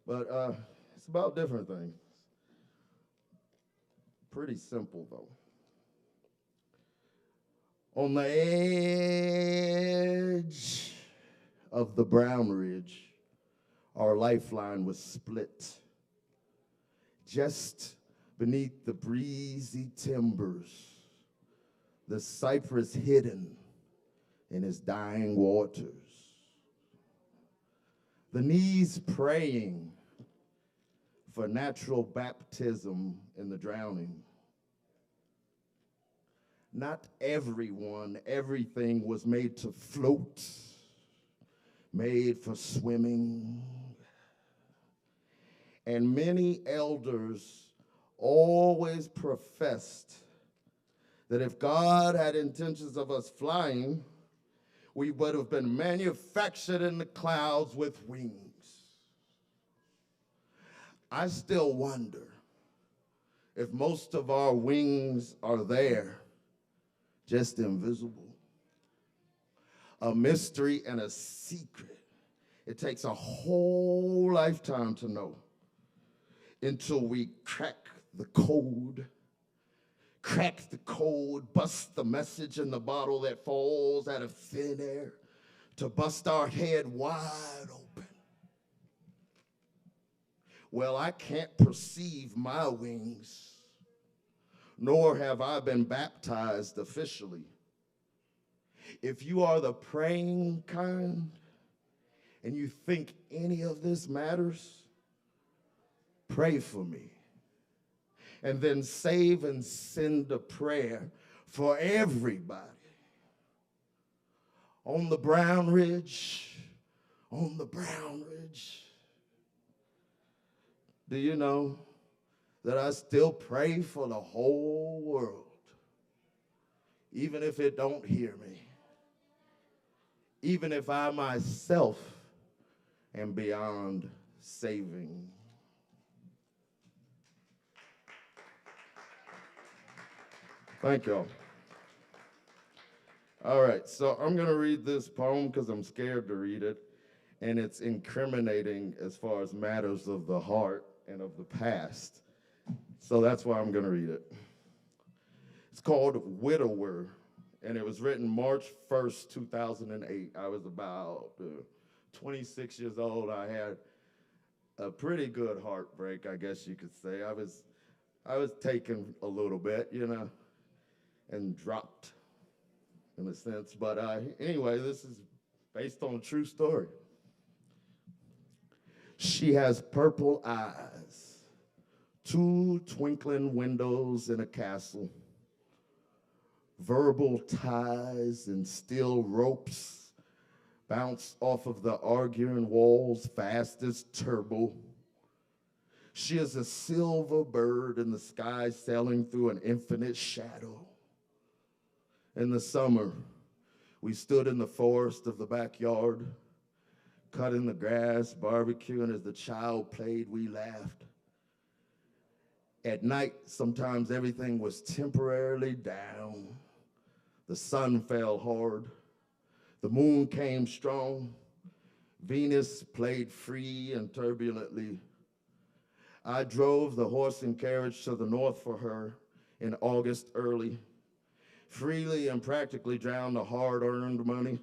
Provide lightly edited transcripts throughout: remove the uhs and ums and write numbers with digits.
But it's about different things. Pretty simple, though. On the edge of the Brown Ridge, our lifeline was split. Just beneath the breezy timbers, the cypress hidden in its dying waters. The knees praying for natural baptism in the drowning. Not everyone, everything was made to float, made for swimming. And many elders always professed that if God had intentions of us flying, we would have been manufactured in the clouds with wings. I still wonder if most of our wings are there, just invisible. A mystery and a secret. It takes a whole lifetime to know until we crack the code, bust the message in the bottle that falls out of thin air to bust our head wide open. Well, I can't perceive my wings, nor have I been baptized officially. If you are the praying kind and you think any of this matters, pray for me. And then save and send a prayer for everybody. On the Brown Ridge, on the Brown Ridge. Do you know that I still pray for the whole world, even if it don't hear me, even if I myself am beyond saving. Thank y'all. All right, so I'm going to read this poem because I'm scared to read it, and it's incriminating as far as matters of the heart and of the past. So that's why I'm going to read it. It's called Widower, and it was written March 1st, 2008. I was about 26 years old. I had a pretty good heartbreak, I guess you could say. I was taken a little bit, and dropped in a sense. But anyway, this is based on a true story. She has purple eyes, 2 twinkling windows in a castle, verbal ties and steel ropes bounce off of the arguing walls fast as turbo. She is a silver bird in the sky sailing through an infinite shadow. In the summer, we stood in the forest of the backyard, cutting the grass, barbecuing. As the child played, we laughed. At night, sometimes everything was temporarily down. The sun fell hard. The moon came strong. Venus played free and turbulently. I drove the horse and carriage to the north for her in August early, freely and practically drowned the hard-earned money.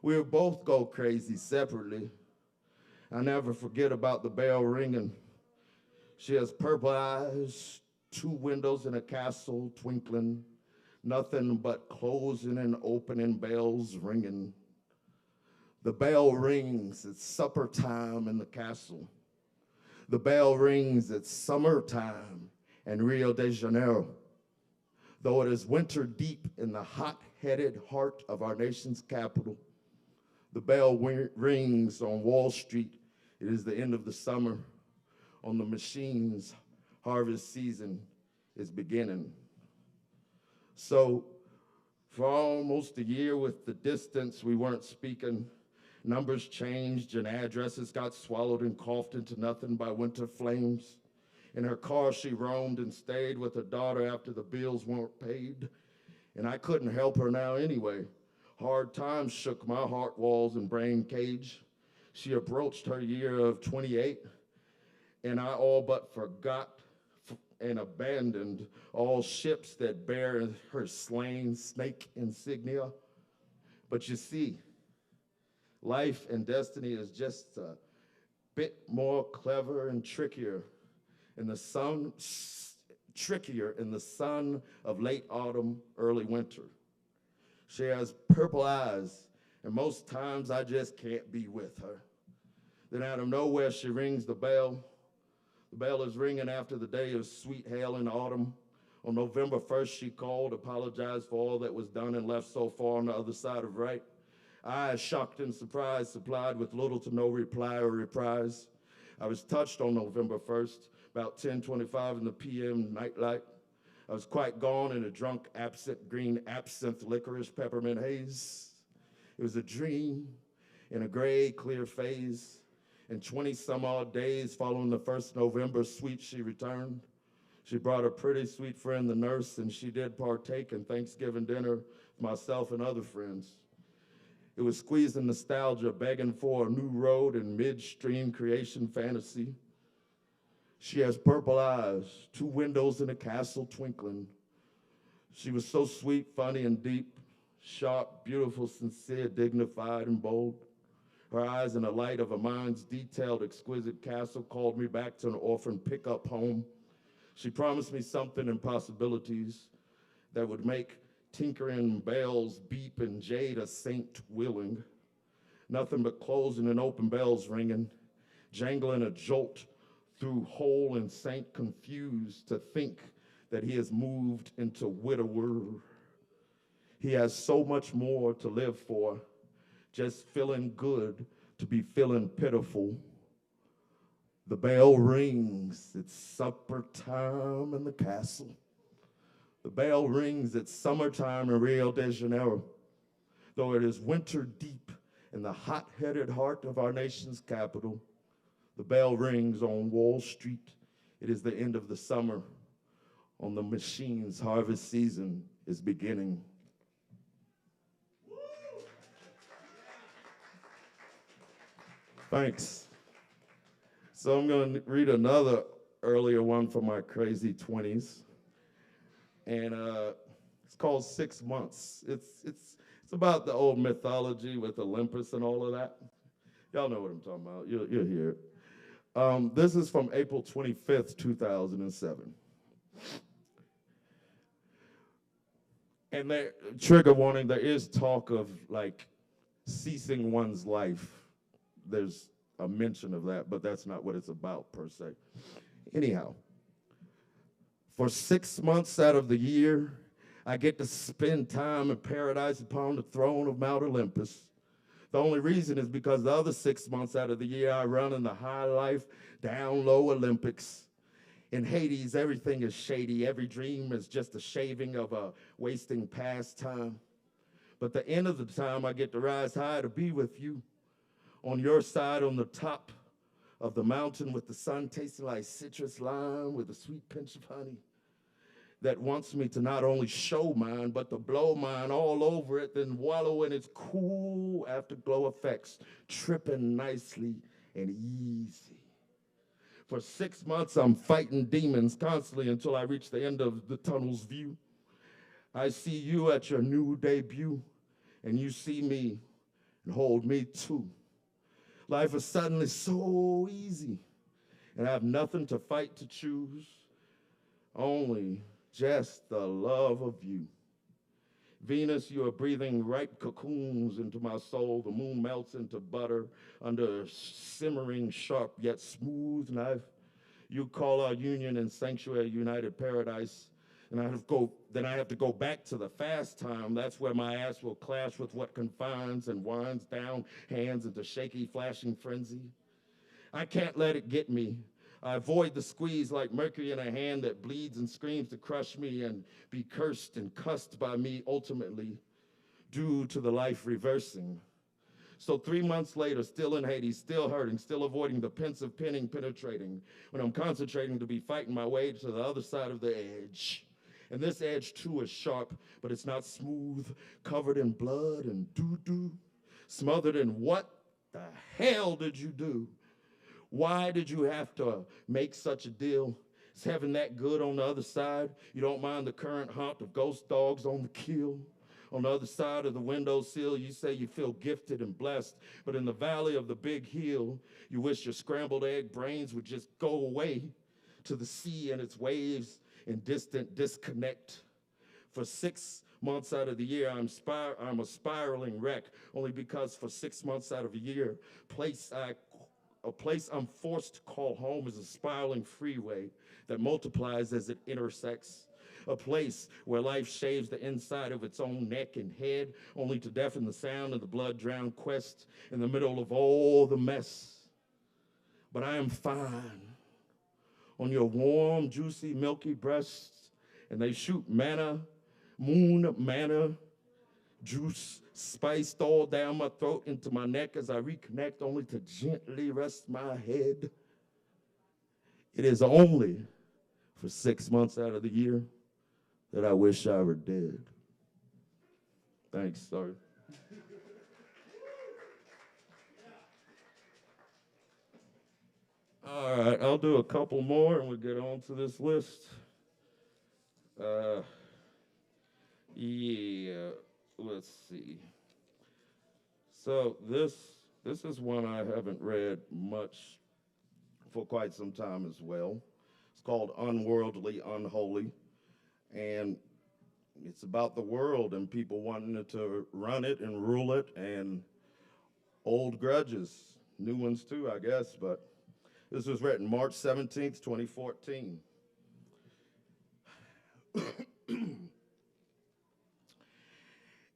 We would both go crazy separately. I never forget about the bell ringing. She has purple eyes, 2 windows in a castle twinkling, nothing but closing and opening bells ringing. The bell rings, it's supper time in the castle. The bell rings, it's summertime in Rio de Janeiro. Though it is winter deep in the hot-headed heart of our nation's capital, the bell rings on Wall Street. It is the end of the summer. On the machines, harvest season is beginning. So for almost a year with the distance, we weren't speaking. Numbers changed and addresses got swallowed and coughed into nothing by winter flames. In her car, she roamed and stayed with her daughter after the bills weren't paid. And I couldn't help her now anyway. Hard times shook my heart walls and brain cage. She approached her year of 28. and I all but forgot and abandoned all ships that bear her slain snake insignia. But you see, life and destiny is just a bit more clever and trickier in the sun of late autumn, early winter. She has purple eyes, and most times I just can't be with her. Then out of nowhere, she rings the bell. The bell is ringing after the day of sweet hail in autumn. On November 1st, she called, apologized for all that was done and left so far on the other side of right. I, shocked and surprised, supplied with little to no reply or reprise. I was touched on November 1st, about 10:25 in the p.m. nightlight. I was quite gone in a drunk, absent green absinthe licorice peppermint haze. It was a dream in a gray, clear phase. In 20-some-odd days following the first November sweet, she returned. She brought a pretty sweet friend, the nurse, and she did partake in Thanksgiving dinner with myself and other friends. It was squeezing nostalgia, begging for a new road in midstream creation fantasy. She has purple eyes, 2 windows in a castle twinkling. She was so sweet, funny, and deep, sharp, beautiful, sincere, dignified, and bold. Her eyes in the light of a mind's detailed, exquisite castle called me back to an orphan pickup home. She promised me something in possibilities that would make tinkering bells beep and jade a saint willing. Nothing but closing and open bells ringing, jangling a jolt through whole and saint confused to think that he has moved into widower. He has so much more to live for, just feeling good to be feeling pitiful. The bell rings, it's supper time in the castle. The bell rings, it's summertime in Rio de Janeiro. Though it is winter deep in the hot-headed heart of our nation's capital, the bell rings on Wall Street. It is the end of the summer. On the machine's harvest season is beginning. Thanks. So I'm going to read another earlier one from my crazy 20s. And it's called 6 Months. It's about the old mythology with Olympus and all of that. Y'all know what I'm talking about. You'll hear it. This is from April 25th, 2007. And there, trigger warning, there is talk of like ceasing one's life. There's a mention of that, but that's not what it's about per se. Anyhow, for 6 months out of the year, I get to spend time in paradise upon the throne of Mount Olympus. The only reason is because the other 6 months out of the year, I run in the high life, down low Olympics. In Hades, everything is shady. Every dream is just a shaving of a wasting pastime. But the end of the time, I get to rise high to be with you. On your side, on the top of the mountain with the sun tasting like citrus lime with a sweet pinch of honey that wants me to not only show mine, but to blow mine all over it, then wallow in its cool afterglow effects, tripping nicely and easy. For 6 months, I'm fighting demons constantly until I reach the end of the tunnel's view. I see you at your new debut, and you see me and hold me too. Life is suddenly so easy, and I have nothing to fight to choose, only just the love of you. Venus, you are breathing ripe cocoons into my soul. The moon melts into butter under a simmering, sharp yet smooth knife. You call our union and sanctuary united paradise. And then I have to go back to the fast time. That's where my ass will clash with what confines and winds down hands into shaky, flashing frenzy. I can't let it get me. I avoid the squeeze like mercury in a hand that bleeds and screams to crush me and be cursed and cussed by me ultimately due to the life reversing. So 3 months later, still in Hades, still hurting, still avoiding the pensive pinning penetrating, when I'm concentrating to be fighting my way to the other side of the edge. And this edge too is sharp, but it's not smooth, covered in blood and doo-doo, smothered in what the hell did you do? Why did you have to make such a deal? Is heaven that good on the other side? You don't mind the current hunt of ghost dogs on the kill? On the other side of the windowsill, you say you feel gifted and blessed, but in the valley of the big hill, you wish your scrambled egg brains would just go away to the sea and its waves in distant disconnect. For 6 months out of the year, I'm a spiraling wreck, only because for 6 months out of a year, a place I'm forced to call home is a spiraling freeway that multiplies as it intersects. A place where life shaves the inside of its own neck and head, only to deafen the sound of the blood-drowned quest in the middle of all the mess. But I am fine on your warm, juicy, milky breasts, and they shoot moon manna, juice spiced all down my throat into my neck as I reconnect, only to gently rest my head. It is only for 6 months out of the year that I wish I were dead. Thanks, sorry. All right, I'll do a couple more and we'll get on to this list. Yeah, let's see. So this is one I haven't read much for quite some time as well. It's called Unworldly, Unholy, and it's about the world and people wanting to run it and rule it, and old grudges, new ones too, I guess, but this was written March 17th, 2014.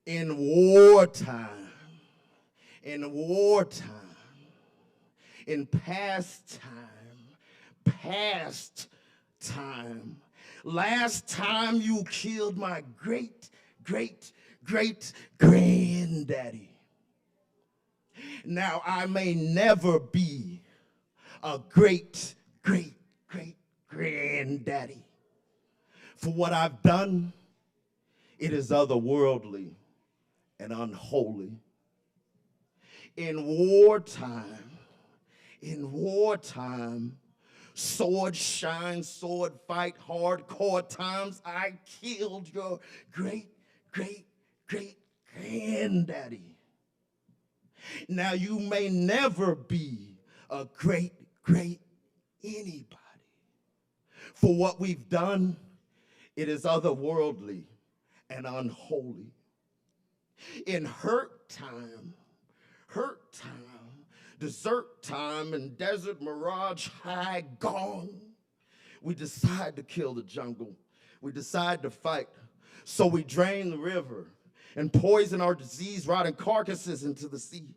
In wartime, in past time, last time you killed my great granddaddy. Now I may never be a great granddaddy. For what I've done, it is otherworldly and unholy. In wartime, sword shine, sword fight, hardcore times, I killed your great granddaddy. Now you may never be a great anybody. For what we've done, it is otherworldly and unholy. In hurt time, desert time, and desert mirage high gone, we decide to kill the jungle. We decide to fight. So we drain the river and poison our disease-rotting carcasses into the sea.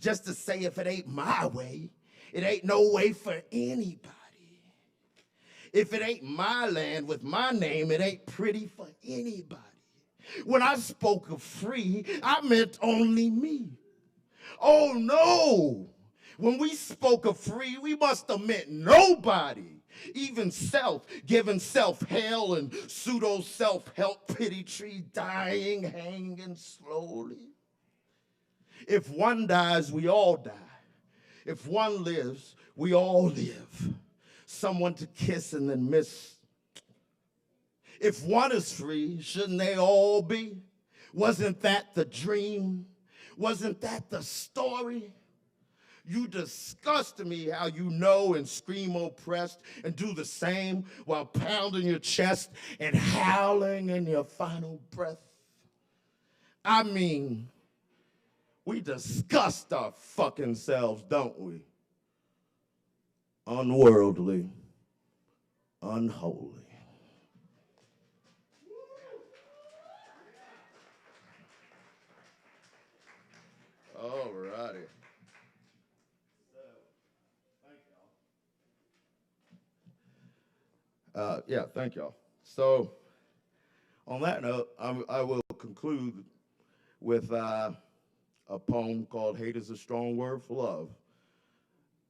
Just to say, if it ain't my way, it ain't no way for anybody. If it ain't my land with my name, it ain't pretty for anybody. When I spoke of free, I meant only me. Oh no! When we spoke of free, we must have meant nobody. Even self, giving self hell and pseudo self-help pity tree dying, hanging slowly. If one dies, we all die. If one lives, we all live. Someone to kiss and then miss. If one is free, shouldn't they all be? Wasn't that the dream? Wasn't that the story? You disgust me how you know and scream oppressed and do the same while pounding your chest and howling in your final breath. I mean, we disgust our fucking selves, don't we? Unworldly, unholy. All righty. Yeah, thank y'all. So, on that note, I will conclude with a poem called Hate is a Strong Word for Love.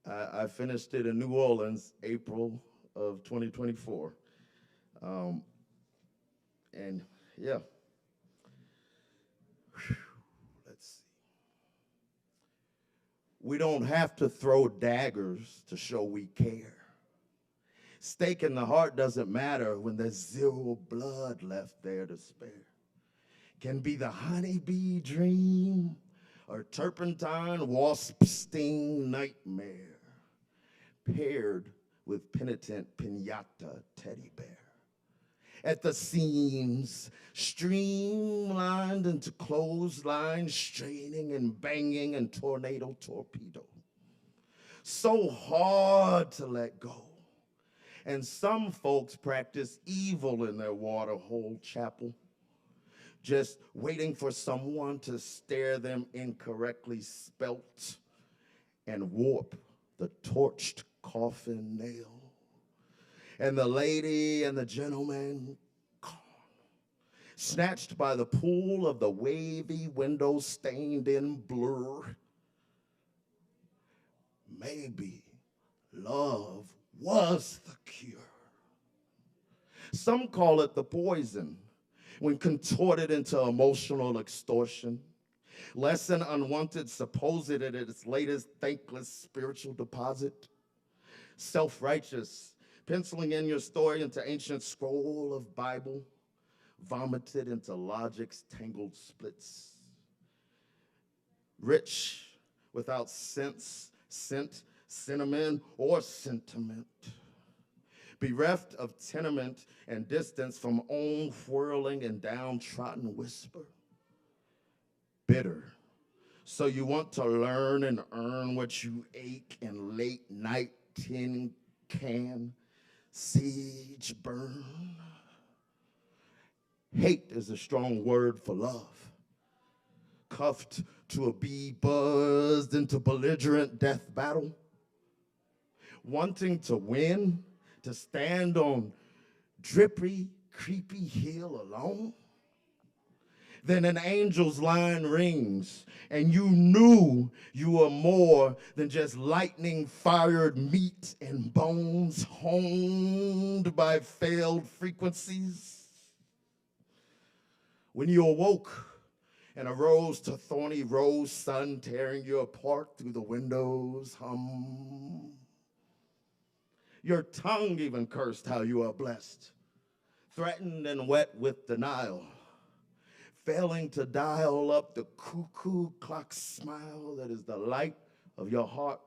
I finished it in New Orleans, April of 2024. And yeah. Let's see. We don't have to throw daggers to show we care. Stake in the heart doesn't matter when there's zero blood left there to spare. Can be the honeybee dream or turpentine wasp sting nightmare paired with penitent pinata teddy bear. At the seams, streamlined into clotheslines, straining and banging and tornado torpedo. So hard to let go. And some folks practice evil in their waterhole chapel, just waiting for someone to stare them incorrectly spelt and warp the torched coffin nail. And the lady and the gentleman gone, snatched by the pool of the wavy window stained in blur. Maybe love was the cure. Some call it the poison when contorted into emotional extortion. Lesson unwanted, supposed at its latest thankless spiritual deposit. Self-righteous, penciling in your story into ancient scroll of Bible, vomited into logic's tangled splits. Rich without sense, scent, cinnamon, or sentiment. Bereft of tenement and distance from own whirling and downtrodden whisper. Bitter. So you want to learn and earn what you ache in late night tin can siege burn. Hate is a strong word for love. Cuffed to a bee buzzed into belligerent death battle. Wanting to win, to stand on drippy, creepy hill alone. Then an angel's line rings, and you knew you were more than just lightning-fired meat and bones honed by failed frequencies. When you awoke and arose to thorny rose sun tearing you apart through the window's hum. Your tongue even cursed how you are blessed, threatened and wet with denial, failing to dial up the cuckoo clock smile that is the light of your heart.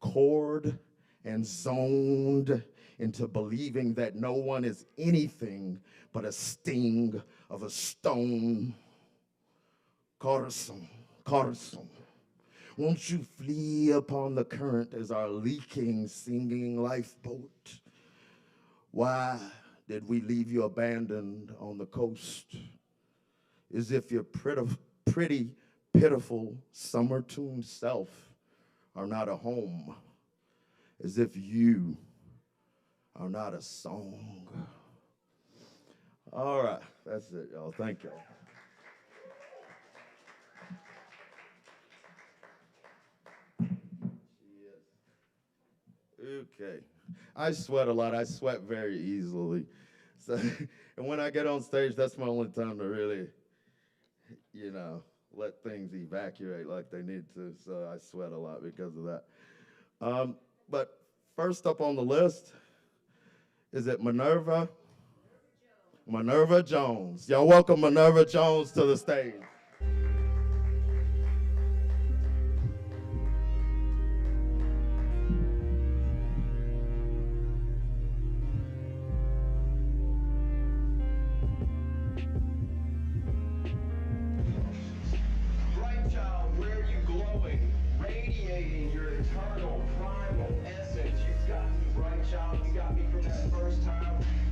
Cored and zoned into believing that no one is anything but a sting of a stone. Corazon, corazon, won't you flee upon the current as our leaking, singing lifeboat? Why did we leave you abandoned on the coast? As if your pretty, pitiful, summer-tuned self are not a home. As if you are not a song. All right, that's it, y'all. Thank y'all. Okay. I sweat a lot. I sweat very easily. So, and when I get on stage, that's my only time to really, let things evacuate like they need to. So I sweat a lot because of that. But first up on the list, is it Minerva? Minerva Jones. Y'all welcome Minerva Jones to the stage.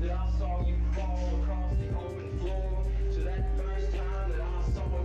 That I saw you crawl across the open floor, to that first time that I saw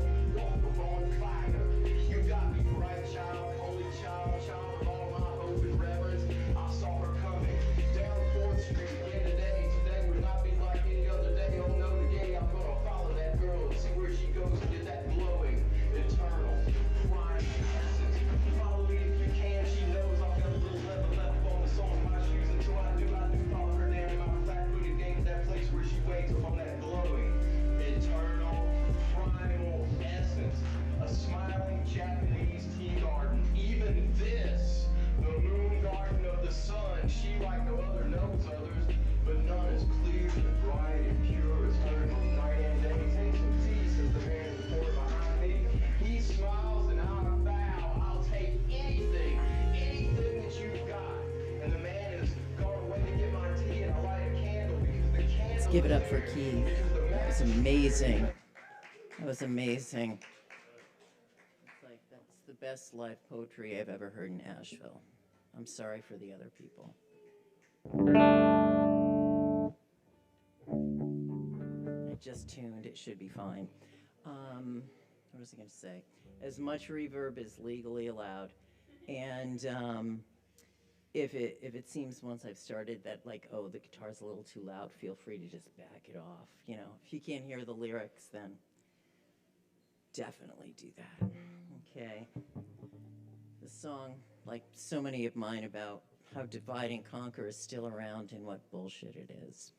Give it up for Keith. That was amazing. That was amazing. It's like, that's the best live poetry I've ever heard in Asheville. I'm sorry for the other people. I just tuned. It should be fine. What was I going to say? As much reverb is legally allowed. And if it seems once I've started that like, oh, the guitar's a little too loud, feel free to just back it off. You know, if you can't hear the lyrics, then definitely do that. Okay. The song, like so many of mine, about how divide and conquer is still around and what bullshit it is.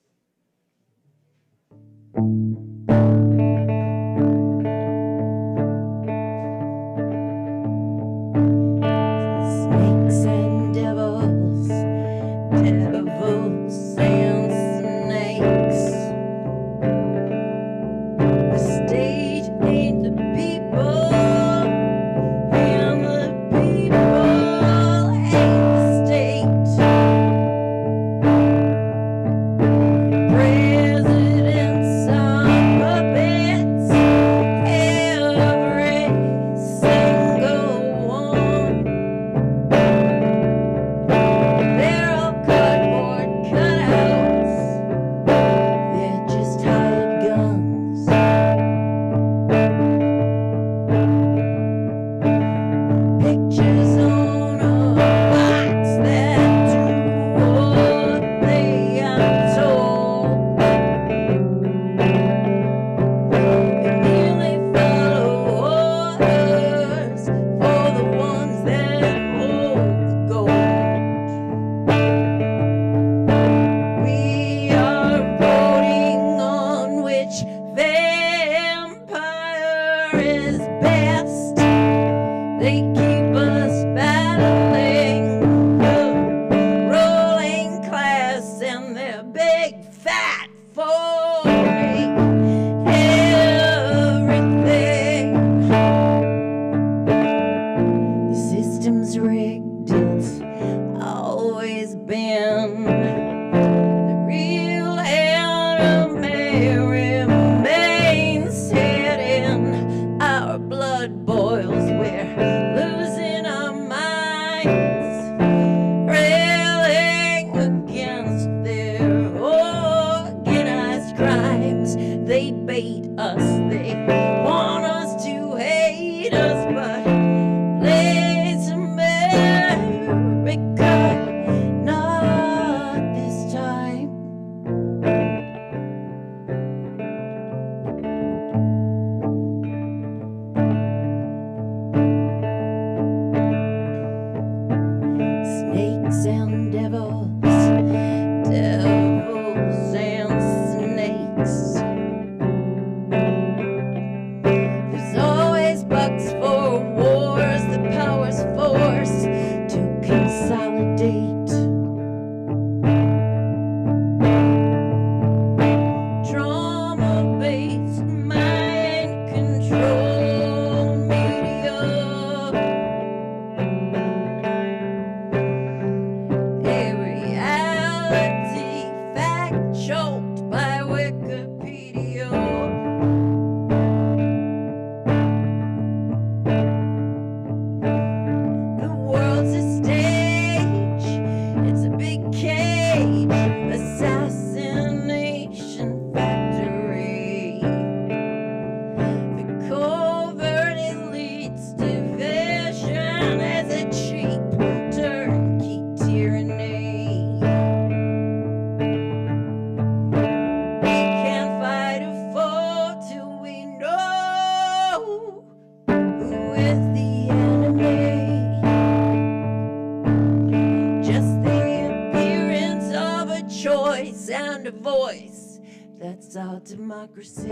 Democracy.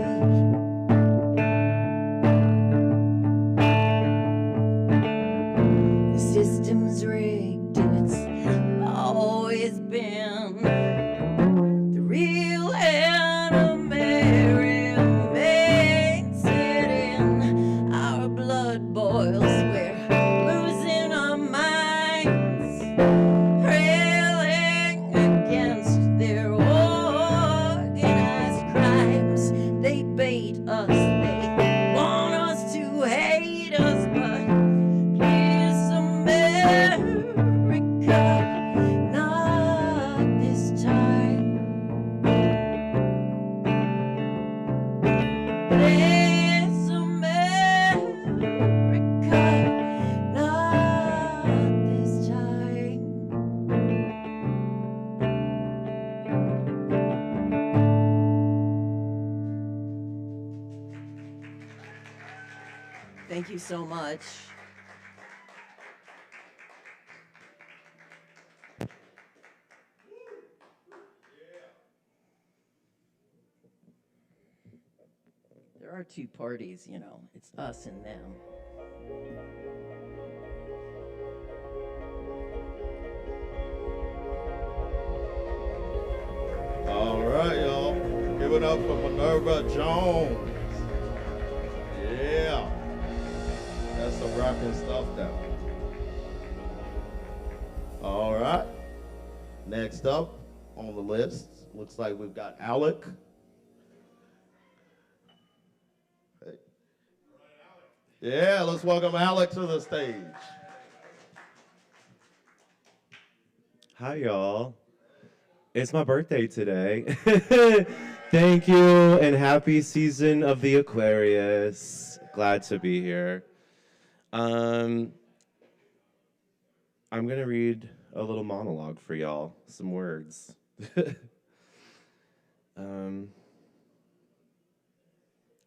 The system's rigged, it's always been. The real enemy remains hidden. Our blood boils, we're losing our minds, railing against their organized Thank you so much. There are two parties, you know, it's us and them. All right, y'all. Give it up for Minerva Jones. Yeah. That's some rocking stuff there. All right. Next up on the list, looks like we've got Alec. Hey. Yeah, let's welcome Alec to the stage. Hi, y'all. It's my birthday today. Thank you, and happy season of the Aquarius. Glad to be here. I'm gonna read a little monologue for y'all, some words.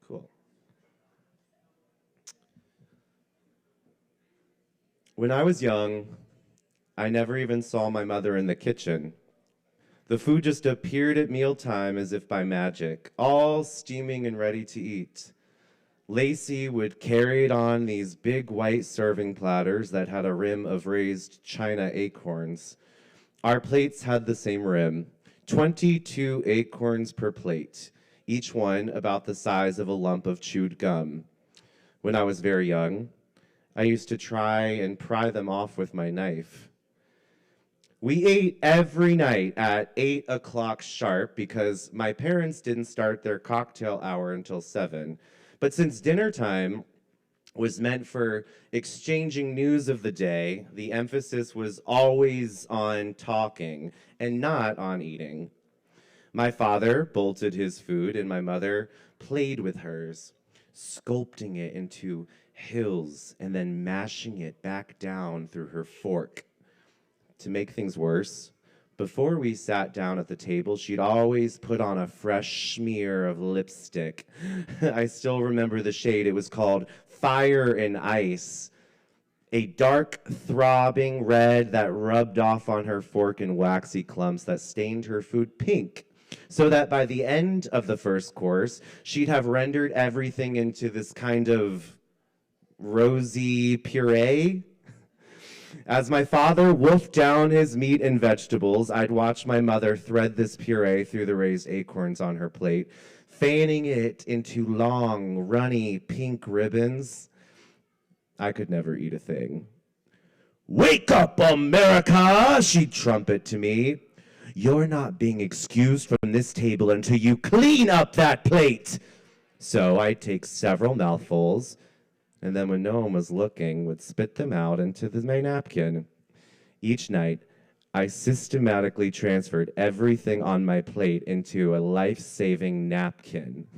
Cool. When I was young, I never even saw my mother in the kitchen. The food just appeared at mealtime as if by magic, all steaming and ready to eat. Lacey would carry it on these big white serving platters that had a rim of raised china acorns. Our plates had the same rim, 22 acorns per plate, each one about the size of a lump of chewed gum. When I was very young, I used to try and pry them off with my knife. We ate every night at 8 o'clock sharp because my parents didn't start their cocktail hour until 7. But since dinner time was meant for exchanging news of the day, the emphasis was always on talking and not on eating. My father bolted his food and my mother played with hers, sculpting it into hills and then mashing it back down through her fork. To make things worse, before we sat down at the table, she'd always put on a fresh smear of lipstick. I still remember the shade. It was called Fire and Ice. A dark, throbbing red that rubbed off on her fork in waxy clumps that stained her food pink, so that by the end of the first course, she'd have rendered everything into this kind of rosy puree. As my father wolfed down his meat and vegetables, I'd watch my mother thread this puree through the raised acorns on her plate, fanning it into long, runny, pink ribbons. I could never eat a thing. "Wake up, America!" she'd trumpet to me. "You're not being excused from this table until you clean up that plate." So I'd take several mouthfuls, and then when no one was looking, would spit them out into my napkin. Each night, I systematically transferred everything on my plate into a life-saving napkin.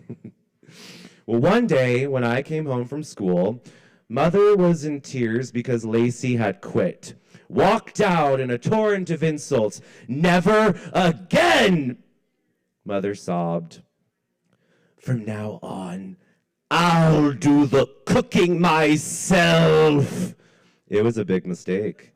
Well, one day, when I came home from school, Mother was in tears because Lacey had quit. Walked out in a torrent of insults. "Never again!" Mother sobbed. "From now on, I'll do the cooking myself." It was a big mistake.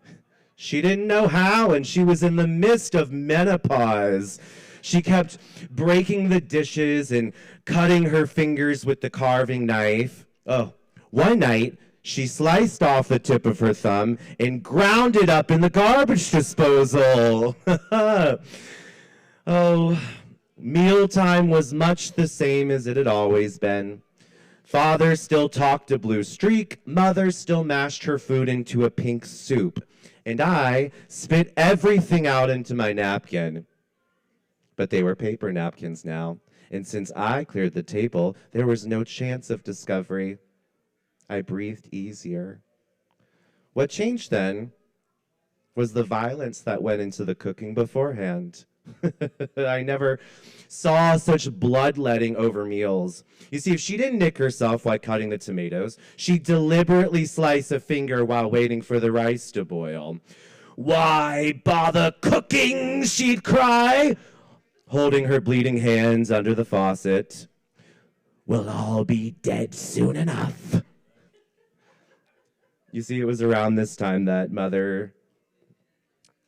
She didn't know how, and she was in the midst of menopause. She kept breaking the dishes and cutting her fingers with the carving knife. Oh, one night, she sliced off the tip of her thumb and ground it up in the garbage disposal. Oh, mealtime was much the same as it had always been. Father still talked a blue streak, Mother still mashed her food into a pink soup, and I spit everything out into my napkin. But they were paper napkins now, and since I cleared the table, there was no chance of discovery. I breathed easier. What changed then was the violence that went into the cooking beforehand. I never saw such bloodletting over meals. You see, if she didn't nick herself while cutting the tomatoes, she'd deliberately slice a finger while waiting for the rice to boil. "Why bother cooking?" she'd cry, holding her bleeding hands under the faucet. "We'll all be dead soon enough." You see, it was around this time that Mother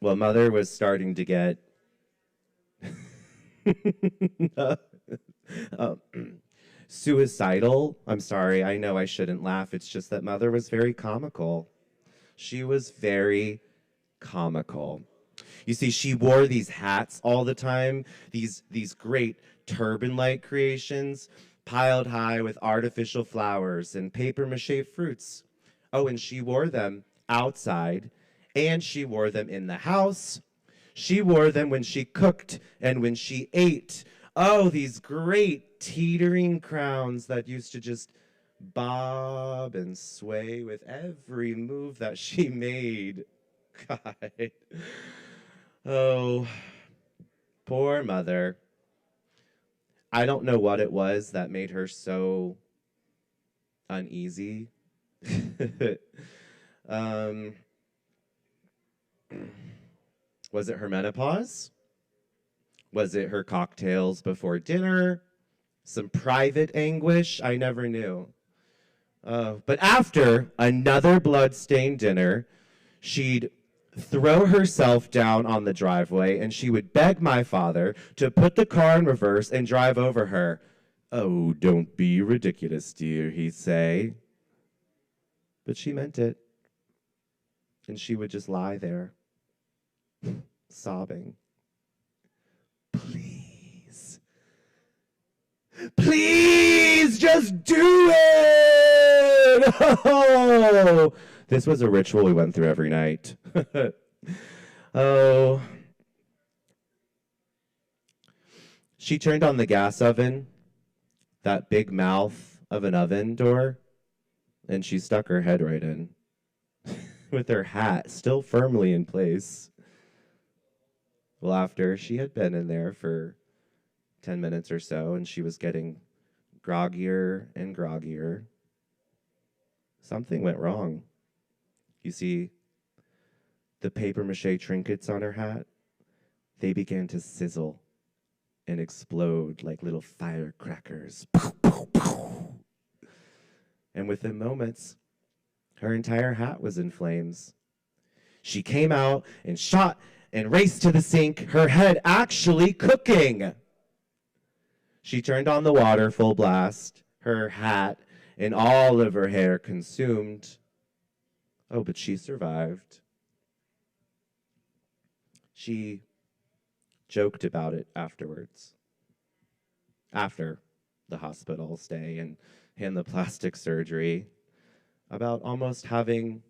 was starting to get suicidal. I'm sorry, I know I shouldn't laugh. It's just that Mother was very comical. She was very comical. You see, she wore these hats all the time, these great turban-like creations, piled high with artificial flowers and papier-mâché fruits. Oh, and she wore them outside, and she wore them in the house. She wore them when she cooked and when she ate. Oh, these great teetering crowns that used to just bob and sway with every move that she made. God. Oh, poor Mother. I don't know what it was that made her so uneasy. um, was it her menopause? Was it her cocktails before dinner? Some private anguish? I never knew. But after another blood-stained dinner, she'd throw herself down on the driveway and she would beg my father to put the car in reverse and drive over her. "Oh, don't be ridiculous, dear," he'd say. But she meant it. And she would just lie there, sobbing. Please. Please, just do it! Oh! This was a ritual we went through every night. Oh. She turned on the gas oven, that big mouth of an oven door, and she stuck her head right in with her hat still firmly in place. Well, after she had been in there for 10 minutes or so, and she was getting groggier and groggier, something went wrong. You see, the papier-mâché trinkets on her hat, they began to sizzle and explode like little firecrackers. Pow, pow, pow. And within moments, her entire hat was in flames. She came out and shot and raced to the sink, her head actually cooking. She turned on the water full blast, her hat and all of her hair consumed. Oh, but she survived. She joked about it afterwards. After the hospital stay and the plastic surgery, about almost having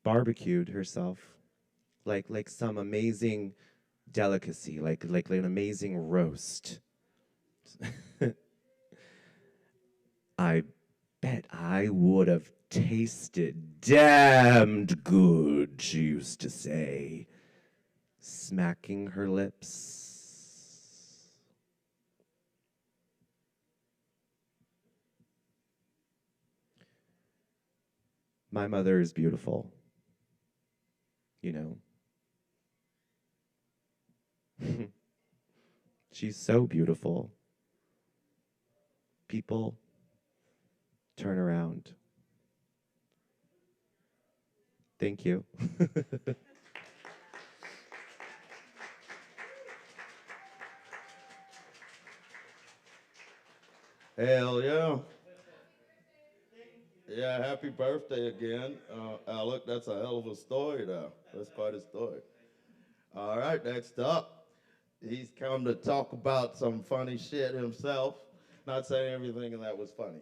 barbecued herself like some amazing delicacy, like an amazing roast. I bet I would have tasted damned good, she used to say, smacking her lips. My mother is beautiful, you know. She's so beautiful. People turn around. Thank you. Hell yeah. Yeah, happy birthday again. Alec, that's a hell of a story, though. That's quite a story. All right, next up. He's come to talk about some funny shit himself. Not saying everything in that was funny.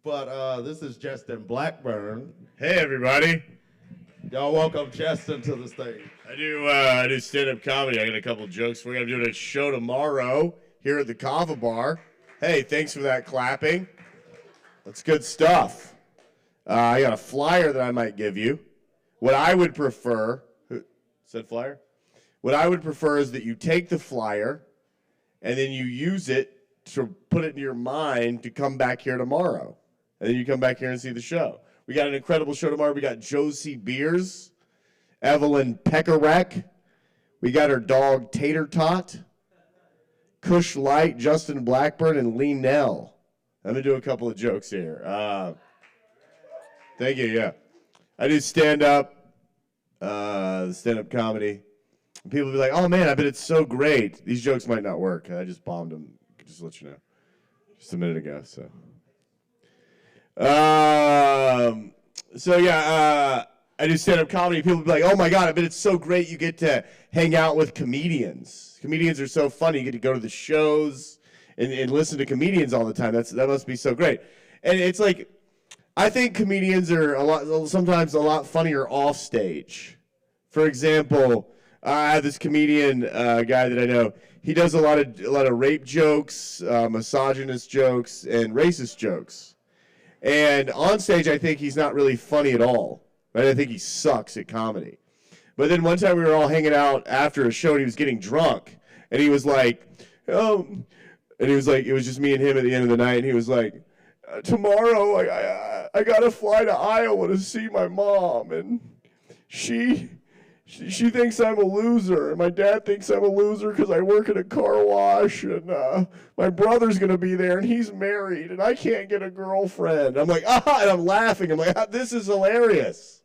But this is Justin Blackburn. Hey, everybody. Y'all welcome Justin to the stage. I do stand-up comedy. I got a couple jokes for you. I'm doing a show tomorrow here at the Kava bar. Hey, thanks for that clapping. That's good stuff. I got a flyer that I might give you. What I would prefer, said flyer? What I would prefer is that you take the flyer and then you use it to put it in your mind to come back here tomorrow. And then you come back here and see the show. We got an incredible show tomorrow. We got Josie Beers, Evelyn Pekarek. We got her dog Tater Tot, Kush Light, Justin Blackburn, and Lee Nell. I'm going to do a couple of jokes here. Thank you, yeah. I do stand-up comedy. And people be like, oh, man, I bet it's so great. These jokes might not work. I just bombed them, just to let you know. Just a minute ago, so. I do stand-up comedy. People be like, oh, my God, I bet it's so great you get to hang out with comedians. Comedians are so funny. You get to go to the shows and listen to comedians all the time. That must be so great. And it's like, I think comedians are sometimes a lot funnier off stage. For example, I have this comedian guy that I know. He does a lot of rape jokes, misogynist jokes, and racist jokes. And on stage, I think he's not really funny at all. Right? I think he sucks at comedy. But then one time we were all hanging out after a show, and he was getting drunk, and he was like, and he was like, it was just me and him at the end of the night, and he was like, tomorrow I gotta fly to Iowa to see my mom, and she thinks I'm a loser, and my dad thinks I'm a loser because I work at a car wash, and my brother's gonna be there, and he's married, and I can't get a girlfriend. I'm like, and I'm laughing. I'm like, this is hilarious.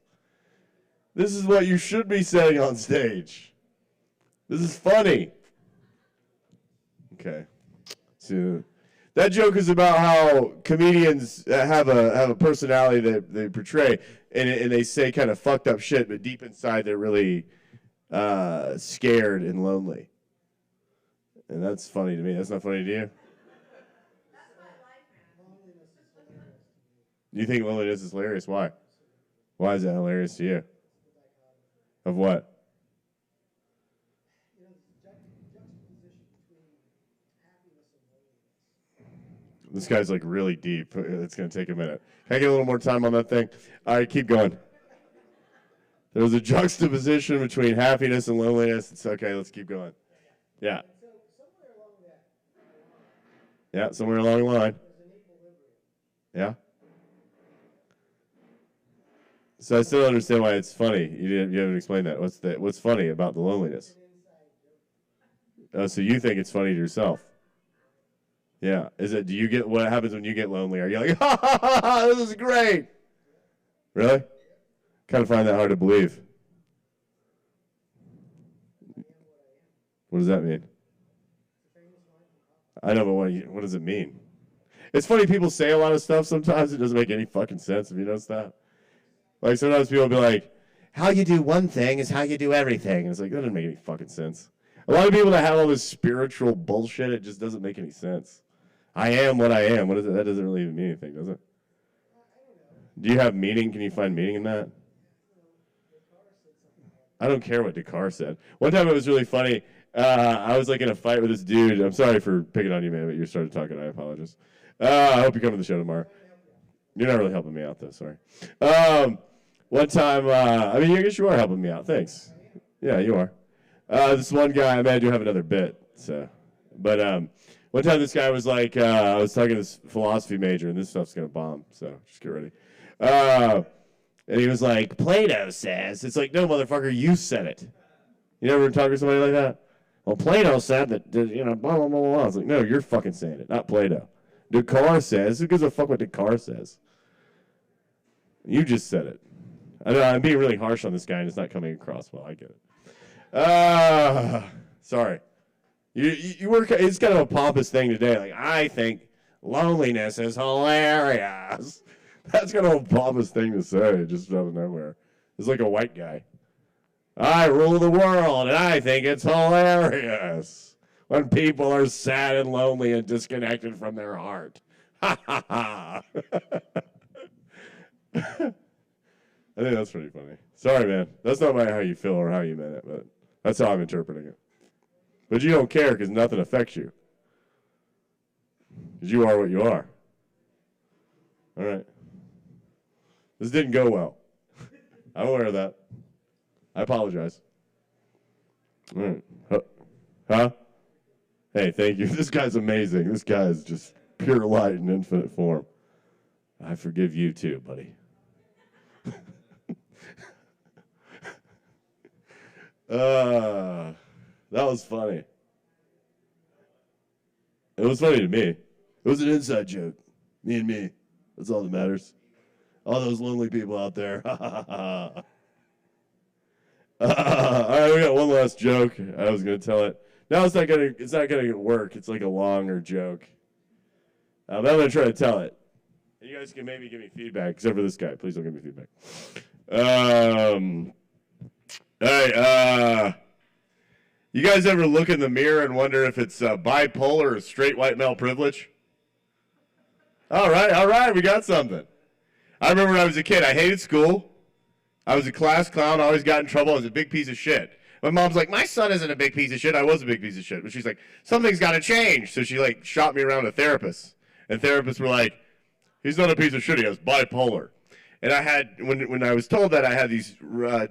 This is what you should be saying on stage. This is funny. Okay, so. That joke is about how comedians have a personality that they portray, and they say kind of fucked up shit, but deep inside they're really scared and lonely. And that's funny to me. That's not funny to you? You think loneliness is hilarious? Why? Why is that hilarious to you? Of what? This guy's like really deep. It's going to take a minute. Can I get a little more time on that thing? All right, keep going. There's a juxtaposition between happiness and loneliness. It's okay. Let's keep going. Yeah. Yeah, somewhere along the line. Yeah. So I still don't understand why it's funny. You haven't explained that. What's funny about the loneliness? Oh, so you think it's funny to yourself? Yeah. Do you get, what happens when you get lonely? Are you like, ha ha ha ha, this is great? Really? Kind of find that hard to believe. What does that mean? I know, but what does it mean? It's funny, people say a lot of stuff sometimes. It doesn't make any fucking sense. Have you noticed that? Like sometimes people will be like, how you do one thing is how you do everything. And it's like, that doesn't make any fucking sense. A lot of people that have all this spiritual bullshit, it just doesn't make any sense. I am what I am. What is it? That doesn't really even mean anything, does it? Do you have meaning? Can you find meaning in that? I don't care what Descartes said. One time it was really funny. I was like in a fight with this dude. I'm sorry for picking on you, man, but you started talking. I apologize. I hope you come to the show tomorrow. You're not really helping me out, though. Sorry. One time, I guess you are helping me out. Thanks. Yeah, you are. This one guy, I do have another bit. But one time this guy was like, I was talking to this philosophy major, and this stuff's going to bomb, so just get ready. And he was like, Plato says. It's like, no, motherfucker, you said it. You never talk to somebody like that? Well, Plato said that, blah, blah, blah, blah. I was like, no, you're fucking saying it, not Plato. Descartes says. Who gives a fuck what Descartes says? You just said it. I know, I'm being really harsh on this guy, and it's not coming across well. I get it. Sorry. You work. It's kind of a pompous thing today. Like, I think loneliness is hilarious. That's kind of a pompous thing to say, just out of nowhere. It's like a white guy. I rule the world, and I think it's hilarious when people are sad and lonely and disconnected from their heart. Ha ha ha. I think that's pretty funny. Sorry, man. That's not how you feel or how you meant it, but that's how I'm interpreting it. But you don't care because nothing affects you. Because you are what you are. All right. This didn't go well. I'm aware of that. I apologize. All right. Huh? Hey, thank you. This guy's amazing. This guy is just pure light in infinite form. I forgive you too, buddy. That was funny. It was funny to me. It was an inside joke. Me and me. That's all that matters. All those lonely people out there. All right, we got one last joke. I was gonna tell it. No, it's not gonna work. It's like a longer joke. But I'm gonna try to tell it. And you guys can maybe give me feedback, except for this guy. Please don't give me feedback. All right. You guys ever look in the mirror and wonder if it's bipolar or straight white male privilege? All right. We got something. I remember when I was a kid, I hated school. I was a class clown, always got in trouble. I was a big piece of shit. My mom's like, my son isn't a big piece of shit. I was a big piece of shit. But she's like, something's got to change. So she like shot me around to therapists. And therapists were like, he's not a piece of shit. He has bipolar. And I had, when I was told that, I had these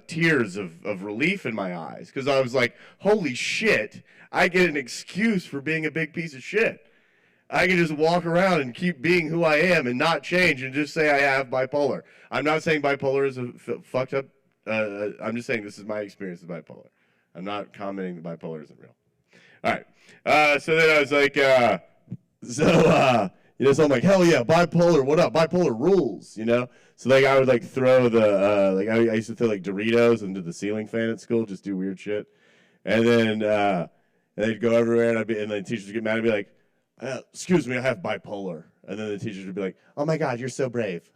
tears of relief in my eyes. Because I was like, holy shit, I get an excuse for being a big piece of shit. I can just walk around and keep being who I am and not change and just say I have bipolar. I'm not saying bipolar is a fucked up. I'm just saying this is my experience with bipolar. I'm not commenting that bipolar isn't real. All right. So then I was like, so I'm like, hell yeah, bipolar, what up? Bipolar rules, you know? So like I would like throw the, I used to throw like Doritos into the ceiling fan at school, just do weird shit. And then they'd go everywhere and the teachers would get mad and be like, excuse me, I have bipolar. And then the teachers would be like, oh my God, you're so brave.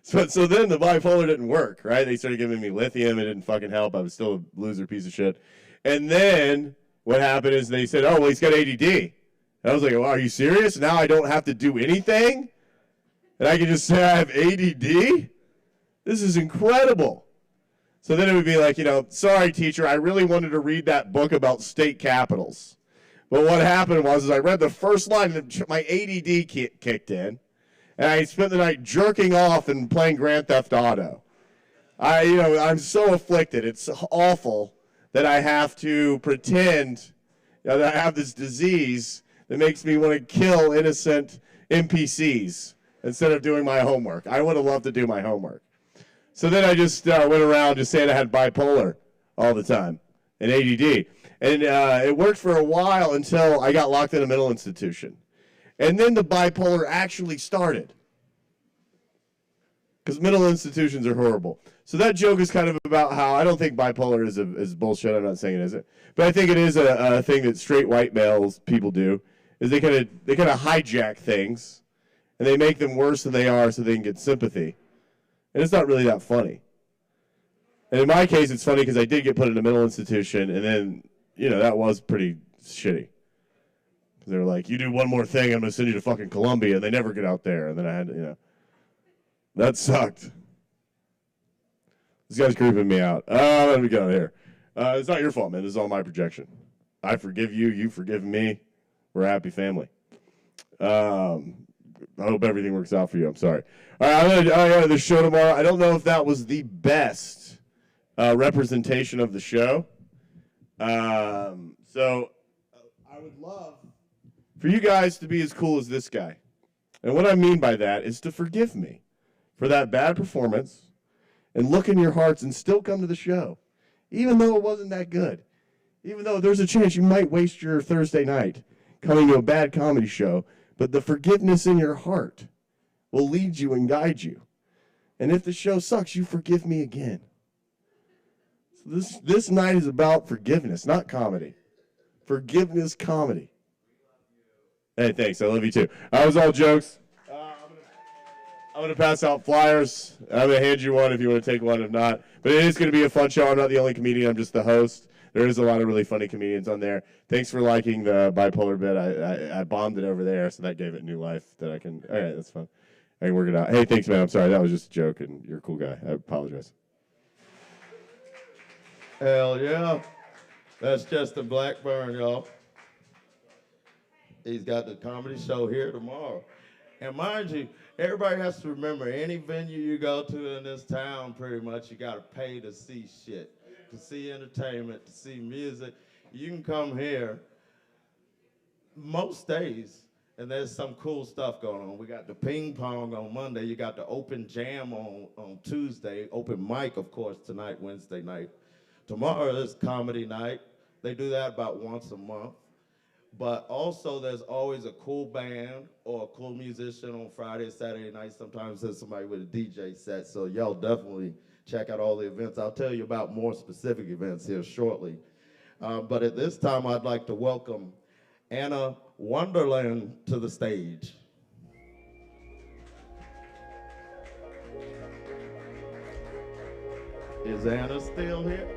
So then the bipolar didn't work, right? They started giving me lithium. It didn't fucking help. I was still a loser piece of shit. And then what happened is they said, oh, well, he's got ADD. And I was like, well, are you serious? Now I don't have to do anything? And I can just say I have ADD? This is incredible. So then it would be like, sorry, teacher, I really wanted to read that book about state capitals. But what happened was I read the first line and my ADD kicked in. And I spent the night jerking off and playing Grand Theft Auto. I'm so afflicted. It's awful that I have to pretend that I have this disease that makes me want to kill innocent NPCs instead of doing my homework. I would have loved to do my homework. So then I just went around just saying I had bipolar all the time and ADD. And it worked for a while until I got locked in a mental institution. And then the bipolar actually started. Because mental institutions are horrible. So that joke is kind of about how I don't think bipolar is bullshit. I'm not saying it isn't. But I think it is a thing that straight white males people do, is they kind of hijack things and they make them worse than they are so they can get sympathy. And it's not really that funny. And in my case, it's funny because I did get put in a mental institution, and then, that was pretty shitty. They were like, you do one more thing, I'm going to send you to fucking Columbia. And they never get out there. And then I had to, that sucked. This guy's creeping me out. Let me get out of here. It's not your fault, man. This is all my projection. I forgive you. You forgive me. We're a happy family. I hope everything works out for you. I'm sorry. All right, I got the show tomorrow. I don't know if that was the best representation of the show. So I would love for you guys to be as cool as this guy. And what I mean by that is to forgive me for that bad performance and look in your hearts and still come to the show, even though it wasn't that good. Even though there's a chance you might waste your Thursday night coming to a bad comedy show, but the forgiveness in your heart will lead you and guide you. And if the show sucks, you forgive me again. So this night is about forgiveness, not comedy. Forgiveness comedy. Hey, thanks. I love you too. That was all jokes. I'm going to pass out flyers. I'm going to hand you one if you want to take one. If not, but it is going to be a fun show. I'm not the only comedian. I'm just the host. There is a lot of really funny comedians on there. Thanks for liking the bipolar bit. I bombed it over there, so that gave it new life. All right, that's fun. I can work it out. Hey, thanks, man. I'm sorry. That was just a joke, and you're a cool guy. I apologize. Hell yeah. That's Chester Blackburn, y'all. He's got the comedy show here tomorrow. And mind you, everybody has to remember, any venue you go to in this town, pretty much, you got to pay to see shit, to see entertainment, to see music. You can come here most days, and there's some cool stuff going on. We got the ping pong on Monday. You got the open jam on Tuesday. Open mic, of course, tonight, Wednesday night. Tomorrow is comedy night. They do that about once a month. But also, there's always a cool band or a cool musician on Friday, Saturday night. Sometimes there's somebody with a DJ set. So y'all definitely check out all the events. I'll tell you about more specific events here shortly. But at this time, I'd like to welcome Anna Wonderland to the stage. Is Anna still here?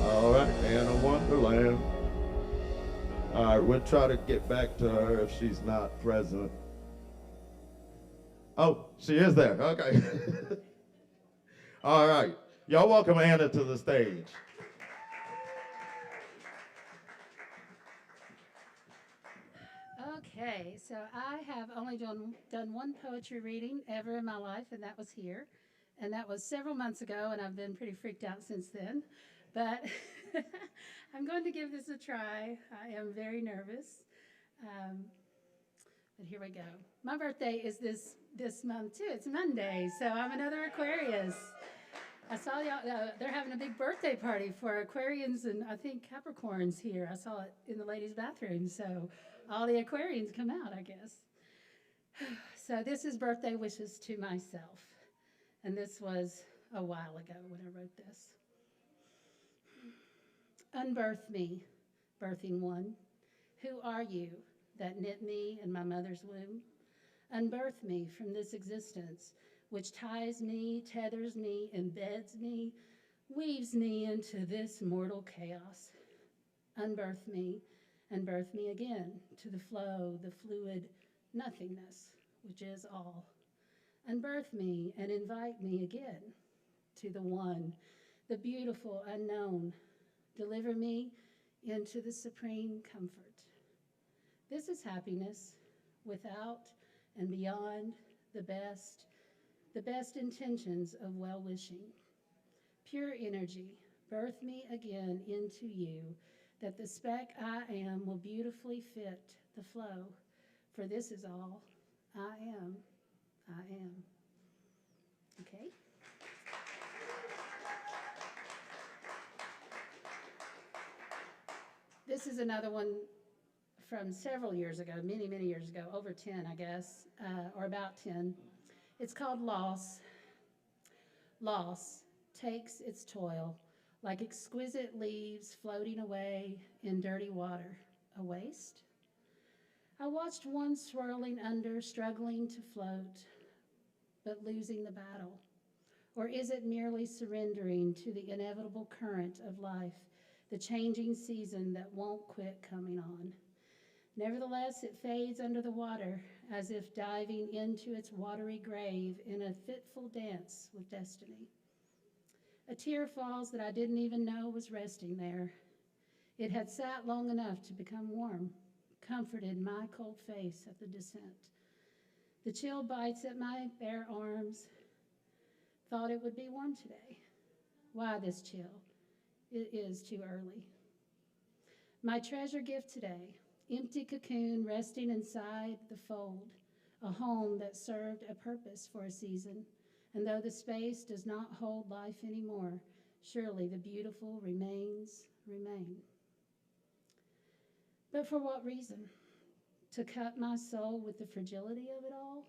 All right, Anna Wonderland. All right, we'll try to get back to her if she's not present. Oh, she is there. Okay. All right. Y'all welcome Anna to the stage. Okay, so I have only done one poetry reading ever in my life, and that was here. And that was several months ago, and I've been pretty freaked out since then. But I'm going to give this a try. I am very nervous. But here we go. My birthday is this month, too. It's Monday, so I'm another Aquarius. I saw y'all, they're having a big birthday party for Aquarians and I think Capricorns here. I saw it in the ladies' bathroom, so all the Aquarians come out, I guess. So this is birthday wishes to myself. And this was a while ago when I wrote this. Unbirth me, birthing one. Who are you that knit me in my mother's womb? Unbirth me from this existence, which ties me, tethers me, embeds me, weaves me into this mortal chaos. Unbirth me and birth me again to the flow, the fluid nothingness, which is all. Unbirth me and invite me again to the one, the beautiful unknown. Deliver me into the supreme comfort. This is happiness without and beyond the best intentions of well-wishing. Pure energy, birth me again into you, that the speck I am will beautifully fit the flow, for this is all I am. I am. Okay? This is another one from several years ago, many, many years ago, over 10, I guess, or about 10. It's called Loss. Loss takes its toil like exquisite leaves floating away in dirty water, a waste. I watched one swirling under, struggling to float, but losing the battle. Or is it merely surrendering to the inevitable current of life, the changing season that won't quit coming on? Nevertheless, it fades under the water, as if diving into its watery grave in a fitful dance with destiny. A tear falls that I didn't even know was resting there. It had sat long enough to become warm, comforted my cold face at the descent. The chill bites at my bare arms, thought it would be warm today. Why this chill? It is too early. My treasure gift today, empty cocoon resting inside the fold, a home that served a purpose for a season. And though the space does not hold life anymore, surely the beautiful remain. But for what reason? To cut my soul with the fragility of it all?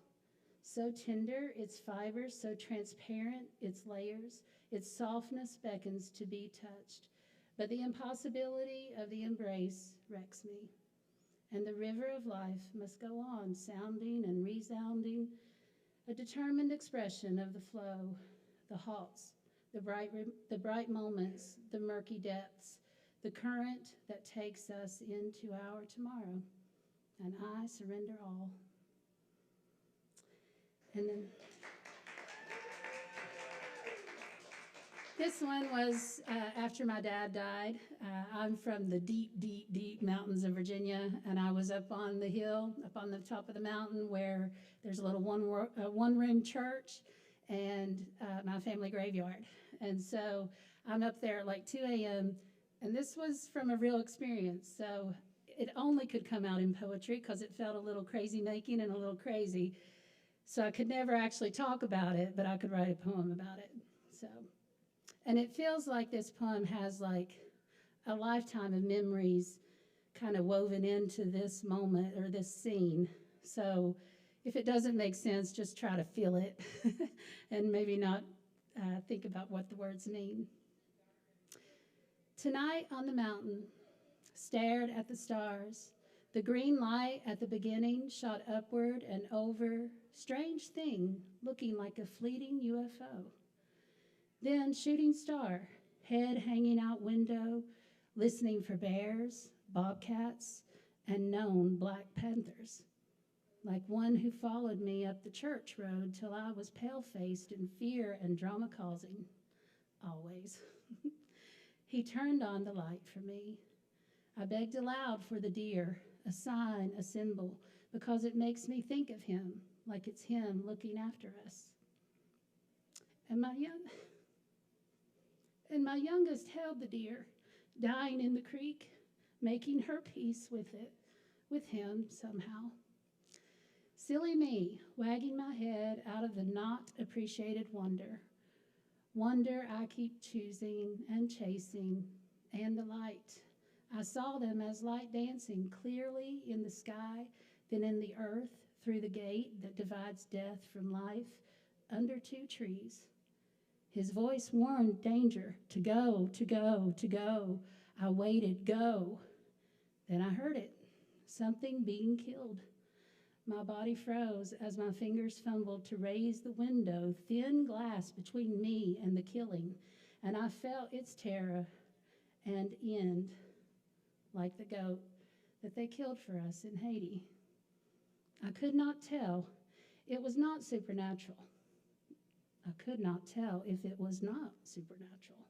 So tender, its fibers, so transparent, its layers, its softness beckons to be touched. But the impossibility of the embrace wrecks me. And the river of life must go on, sounding and resounding, a determined expression of the flow, the halts, the bright moments, the murky depths, the current that takes us into our tomorrow. And I surrender all. And then this one was after my dad died. I'm from the deep, deep, deep mountains of Virginia, and I was up on the hill, up on the top of the mountain where there's a little one-room church and my family graveyard. And so I'm up there at like 2 a.m., and this was from a real experience. So it only could come out in poetry because it felt a little crazy making and a little crazy. So I could never actually talk about it, but I could write a poem about it. So, and it feels like this poem has like a lifetime of memories kind of woven into this moment or this scene. So if it doesn't make sense, just try to feel it and maybe not think about what the words mean. Tonight on the mountain, stared at the stars. The green light at the beginning shot upward and over, strange thing looking like a fleeting UFO. Then shooting star, head hanging out window, listening for bears, bobcats, and known black panthers. Like one who followed me up the church road till I was pale-faced in fear and drama causing. Always. He turned on the light for me. I begged aloud for the deer, a sign, a symbol, because it makes me think of him, like it's him looking after us. And my youngest held the deer, dying in the creek, making her peace with it, with him somehow. Silly me, wagging my head out of the not appreciated wonder. Wonder I keep choosing and chasing, and the light. I saw them as light dancing clearly in the sky, then in the earth, through the gate that divides death from life, under two trees. His voice warned danger, to go, to go, to go. I waited, go. Then I heard it, something being killed. My body froze as my fingers fumbled to raise the window, thin glass between me and the killing, and I felt its terror and end, like the goat that they killed for us in Haiti. I could not tell. It was not supernatural. I could not tell if it was not supernatural.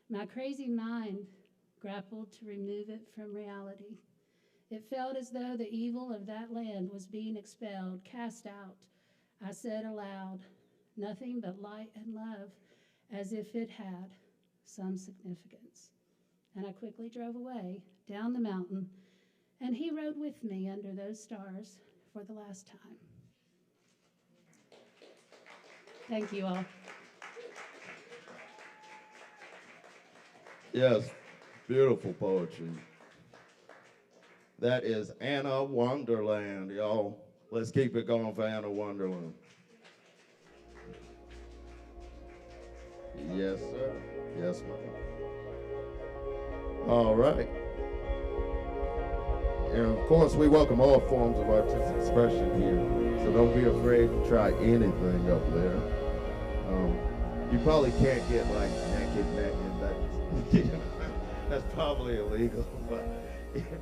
My crazy mind grappled to remove it from reality. It felt as though the evil of that land was being expelled, cast out. I said aloud, nothing but light and love, as if it had some significance. And I quickly drove away down the mountain, and he rode with me under those stars for the last time. Thank you all. Yes, beautiful poetry. That is Anna Wonderland, y'all. Let's keep it going for Anna Wonderland. Yes, sir. Yes, ma'am. All right. And of course, we welcome all forms of artistic expression here. So don't be afraid to try anything up there. You probably can't get like naked. That's probably illegal, but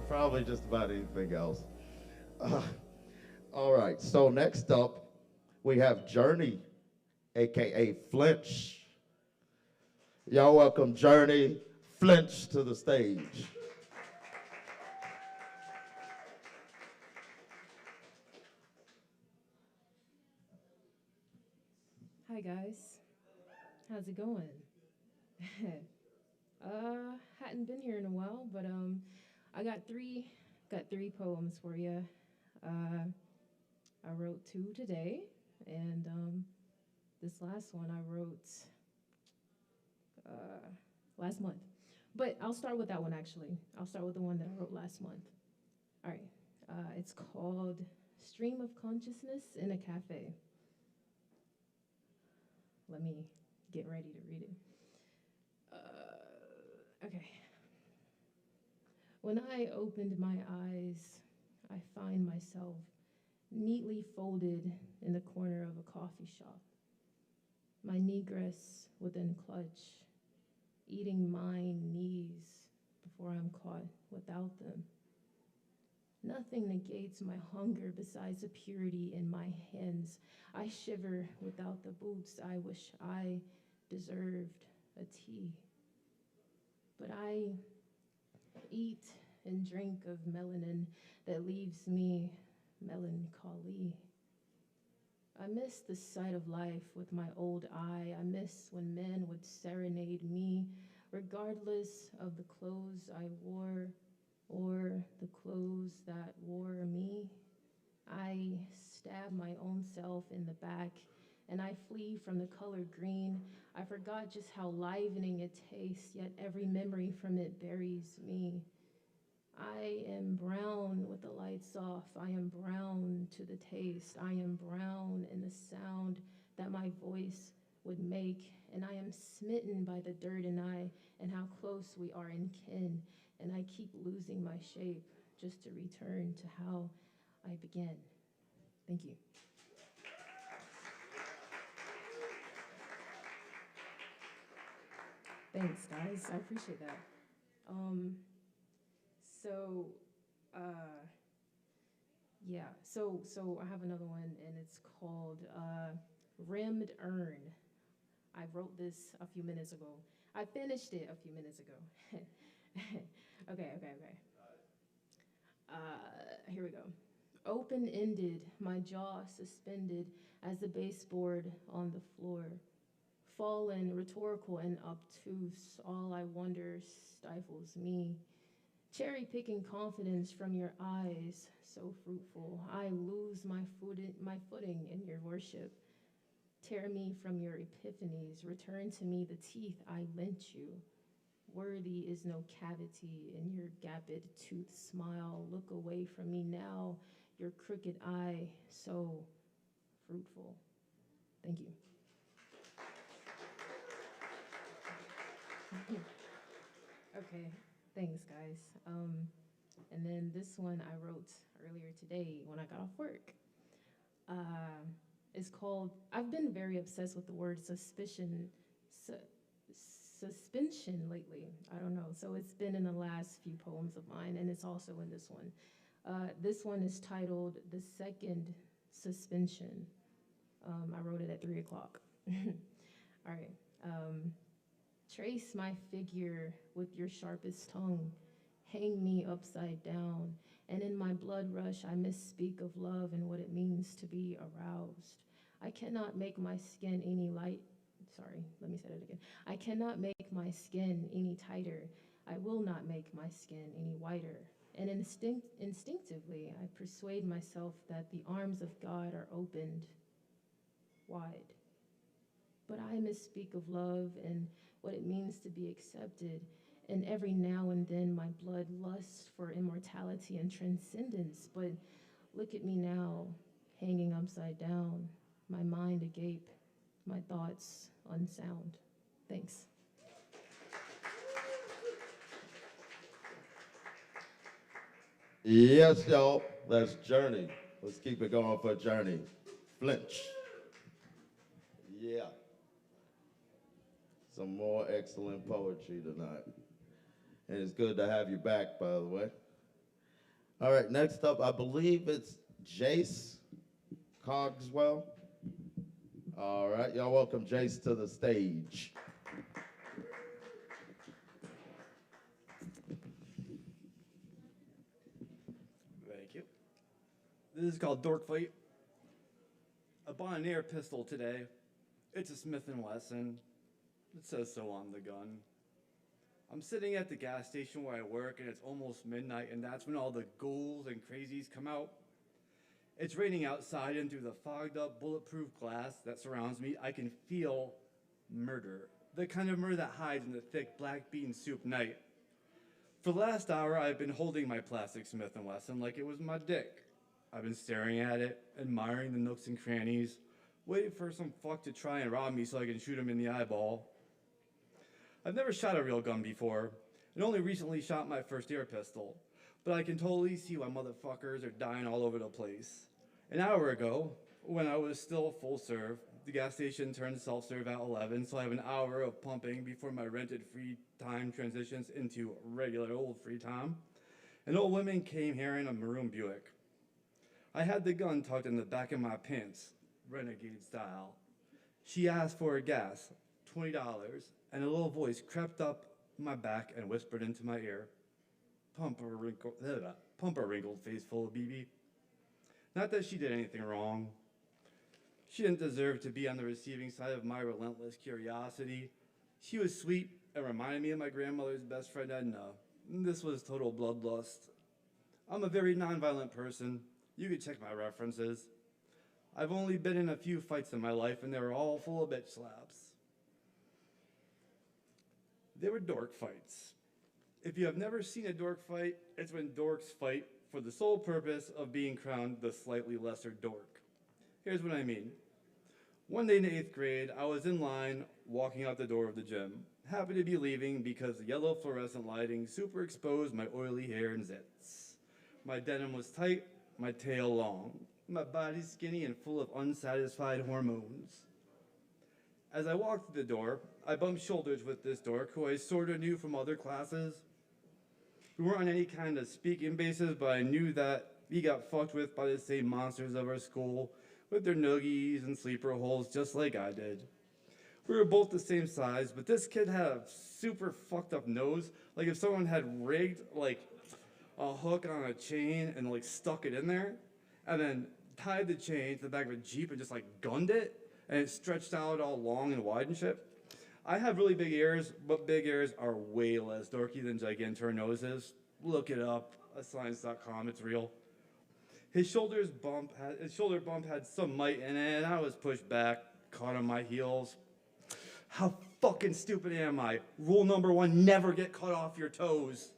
probably just about anything else. All right, so next up, we have Journey, AKA Flinch. Y'all welcome Journey Flinch to the stage. Hi guys, how's it going? Hadn't been here in a while, but I got three poems for you. I wrote two today, and this last one I wrote last month. But I'll start with that one actually. I'll start with the one that I wrote last month. All right, it's called Stream of Consciousness in a Cafe. Let me get ready to read it. Okay. When I opened my eyes, I find myself neatly folded in the corner of a coffee shop. My negress within clutch, eating mine knees before I'm caught without them. Nothing negates my hunger besides the purity in my hands. I shiver without the boots. I wish I deserved a tea. But I eat and drink of melanin that leaves me melancholy. I miss the sight of life with my old eye. I miss when men would serenade me, regardless of the clothes I wore or the clothes that wore me. I stab my own self in the back, and I flee from the color green. I forgot just how livening it tastes, yet every memory from it buries me. I am brown with the lights off. I am brown to the taste. I am brown in the sound that my voice would make. And I am smitten by the dirt and how close we are in kin. And I keep losing my shape just to return to how I began. Thank you. Thanks, guys. I appreciate that. So, uh, yeah. So I have another one, and it's called Rimmed Urn. I wrote this a few minutes ago. I finished it a few minutes ago. Okay. Here we go. Open-ended, my jaw suspended as the baseboard on the floor. Fallen, rhetorical, and obtuse, all I wonder stifles me. Cherry-picking confidence from your eyes, so fruitful. I lose my footing in your worship. Tear me from your epiphanies. Return to me the teeth I lent you. Worthy is no cavity in your gapped tooth smile. Look away from me now, your crooked eye, so fruitful. Thank you. Okay, thanks, guys. And then this one I wrote earlier today when I got off work. It's called, I've been very obsessed with the word suspension lately. I don't know. So it's been in the last few poems of mine, and it's also in this one. This one is titled The Second Suspension. I wrote it at 3 o'clock. All right. Trace my figure with your sharpest tongue. Hang me upside down. And in my blood rush, I misspeak of love and what it means to be aroused. I cannot make my skin any light. Sorry, let me say that again. I cannot make my skin any tighter. I will not make my skin any whiter. And instinctively, I persuade myself that the arms of God are opened wide. But I misspeak of love and what it means to be accepted. And every now and then my blood lusts for immortality and transcendence. But look at me now, hanging upside down, my mind agape, my thoughts unsound. Thanks. Yes, y'all. That's Journey. Let's keep it going for Journey. Flinch. Yeah. Some more excellent poetry tonight. And it's good to have you back, by the way. All right, next up, I believe it's Jace Cogswell. All right, y'all welcome Jace to the stage. Thank you. This is called Dork Fight. I bought an air pistol today. It's a Smith & Wesson. It says so on the gun. I'm sitting at the gas station where I work, and it's almost midnight, and that's when all the ghouls and crazies come out. It's raining outside, and through the fogged-up, bulletproof glass that surrounds me, I can feel murder. The kind of murder that hides in the thick black bean soup night. For the last hour, I've been holding my plastic Smith & Wesson like it was my dick. I've been staring at it, admiring the nooks and crannies, waiting for some fuck to try and rob me so I can shoot him in the eyeball. I've never shot a real gun before, and only recently shot my first air pistol, but I can totally see why motherfuckers are dying all over the place. An hour ago, when I was still full serve, the gas station turned self-serve at 11, so I have an hour of pumping before my rented free time transitions into regular old free time. An old woman came here in a maroon Buick. I had the gun tucked in the back of my pants, renegade style. She asked for a gas, $20, and a little voice crept up my back and whispered into my ear, pump a wrinkled face full of BB. Not that she did anything wrong. She didn't deserve to be on the receiving side of my relentless curiosity. She was sweet and reminded me of my grandmother's best friend Edna. This was total bloodlust. I'm a very nonviolent person. You could check my references. I've only been in a few fights in my life, and they were all full of bitch slaps. They were dork fights. If you have never seen a dork fight, it's when dorks fight for the sole purpose of being crowned the slightly lesser dork. Here's what I mean. One day in the 8th grade, I was in line walking out the door of the gym, happy to be leaving because the yellow fluorescent lighting super exposed my oily hair and zits. My denim was tight, my tail long, my body skinny and full of unsatisfied hormones. As I walked through the door, I bumped shoulders with this dork who I sort of knew from other classes. We weren't on any kind of speaking basis, but I knew that he got fucked with by the same monsters of our school with their noogies and sleeper holes just like I did. We were both the same size, but this kid had a super fucked up nose, like if someone had rigged like a hook on a chain and like stuck it in there, and then tied the chain to the back of a Jeep and just like gunned it, and it stretched out all long and wide and shit. I have really big ears, but big ears are way less dorky than gigantor noses. Look it up, science.com, it's real. His shoulder bump had some might in it, and I was pushed back, caught on my heels. How fucking stupid am I? Rule number 1, never get cut off your toes.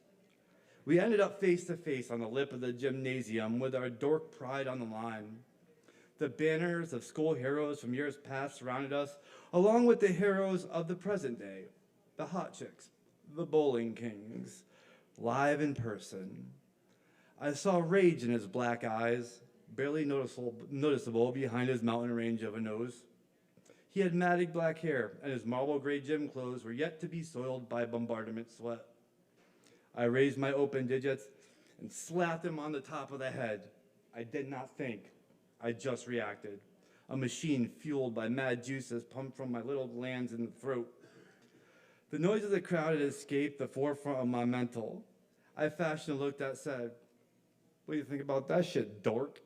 We ended up face to face on the lip of the gymnasium with our dork pride on the line. The banners of school heroes from years past surrounded us, along with the heroes of the present day, the hot chicks, the bowling kings, live in person. I saw rage in his black eyes, barely noticeable behind his mountain range of a nose. He had matted black hair, and his marble gray gym clothes were yet to be soiled by bombardment sweat. I raised my open digits and slapped him on the top of the head. I did not think. I just reacted. A machine fueled by mad juices pumped from my little glands in the throat. The noise of the crowd had escaped the forefront of my mental. I fashioned a look that said, "What do you think about that shit, dork?"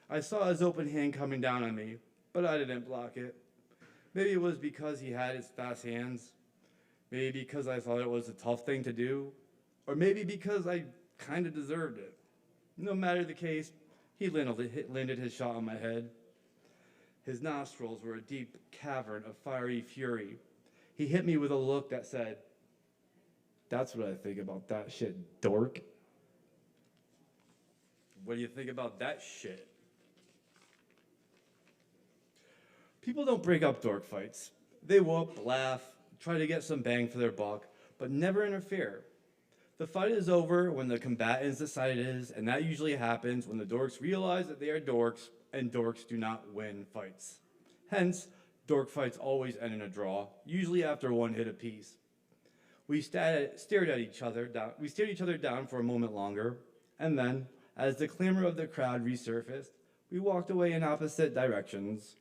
I saw his open hand coming down on me, but I didn't block it. Maybe it was because he had his fast hands. Maybe because I thought it was a tough thing to do. Or maybe because I kind of deserved it. No matter the case, he landed his shot on my head. His nostrils were a deep cavern of fiery fury. He hit me with a look that said, "That's what I think about that shit, dork." What do you think about that shit? People don't break up dork fights. They whoop, laugh, try to get some bang for their buck, but never interfere. The fight is over when the combatants decide it is, and that usually happens when the dorks realize that they are dorks, and dorks do not win fights. Hence, dork fights always end in a draw, usually after one hit apiece. We stared each other down for a moment longer, and then, as the clamor of the crowd resurfaced, we walked away in opposite directions.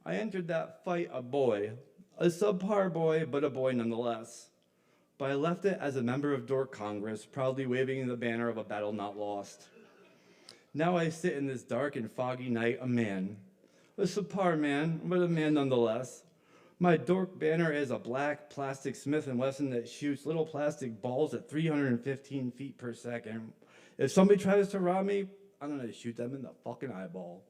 I entered that fight a boy, a subpar boy, but a boy nonetheless. But I left it as a member of Dork Congress, proudly waving the banner of a battle not lost. Now I sit in this dark and foggy night a man. A subpar man, but a man nonetheless. My dork banner is a black plastic Smith & Wesson that shoots little plastic balls at 315 feet per second. If somebody tries to rob me, I'm gonna shoot them in the fucking eyeball.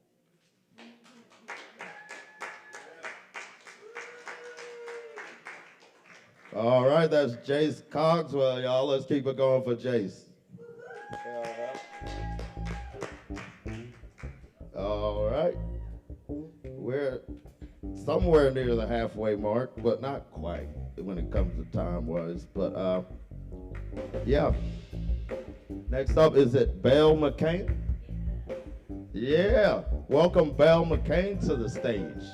All right, that's Jace Cogswell, y'all. Let's keep it going for Jace. All right. We're somewhere near the halfway mark, but not quite when it comes to time-wise. But, yeah. Next up, is it Belle McCain? Yeah. Welcome Belle McCain to the stage.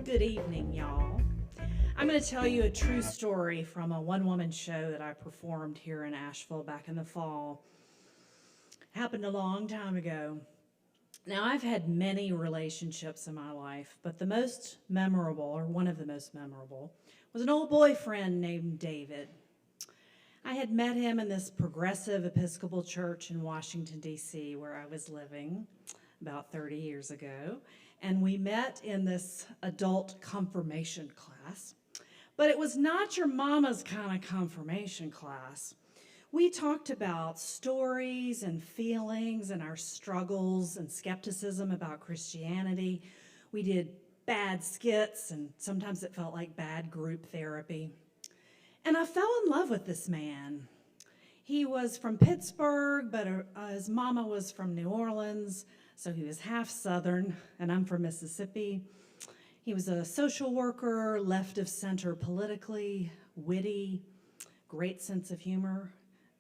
Good evening, y'all. I'm going to tell you a true story from a one-woman show that I performed here in Asheville back in the fall. It happened a long time ago. Now, I've had many relationships in my life, but the most memorable, or one of the most memorable, was an old boyfriend named David. I had met him in this progressive Episcopal church in Washington, D.C., where I was living about 30 years ago. And we met in this adult confirmation class. But it was not your mama's kind of confirmation class. We talked about stories and feelings and our struggles and skepticism about Christianity. We did bad skits, and sometimes it felt like bad group therapy. And I fell in love with this man. He was from Pittsburgh, but his mama was from New Orleans, so he was half Southern, and I'm from Mississippi. He was a social worker, left of center politically, witty, great sense of humor,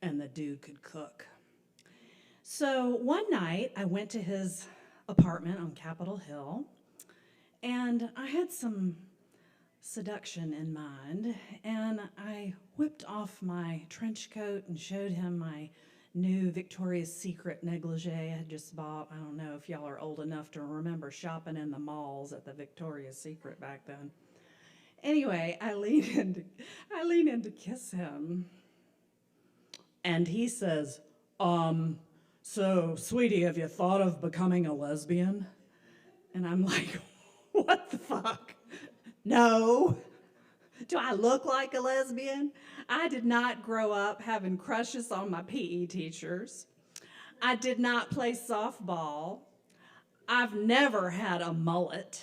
and the dude could cook. So one night, I went to his apartment on Capitol Hill, and I had some seduction in mind, and I whipped off my trench coat and showed him my new Victoria's Secret negligee I had just bought. I don't know if y'all are old enough to remember shopping in the malls at the Victoria's Secret back then. Anyway, I lean in to kiss him, and he says, so, sweetie, have you thought of becoming a lesbian? And I'm like, what the fuck? No. Do I look like a lesbian? I did not grow up having crushes on my PE teachers. I did not play softball. I've never had a mullet.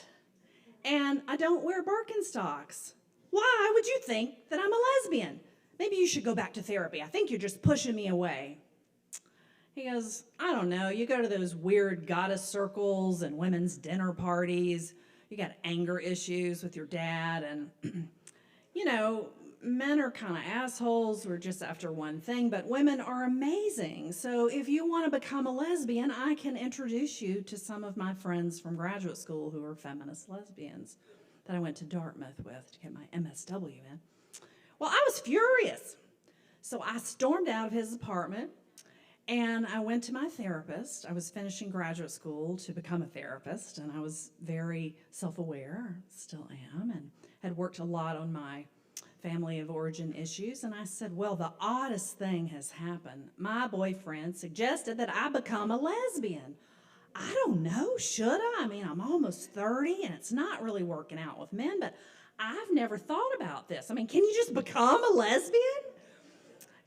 And I don't wear Birkenstocks. Why would you think that I'm a lesbian? Maybe you should go back to therapy. I think you're just pushing me away. He goes, I don't know. You go to those weird goddess circles and women's dinner parties. You got anger issues with your dad, and you know, men are kind of assholes. We're just after one thing, but women are amazing. So if you want to become a lesbian, I can introduce you to some of my friends from graduate school who are feminist lesbians that I went to Dartmouth with to get my MSW in. Well, I was furious. So I stormed out of his apartment, and I went to my therapist. I was finishing graduate school to become a therapist, and I was very self-aware, still am, and had worked a lot on my family of origin issues. And I said, well, the oddest thing has happened. My boyfriend suggested that I become a lesbian. I don't know, should I? I mean, I'm almost 30, and it's not really working out with men, but I've never thought about this. I mean, can you just become a lesbian?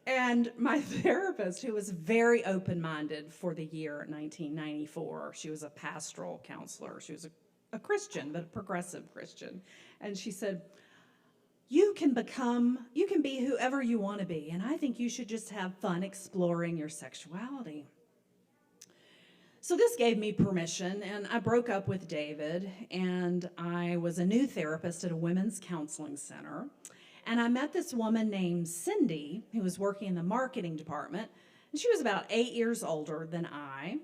And my therapist, who was very open-minded for the year 1994, she was a pastoral counselor. She was a Christian, but a progressive Christian. And she said, you can be whoever you want to be, and I think you should just have fun exploring your sexuality. So this gave me permission, and I broke up with David, and I was a new therapist at a women's counseling center. And I met this woman named Cindy, who was working in the marketing department, and she was about 8 years older than I,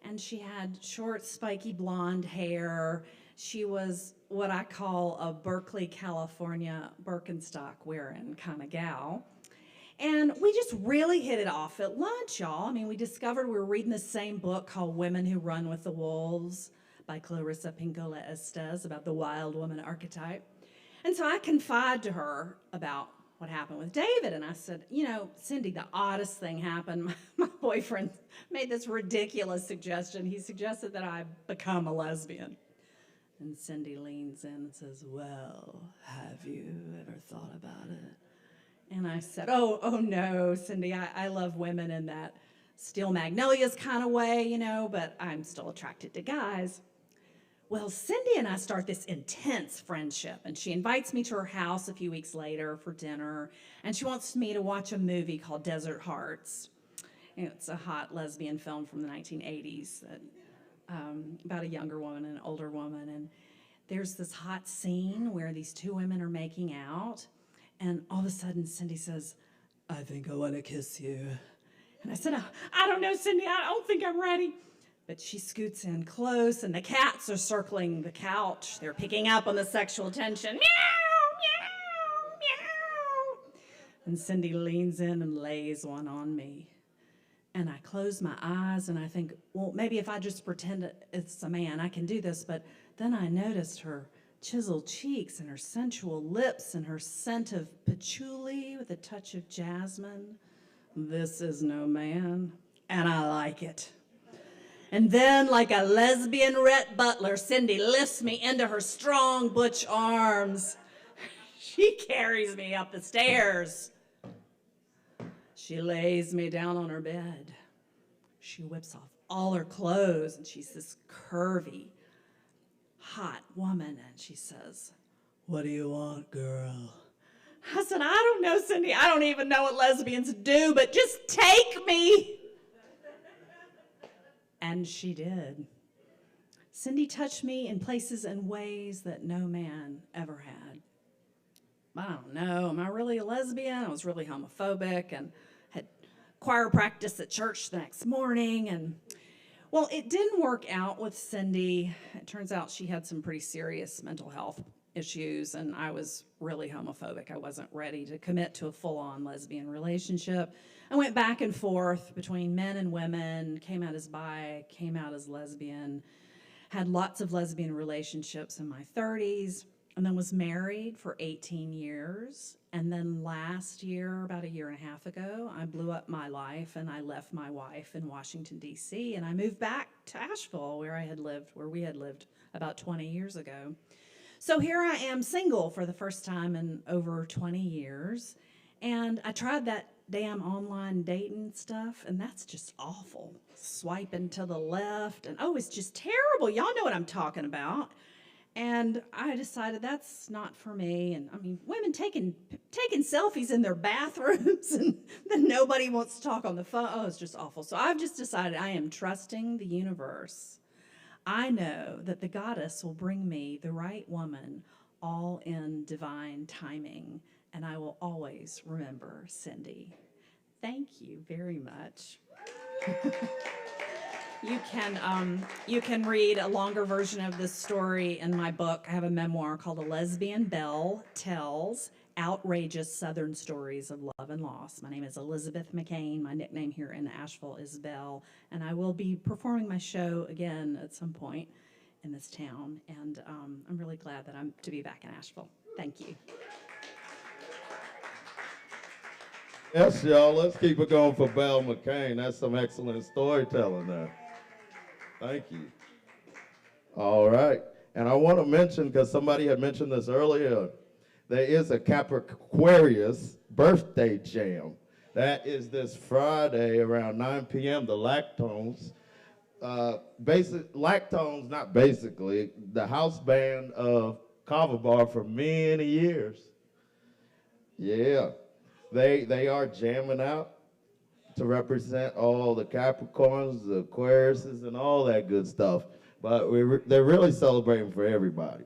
and she had short, spiky blonde hair. She was what I call a Berkeley, California Birkenstock wearing kind of gal. And we just really hit it off at lunch, y'all. I mean, we discovered we were reading the same book called Women Who Run with the Wolves by Clarissa Pinkola Estes, about the wild woman archetype. And so I confided to her about what happened with David, and I said, you know, Cindy, the oddest thing happened. My boyfriend made this ridiculous suggestion. He suggested that I become a lesbian. And Cindy leans in and says, well, have you ever thought about it? And I said, oh no, Cindy, I love women in that Steel Magnolias kind of way, you know, but I'm still attracted to guys. Well, Cindy and I start this intense friendship, and she invites me to her house a few weeks later for dinner, and she wants me to watch a movie called Desert Hearts. It's a hot lesbian film from the 1980s that, about a younger woman and an older woman, and there's this hot scene where these two women are making out, and all of a sudden Cindy says, I think I want to kiss you. And I said, I don't know, Cindy, I don't think I'm ready. But she scoots in close, and the cats are circling the couch. They're picking up on the sexual tension. Meow, meow, meow. And Cindy leans in and lays one on me. And I close my eyes, and I think, well, maybe if I just pretend it's a man, I can do this. But then I noticed her chiseled cheeks and her sensual lips and her scent of patchouli with a touch of jasmine. This is no man, and I like it. And then, like a lesbian Rhett Butler, Cindy lifts me into her strong butch arms. She carries me up the stairs. She lays me down on her bed. She whips off all her clothes, and she's this curvy, hot woman, and she says, "What do you want, girl?" I said, "I don't know, Cindy. I don't even know what lesbians do, but just take me." And she did. Cindy touched me in places and ways that no man ever had. I don't know, am I really a lesbian? I was really homophobic and had choir practice at church the next morning. And, well, it didn't work out with Cindy. It turns out she had some pretty serious mental health issues, and I was really homophobic. I wasn't ready to commit to a full-on lesbian relationship. I went back and forth between men and women, came out as bi, came out as lesbian, had lots of lesbian relationships in my 30s, and then was married for 18 years. And then last year, about a year and a half ago, I blew up my life and I left my wife in Washington, D.C., and I moved back to Asheville, where we had lived about 20 years ago. So here I am, single for the first time in over 20 years. And I tried that damn online dating stuff, and that's just awful. Swiping to the left, and it's just terrible. Y'all know what I'm talking about. And I decided that's not for me. And I mean, women taking selfies in their bathrooms, and then nobody wants to talk on the phone. Oh, it's just awful. So I've just decided I am trusting the universe. I know that the goddess will bring me the right woman, all in divine timing, and I will always remember Cindy. Thank you very much. You can read a longer version of this story in my book. I have a memoir called A Lesbian Belle Tells Outrageous Southern Stories of Love and Loss. My name is Elizabeth McCain. My nickname here in Asheville is Belle, and I will be performing my show again at some point in this town, and I'm really glad that I'm to be back in Asheville. Thank you. Yes, y'all, let's keep it going for Belle McCain. That's some excellent storytelling there. Thank you. All right. And I want to mention, because somebody had mentioned this earlier, there is a Capricornius birthday jam. That is this Friday around 9 p.m. The Lactones. Lactones, not basically, the house band of Kava Bar for many years. Yeah. They are jamming out to represent all the Capricorns, the Aquariuses, and all that good stuff. But they're really celebrating for everybody.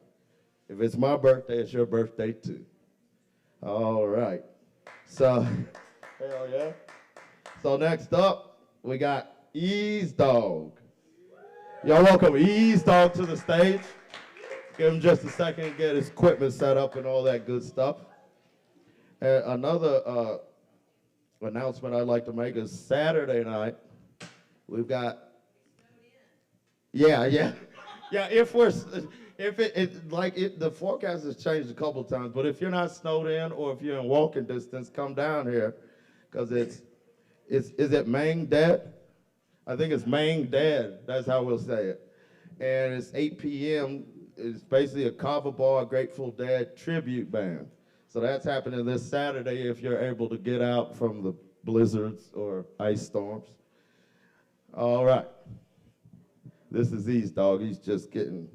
If it's my birthday, it's your birthday too. All right. So, hell yeah. So next up, we got Ease Dog. Y'all welcome Ease Dog to the stage. Give him just a second to get his equipment set up and all that good stuff. And another announcement I'd like to make is Saturday night, we've got, yeah, the forecast has changed a couple times, but if you're not snowed in or if you're in walking distance, come down here, because is it Mang Dead? I think it's Mang Dead, that's how we'll say it. And it's 8 p.m., it's basically a Kava Bar Grateful Dead tribute band. So that's happening this Saturday if you're able to get out from the blizzards or ice storms. All right. This is East Dog. He's just getting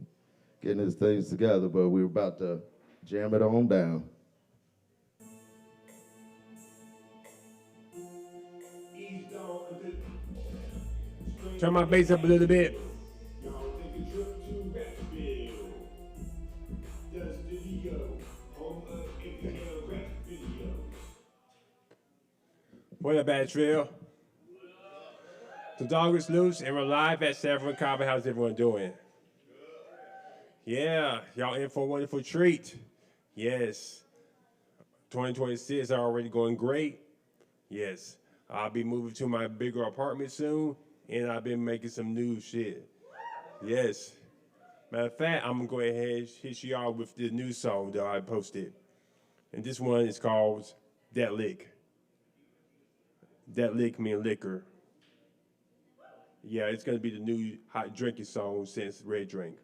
his things together, but we're about to jam it on down. Turn my bass up a little bit. What up, Asheville? The dog is loose, and we're live at Severin Kava. How's everyone doing? Yeah, y'all in for a wonderful treat. Yes. 2026 are already going great. Yes. I'll be moving to my bigger apartment soon, and I've been making some new shit. Yes. Matter of fact, I'm going to go ahead and hit y'all with the new song that I posted. And this one is called That Lick. That lick mean liquor. Yeah, it's gonna be the new hot drinking song since Red Drink.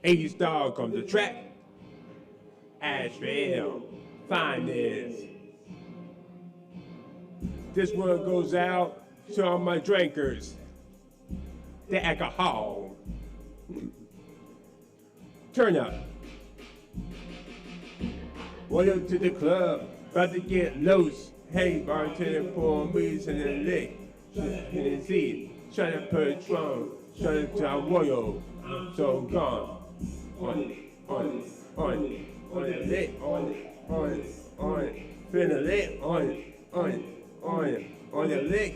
A-star comes the track. Asheville, finest. This one goes out to all my drinkers. The alcohol. Turn up. Welcome to the club, about to get loose. Hey, bartender, pour me to the lick. Hennessy, try to Patron, try to John Royal. I'm so gone. On it, on the lick, on it. Feel the lick, on the lick.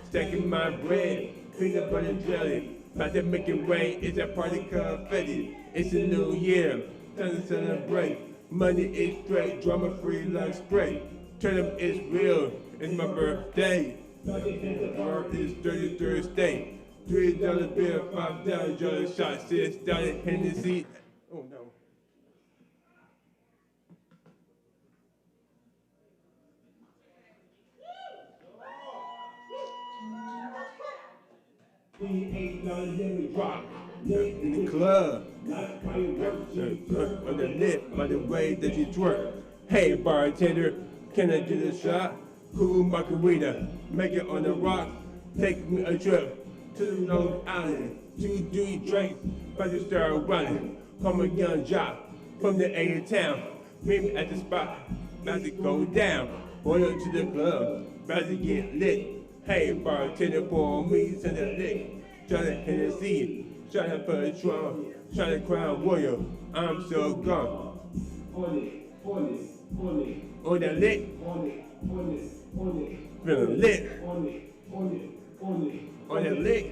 Stacking my bread, peanut butter jelly. About to make it rain, it's a party confetti. It's a new year, time to celebrate. Money is straight, drama free like spray. Turn up is real, it's my birthday. It's 33rd Thursday. $3 bill, $5 shot, $6 Hennessy. Oh no. $8 in the drop. In the club, on the lip, by the way that you twerk. Hey bartender, can I get a shot? Cool margarita, make it on the rock. Take me a trip to the Long Island. 2, 3 drinks, about to start running. Come a young job from the A town. Meet me at the spot, about to go down. Welcome to the club, about to get lit. Hey bartender, pour me to the lick. Try to Hennessy. Try to Patron, try to Crown Royal, I'm so gone. On the lick, feeling lit. On the lick.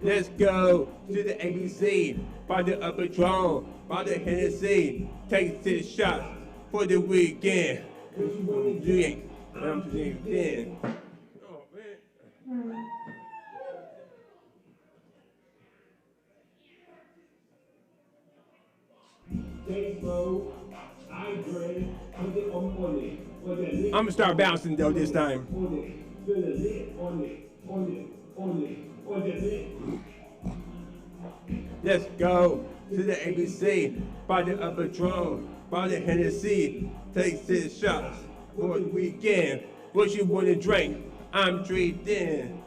Let's go to the ABC, by the Patron, by the Hennessy. Take 6 shots for the weekend. Drink, I'm drinking. Oh man. I'm gonna start bouncing though this time. Let's go to the ABC, by the Patron, by the Hennessy. Take 6 shots for the weekend. What you wanna drink? I'm drinking.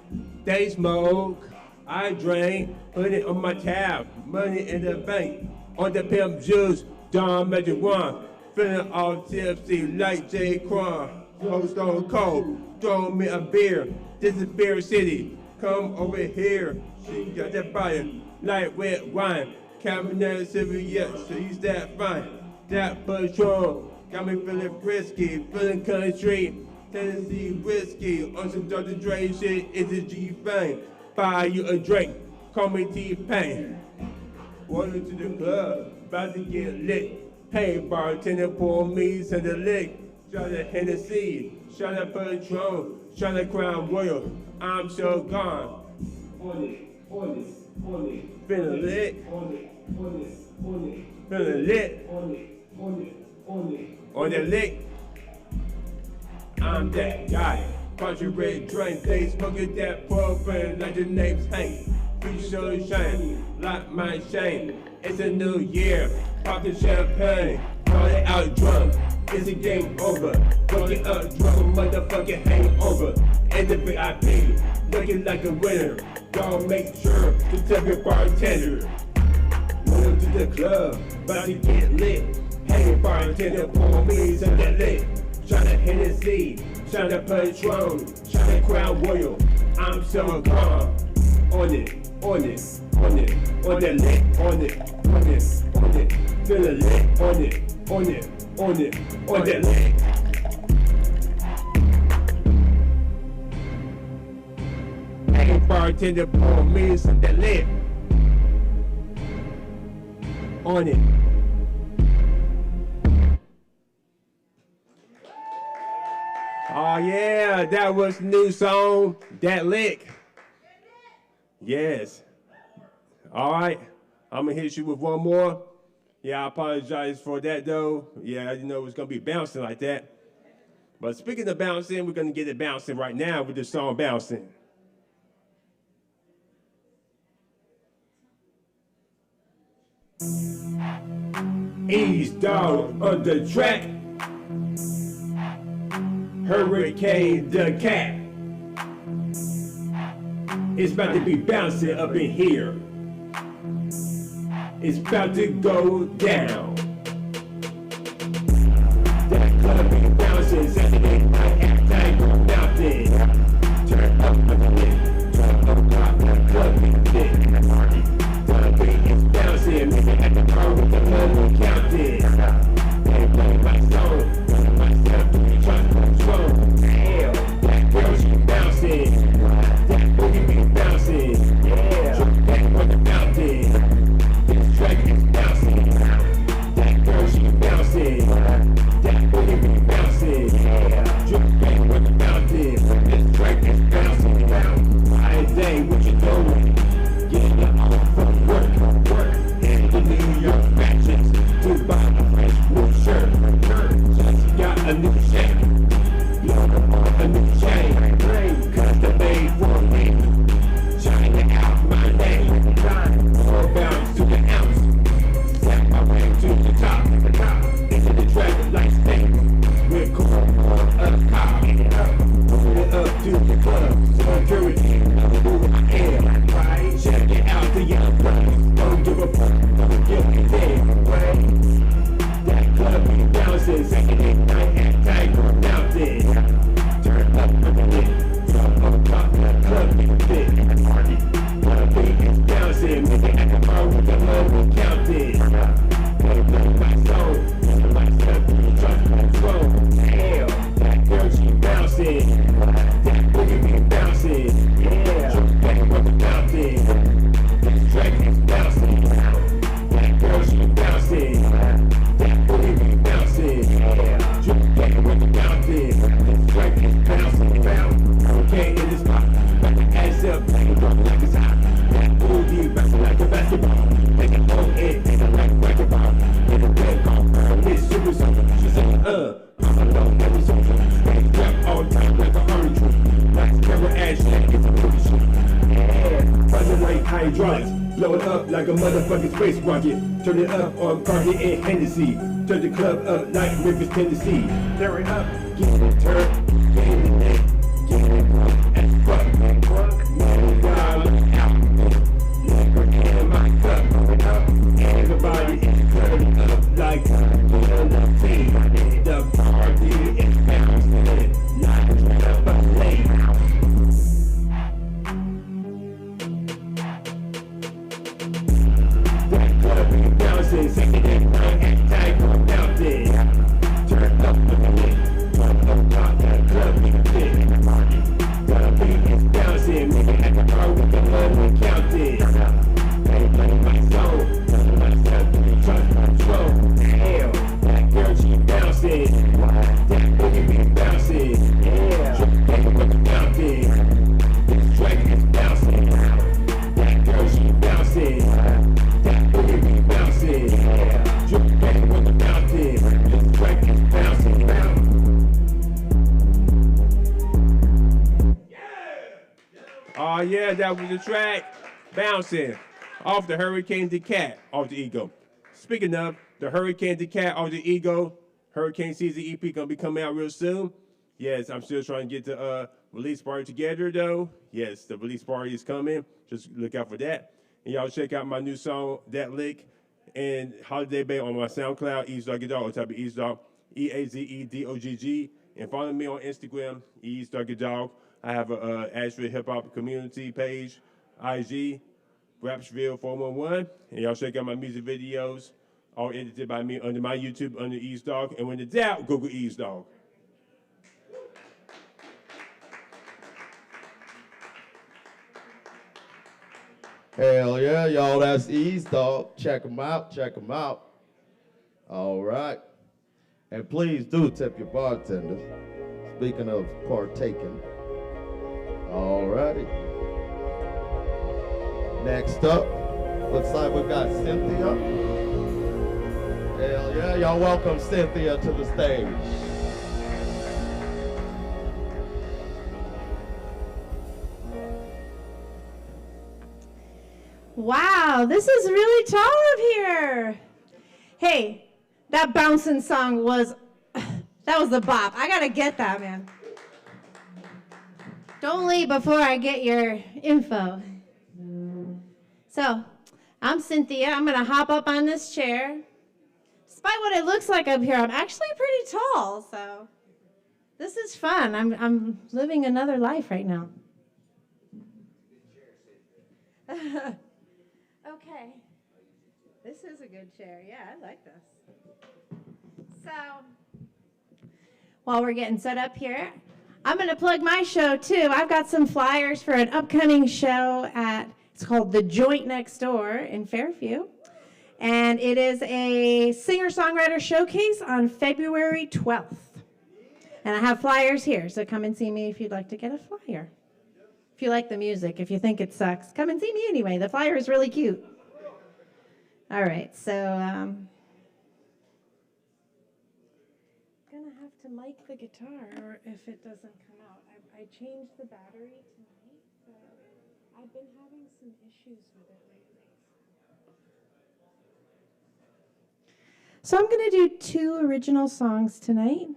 They smoke, I drink, put it on my tab, money in the bank. On the pimp juice, Don Magic One, feeling all tipsy like J. Quan. Cold Stone Cold, throw me a beer. This is Beer City, come over here. She got that body like red wine. Cabernet Sauvignon, she's that fine. That Patron got me feeling frisky, feeling country. Tennessee whiskey on some Dr. Dre shit. It's a G thing. Buy you a drink, call me T-Pain. Welcome to the club, about to get lit. Hey bartender, pour me to the lick. Shot a Hennessy, shot a Patron, shot a Crown Royal. I'm so gone. Feeling lit. Feeling lit. On the lick. I'm that guy. Country red drink, they smoking that propane like the name's Hank. Free show shine, like my shame. It's a new year, popping champagne. Call it out drunk, it's a game over. Walking up drunk, motherfucking hangover. In the VIP, looking like a winner. Don't make sure to tell your bartender. Welcome to the club, about to get lit. Hey bartender, pour me to the lick. Try to Hennessy, try to Patron, try to Crown Royal. I'm so gone. On it, on it, on it, on the lick, on it, on it, on it. Feel the lick, on it, on it, on it, on the lick. Hey bartender, pour me some the lick. On it. Oh yeah, that was the new song, That Lick. Yes. All right, I'm gonna hit you with one more. Yeah, I apologize for that though. Yeah, I didn't know it was gonna be bouncing like that. But speaking of bouncing, we're gonna get it bouncing right now with the song Bouncing. East dog on the track. Hurricane the cat. It's about to be bouncing up in here. It's about to go down. That club be bouncing Saturday night at Tiger Mountain. Turn up on the lit, turn up on the club be lit. The beat is bouncing, moving at the bar with the money counting. They play my song, play myself, do me trust control. Hell, that girl she bouncing, that boogie be bouncing. Yeah, back on the mountain, this track is bouncing. That girl she bouncing, that boogie be bouncing. Yeah, jump back on the mountain, this track is bouncing. Hey, day, what you doing? Getting your own from work, in the New York matches. To buy a fresh blue shirt, just got a new shape, a new chain, custom made for me. Shining out my name, more bounce to the ounce, set my way to the top, into the traffic light state, we're going on a car, pull it up to the club, security, who I am, right? Check it out the young brothers, don't give a fuck, don't give a damn, right? That club be bouncing, Saturday night at Tiger Mountain. Turn up on the lit, jump on top, that club be fit. The beat is bouncing, moving at the bar with the money counting. They play my song, play myself, do me trust control. Hell, that girl she bouncing, that boogie be bouncing. Yeah, jump back on the mountain, this track is bouncing. That girl she bouncing, that boogie be bouncing. Yeah, jump back on the mountain, this track is bouncing. Okay, in this spot, back the ass up, play it drop like it's hot. That boogie bouncing like a basketball, make it hold it, make it like a racquetball. Get a red call, this super song. She say, I'm alone, every song. Stay trapped all the time like an orange tree. Like camera action, it's a movie shoot. Yeah, buzzing like hydraulics, blow it up like a motherfucking space rocket. Turn it up on Cardi and Hennessy. Turn the club up like Memphis, Tennessee. Tear it up, get it turned, get it lit, get it drunk as fuck. $1 out, liquor in my cup. Everybody is turning up like the team. The party is bouncing like a ballet. That club be bouncing, Saturday night at Tiger Mountain. Turn up on the lit, jump on top, that club be fit. The beat is bouncing, moving at the bar with the money counting. They play my song, play myself, do me trust control. Hell, that girl she bouncing, that boogie be bouncing. Yeah, jump back on the mountain, this track is bouncing. That girl she bouncing, that boogie be bouncing. Yeah, jump back on the mountain, this track is bouncing. Oh yeah, that was the track, bouncing, off the Hurricane the Cat, off the Ego. Speaking of, the Hurricane the Cat, off the Ego, Hurricane Season EP gonna be coming out real soon. Yes, I'm still trying to get the release party together though. Yes, the release party is coming, just look out for that. And y'all check out my new song, That Lick, and Holiday Bay on my SoundCloud, Eavesdoggy Dog, type of Eavesdog, EAZEDOGG. And follow me on Instagram, Eavesdoggy Dog. I have a Asheville hip hop community page, IG, Rapsville 411. And y'all check out my music videos, all edited by me under my YouTube, under Eavesdog. And when in doubt, Google Eavesdog. Hell yeah, y'all, that's Eavesdog. Check them out, check them out. All right. And please do tip your bartenders. Speaking of partaking. All righty. Next up, looks like we got Cynthia. Hell yeah, y'all welcome Cynthia to the stage. Wow, this is really tall up here. Hey, That bouncing song was, that was the bop. I gotta get that, man. Don't leave before I get your info. So, I'm Cynthia. I'm gonna hop up on this chair. Despite what it looks like up here, I'm actually pretty tall, so this is fun. I'm living another life right now. Okay. This is a good chair. Yeah, I like this. So, while we're getting set up here, I'm going to plug my show too. I've got some flyers for an upcoming show it's called The Joint Next Door in Fairview. And it is a singer-songwriter showcase on February 12th. And I have flyers here, so come and see me if you'd like to get a flyer. If you like the music, if you think it sucks, come and see me anyway. The flyer is really cute. All right, so I'm gonna have to mic the guitar, or if it doesn't come out. I changed the battery tonight, but I've been having some issues with it lately. So I'm gonna do 2 original songs tonight.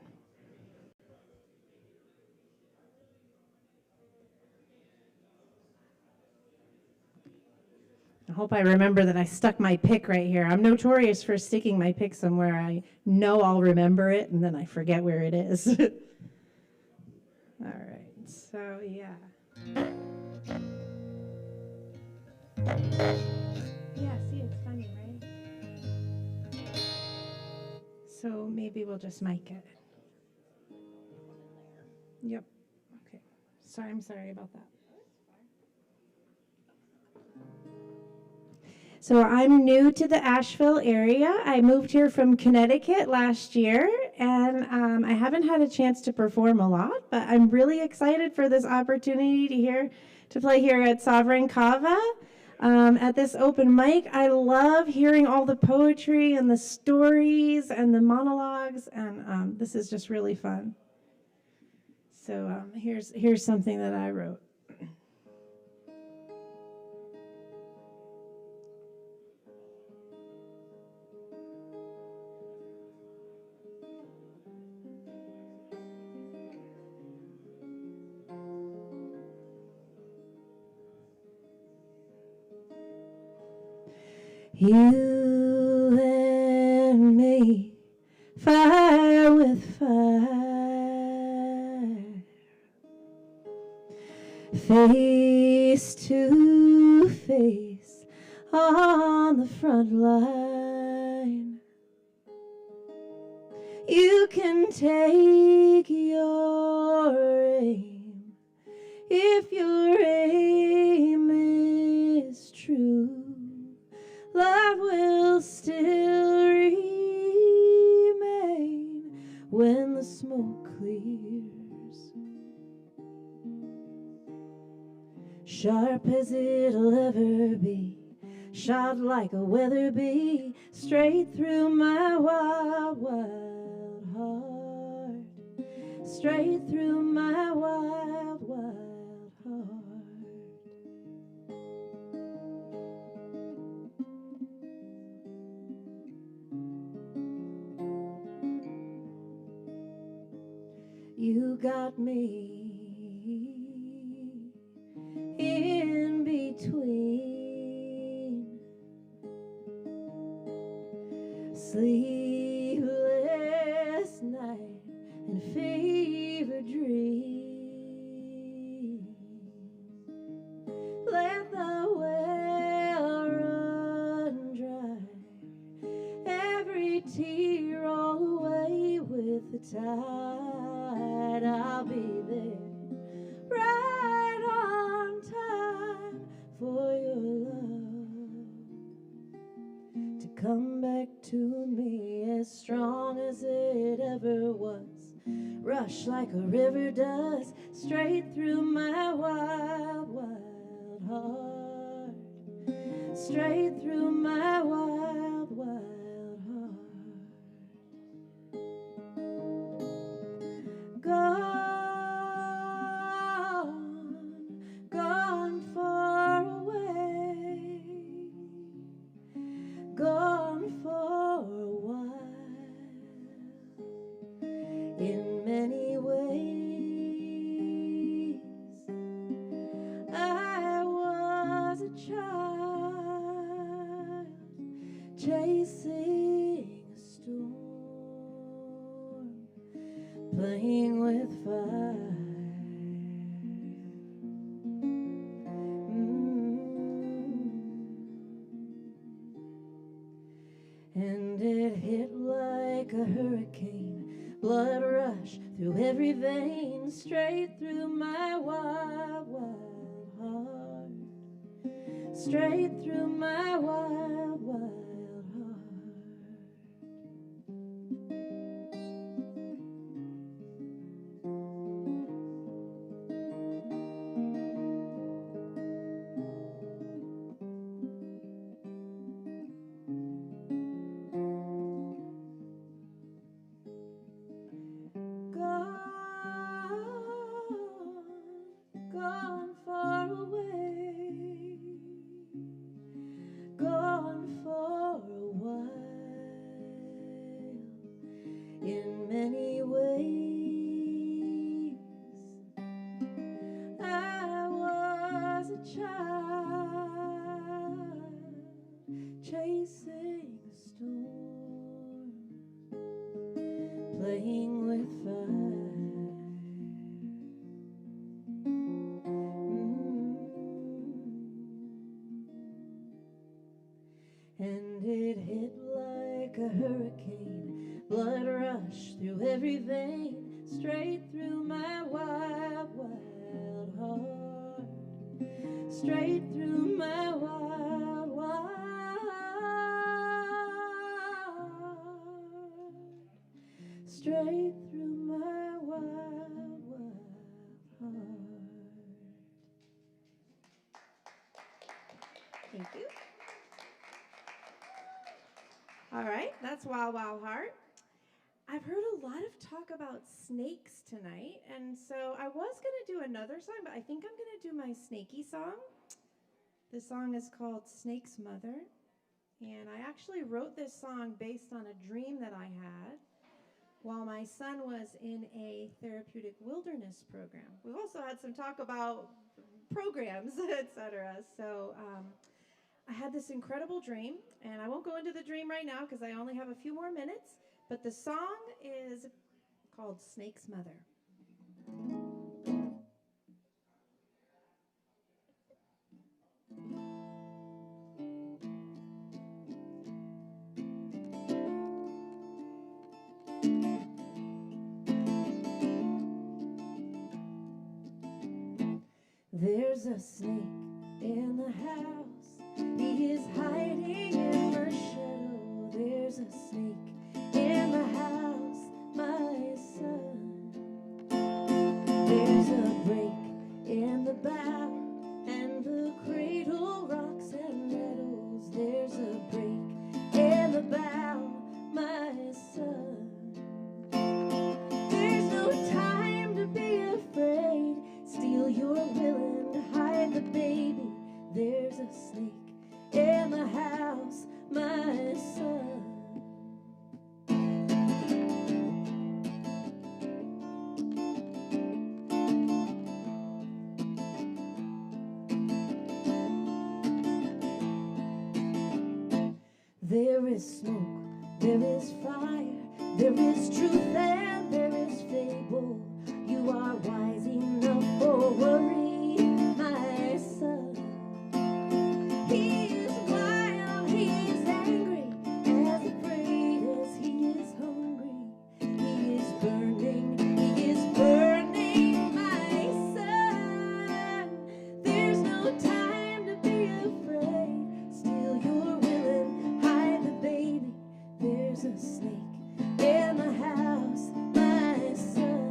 I hope I remember that I stuck my pick right here. I'm notorious for sticking my pick somewhere. I know I'll remember it, and then I forget where it is. All right, so yeah. Yeah, see, it's funny, right? So maybe we'll just mic it. Yep, okay. I'm sorry about that. So I'm new to the Asheville area. I moved here from Connecticut last year, and I haven't had a chance to perform a lot, but I'm really excited for this opportunity to play here at Sovereign Kava. At this open mic, I love hearing all the poetry and the stories and the monologues, and this is just really fun. So here's something that I wrote. You and me, fire with fire, face to face on the front line. You can take your aim if your aim is true. Love will still remain when the smoke clears. Sharp as it'll ever be, shot like a weather bee, straight through my wild, wild heart. Straight through my wild, wild heart. You got me in between sleepless night and fever dream. Let the well run dry, every tear roll away with the tide. I'll be there right on time for your love to come back to me as strong as it ever was. Rush like a river does, straight through my wild, wild heart. Straight through my wild, wild heart. Gone far away, gone for a while. chasing a storm, playing with fire. And it hit like a hurricane, blood rush through every vein, straight through my wild, wild heart, straight through my wild, wild heart. Gone far away, gone for a while, in many ways. I was a child chasing a storm, playing with fire. And it hit like a hurricane, blood rush through every vein, straight through my wild, wild heart, straight through my wild, wild heart, straight through my wild, wild heart. Thank you. All right, that's Wild Wild Heart. I've heard a lot of talk about snakes tonight, and so I was going to do another song, but I think I'm going to do my snaky song. This song is called Snake's Mother, and I actually wrote this song based on a dream that I had while my son was in a therapeutic wilderness program. We've also had some talk about programs, etc. So I had this incredible dream, and I won't go into the dream right now because I only have a few more minutes, but the song is called Snake's Mother. There's a snake in the house. He is hiding in the shadow. There's a snake in the house, my son. There's a break in the bough, and the cradle rocks and rattles. There's a break in the bough, my son. There's no time to be afraid. Steal your willing to hide the baby. There's a snake in the house, my son. There is smoke, there is fire, there is truth and there is fable. You are wise enough for worry, my son. He is wild, he is angry, as afraid as he is hungry. He is burning, my son. There's no time to be afraid. Steal your willing, hide the baby. There's a snake in the house, my son.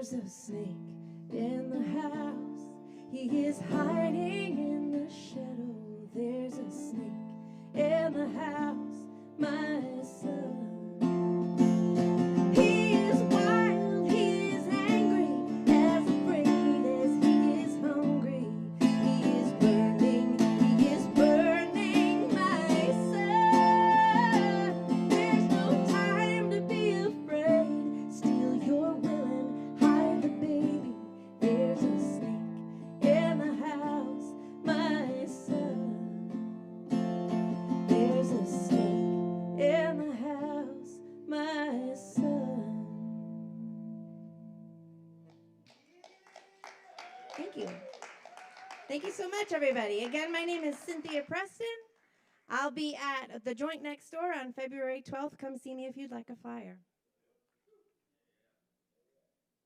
There's a snake in the house. He is hiding in the shadow. There's a snake in the house, my son. He is wild, he is angry, as afraid as he is hungry. He is burning, my son. There's no time to be afraid. Steal your will and hide the baby. There's a snake in the house, my son. There's a snake in the house, my son. Thank you. Thank you so much, everybody. Again, my name is Cynthia Preston. I'll be at the Joint Next Door on February 12th. Come see me if you'd like a flyer.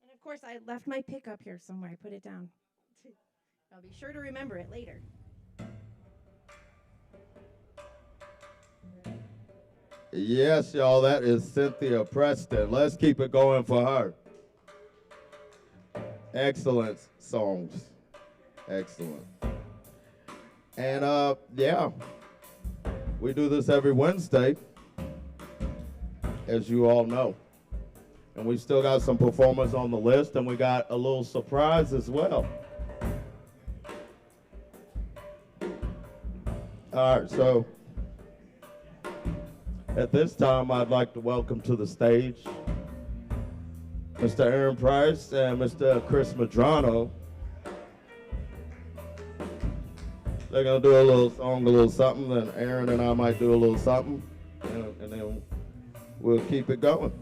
And of course, I left my pickup here somewhere. I put it down. I'll be sure to remember it later. Yes, y'all, that is Cynthia Preston. Let's keep it going for her. Excellent songs. Excellent. And yeah, we do this every Wednesday, as you all know. And we still got some performers on the list, and we got a little surprise as well. All right, so at this time, I'd like to welcome to the stage Mr. Aaron Price and Mr. Chris Madrano. They're going to do a little song, a little something, then Aaron and I might do a little something, and then we'll keep it going.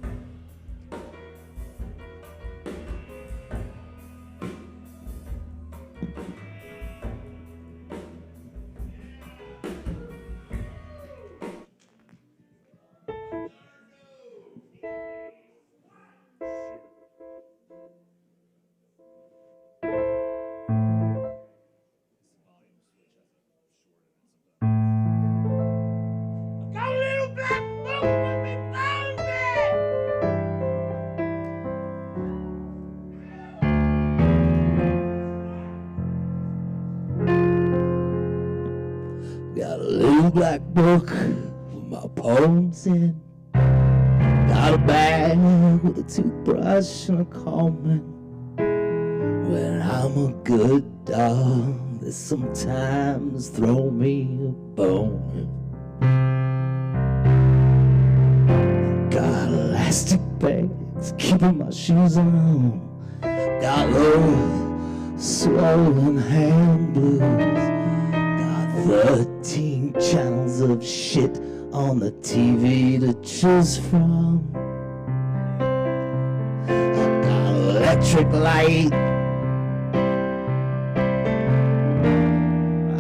Got a little black book with my poems in. Got a bag with a toothbrush and a comb. When I'm a good dog, they sometimes throw me a bone. Got elastic bags keeping my shoes on. Got those swollen hand blues. 13 channels of shit on the TV to choose from. I got electric light.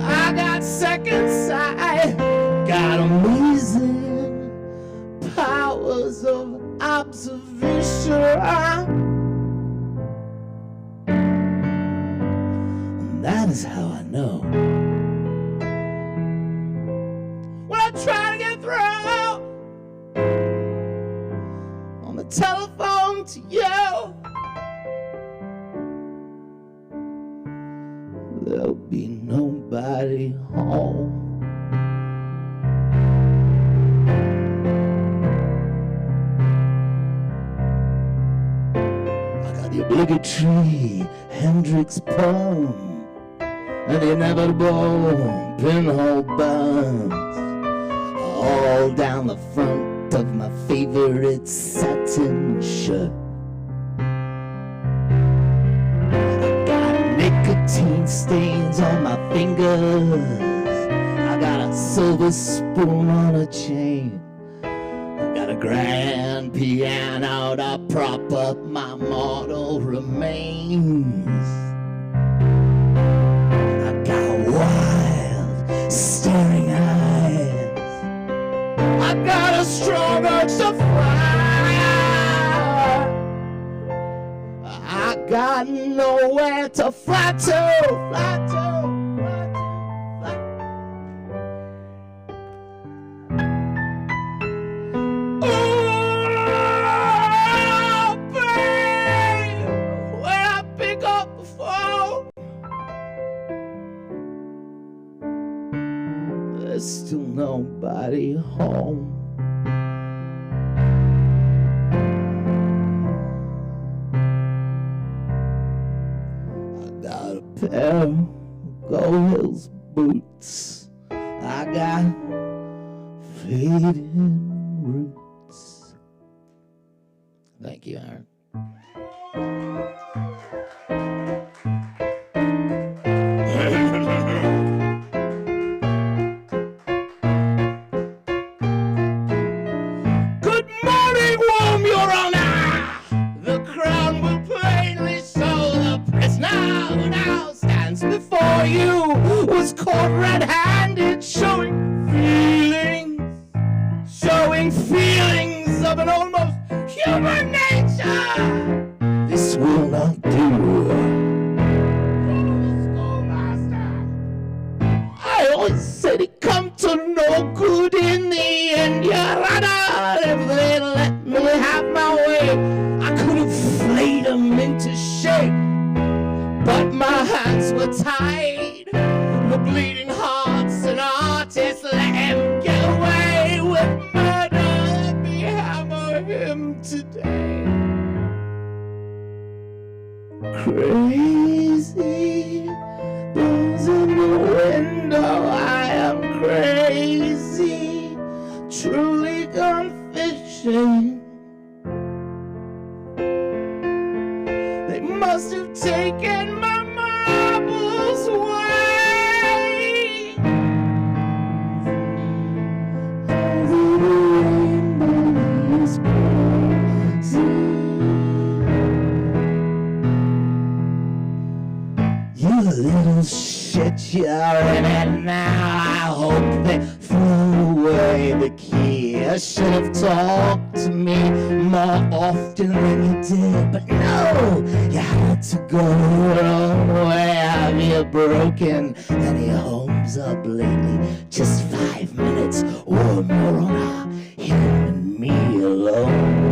I got second sight. Got amazing powers of observation. And that is how I know. Try to get through on the telephone to you. There'll be nobody home. I got the obligatory Hendrix poem and the inevitable pinhole buns all down the front of my favorite satin shirt. I got nicotine stains on my fingers. I got a silver spoon on a chain. I got a grand piano to prop up my mortal remains. I got wild, staring eyes. I got a strong urge to fly. I got nowhere to fly to, fly to, fly to, fly. Oh, babe, still nobody home. I got a pair of Gold Hills boots. I got fading roots. Thank you, Aaron. Good morning, warm your honor. The crown will plainly show the prisoner who now stands before you was caught red-handed, showing feelings of an almost human nature. This will not do. I always said it come to no good in the end, Your Honor. If they'd let me have my way, I could have flayed them into shape. But my hands were tied. The bleeding hearts and artists let him get away with murder. Let me hammer him today. Crazy blows in the window. I am crazy, truly gone fishing. They must have taken my marbles away. Over the rainbow is crazy. You little shit, you're in it now. I hope they threw away the key. I should have talked to me more often than you did. But no, you had to go your own way. Have you broken any homes up lately? Just 5 minutes or more on him and me alone.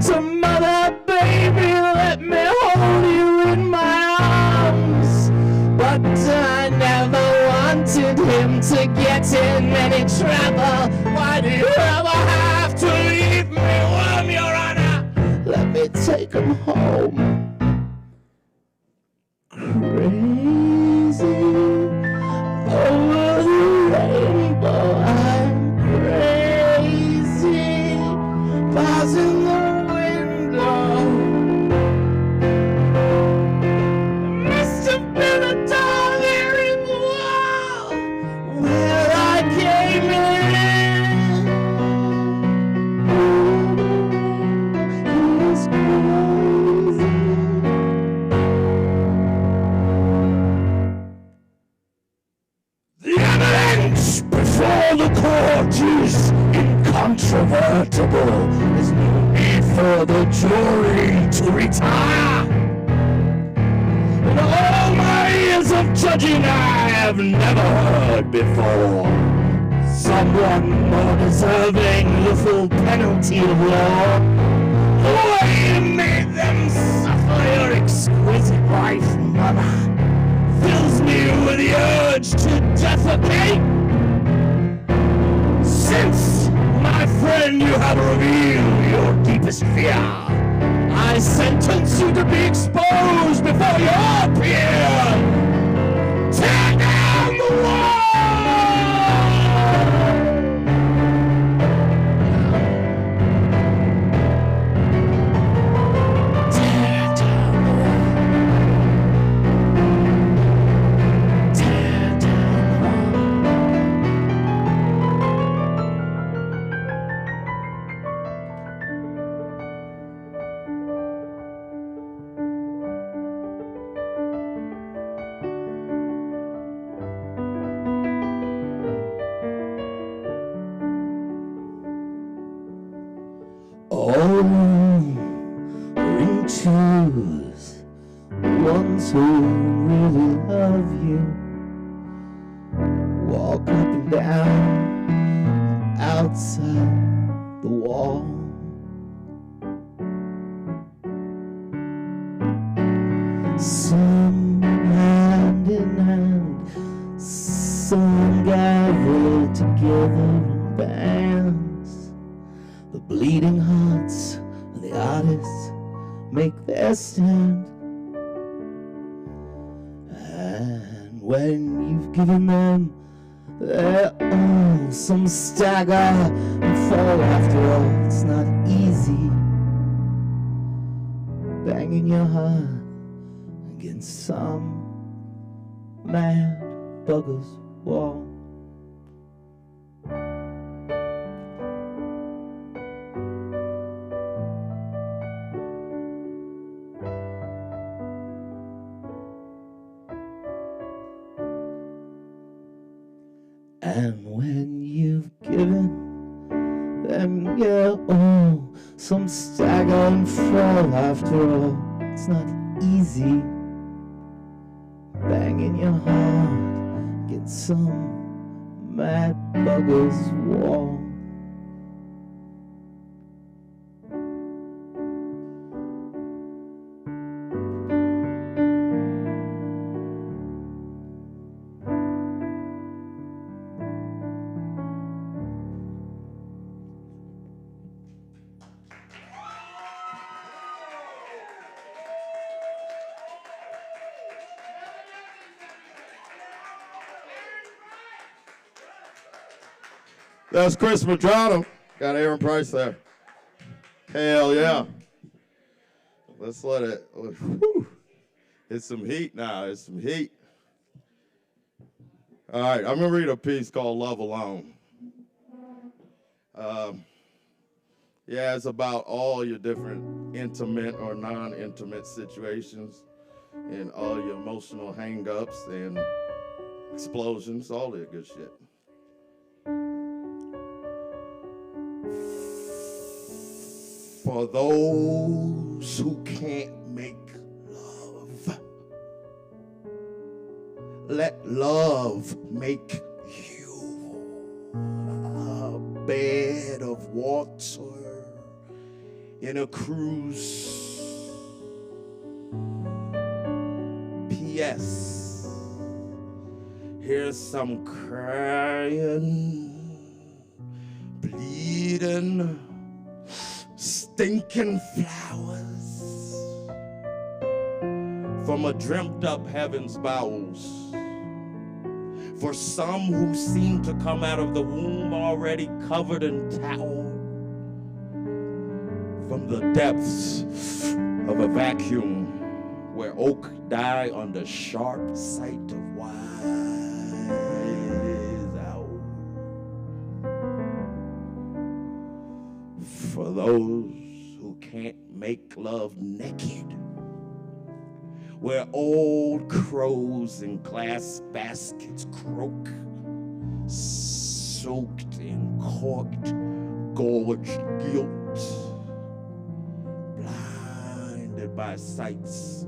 So mother, baby, let me hold you in my arms. But I never wanted him to get in any trouble. Why do you ever have to leave me warm, Your Honor? Let me take him home. Crazy over the rainbow, I'm crazy. Passing the window. Must have been a door there in the wall where I came in. It was crazy. The evidence before the court is incontrovertible. There's no need for the jury to retire. In all my years of judging, I have never heard before someone more deserving the full penalty of law. The way you made them suffer your exquisite wife, mother, fills me with the urge to defecate. Since, my friend, you have revealed your deepest fear, I sentence you to be exposed before your peers. Tear down the wall! Tear down the wall. Tear down the wall. Oh, ring choose ones who really love you. Walk up and down outside the wall. Some have some gathered together in bands. The bleeding hearts and the artists make their stand. And when you've given them their all, some stagger and fall. After all, it's not easy banging your heart against some mad bugger's wall. And when you've given them your all, some stagger and fall. After all, it's not easy banging your heart against some mad bugger's wall. That's Chris Madrano. Got Aaron Price there. Hell yeah. Let's let it. Whew. It's some heat now. It's some heat. All right, I'm going to read a piece called Love Alone. Yeah, it's about all your different intimate or non-intimate situations and all your emotional hang-ups and explosions, all that good shit. For those who can't make love, let love make you a bed of water in a cruise. P.S. Here's some crying, bleeding, stinking flowers from a dreamt up heaven's bowels. For some who seem to come out of the womb already covered in towel. From the depths of a vacuum where oak die under sharp sight of wise owl. For those who can't make love naked, where old crows in glass baskets croak, soaked in corked, gorged guilt, blinded by sights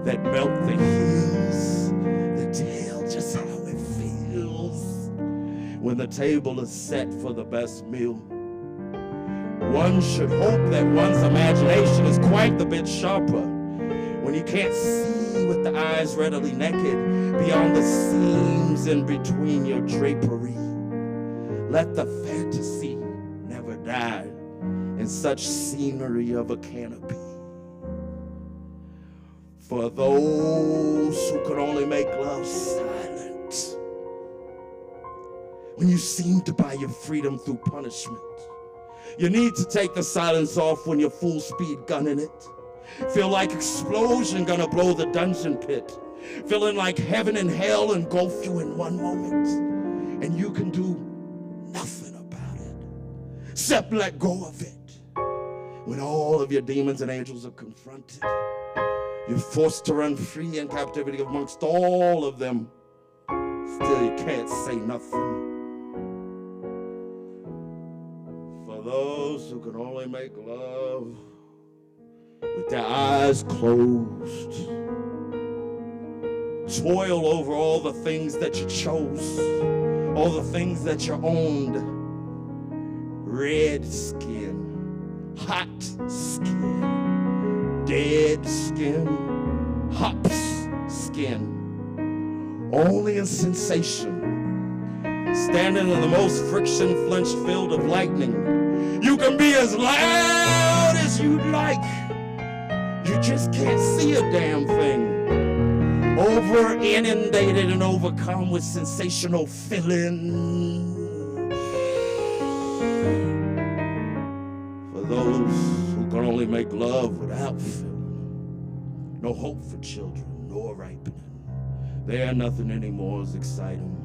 that melt the heels, that tell just how it feels when the table is set for the best meal. One should hope that one's imagination is quite the bit sharper when you can't see with the eyes readily naked beyond the seams in between your drapery. Let the fantasy never die in such scenery of a canopy. For those who could only make love silent, when you seem to buy your freedom through punishment, you need to take the silence off when you're full speed gunning it. Feel like explosion gonna blow the dungeon pit. Feeling like heaven and hell engulf you in one moment. And you can do nothing about it except let go of it. When all of your demons and angels are confronted, you're forced to run free in captivity amongst all of them. Still you can't say nothing. Those who can only make love with their eyes closed, toil over all the things that you chose, all the things that you owned. Red skin, hot skin, dead skin, hops skin, only a sensation standing in the most friction-flinched field of lightning. You can be as loud as you'd like. You just can't see a damn thing. Over inundated and overcome with sensational feeling. For those who can only make love without feeling. No hope for children, nor ripening. They are nothing anymore as exciting.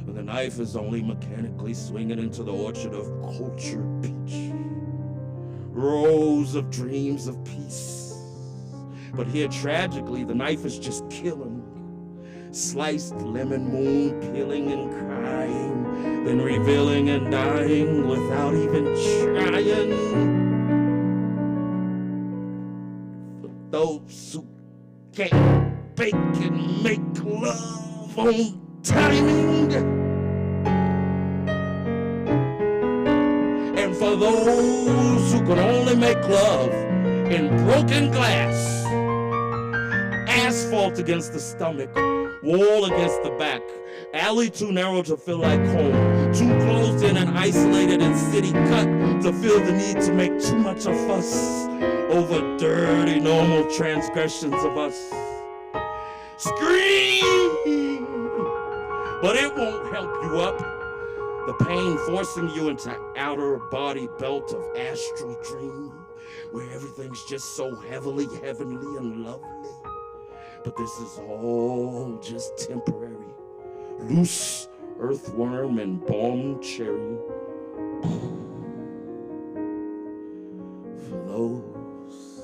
When the knife is only mechanically swinging into the orchard of cultured peach. Rows of dreams of peace. But here, tragically, the knife is just killing. Sliced lemon moon, peeling and crying, then revealing and dying without even trying. For those who can't bake and make love on timing. And for those who can only make love in broken glass. Asphalt against the stomach, wall against the back, alley too narrow to feel like home, too closed in and isolated and city cut to feel the need to make too much of fuss over dirty normal transgressions of us. Scream, but it won't help you up. The pain forcing you into outer body belt of astral dream, where everything's just so heavily heavenly and lovely. But this is all just temporary. Loose earthworm and balm cherry. For those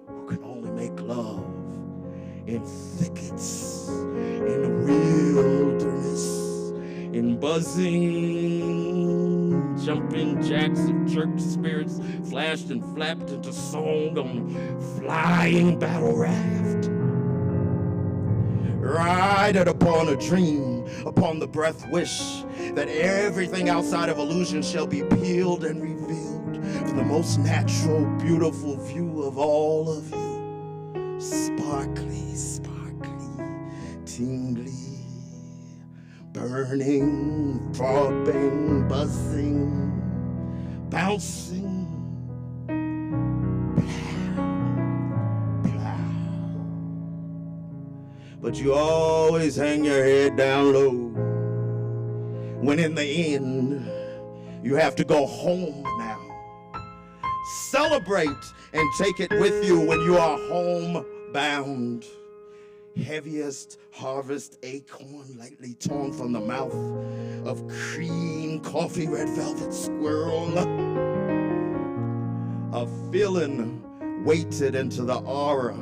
who can only make love in thickets, in wilderness, in buzzing, jumping jacks of jerked spirits, flashed and flapped into song on flying battle raft. Riding upon a dream, upon the breath wish that everything outside of illusion shall be peeled and revealed for the most natural, beautiful view of all of you. Sparkly, sparkly, tingly, burning, throbbing, buzzing, bouncing. But you always hang your head down low when in the end you have to go home now. Celebrate and take it with you when you are homebound. Heaviest harvest acorn lightly torn from the mouth of cream coffee red velvet squirrel. A feeling weighted into the aura,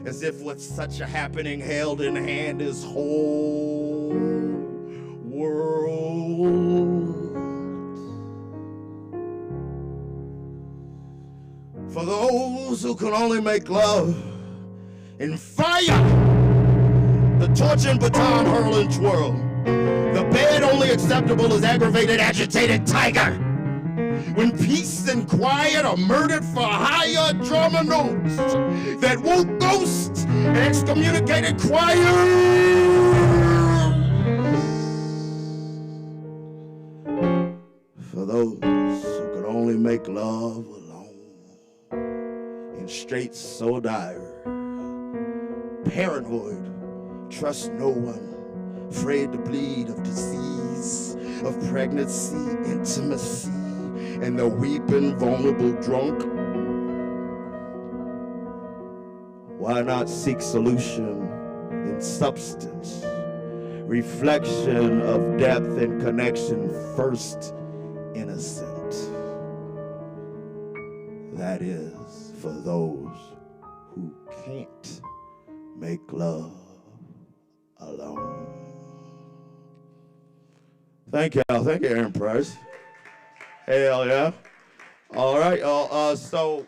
as if with such a happening held in hand is whole world. For those who can only make love in fire, the torch and baton hurl and twirl. The bed only acceptable as aggravated, agitated tiger. When peace and quiet are murdered for higher drama notes that won't ghost excommunicated choir. For those who could only make love alone in straits so dire, paranoid, trust no one, afraid to bleed of disease, of pregnancy, intimacy, and the weeping, vulnerable drunk. Why not seek solution in substance, reflection of depth and connection, first innocent? That is for those who can't make love alone. Thank y'all. Thank you, Aaron Price. Hell yeah. All right. So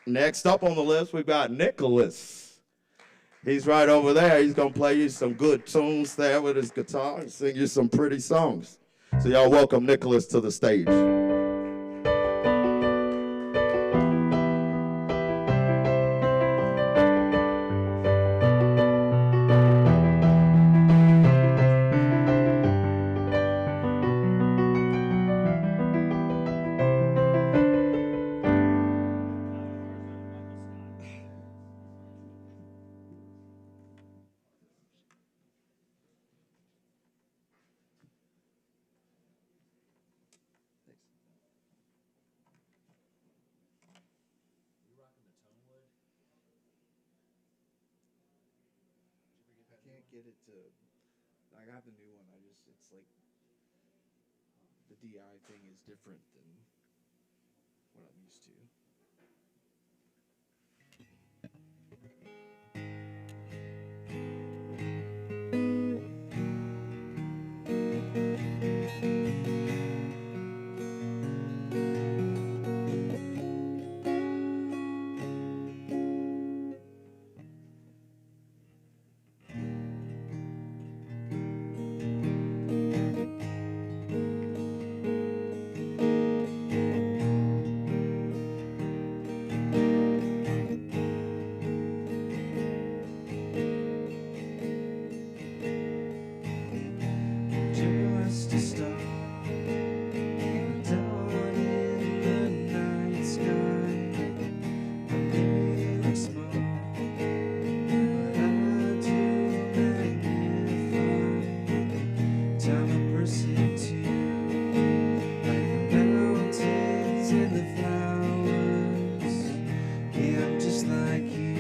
next up on the list, we've got Nicholas. He's right over there. He's going to play you some good tunes there with his guitar and sing you some pretty songs. So y'all welcome Nicholas to the stage. get it to. I got the new one. It's like the DI thing is different than what I'm used to. Just a star down in the night sky. I may look small, but I do magnify. Time a person to like the mountains and the flowers. Yeah, I'm just like you,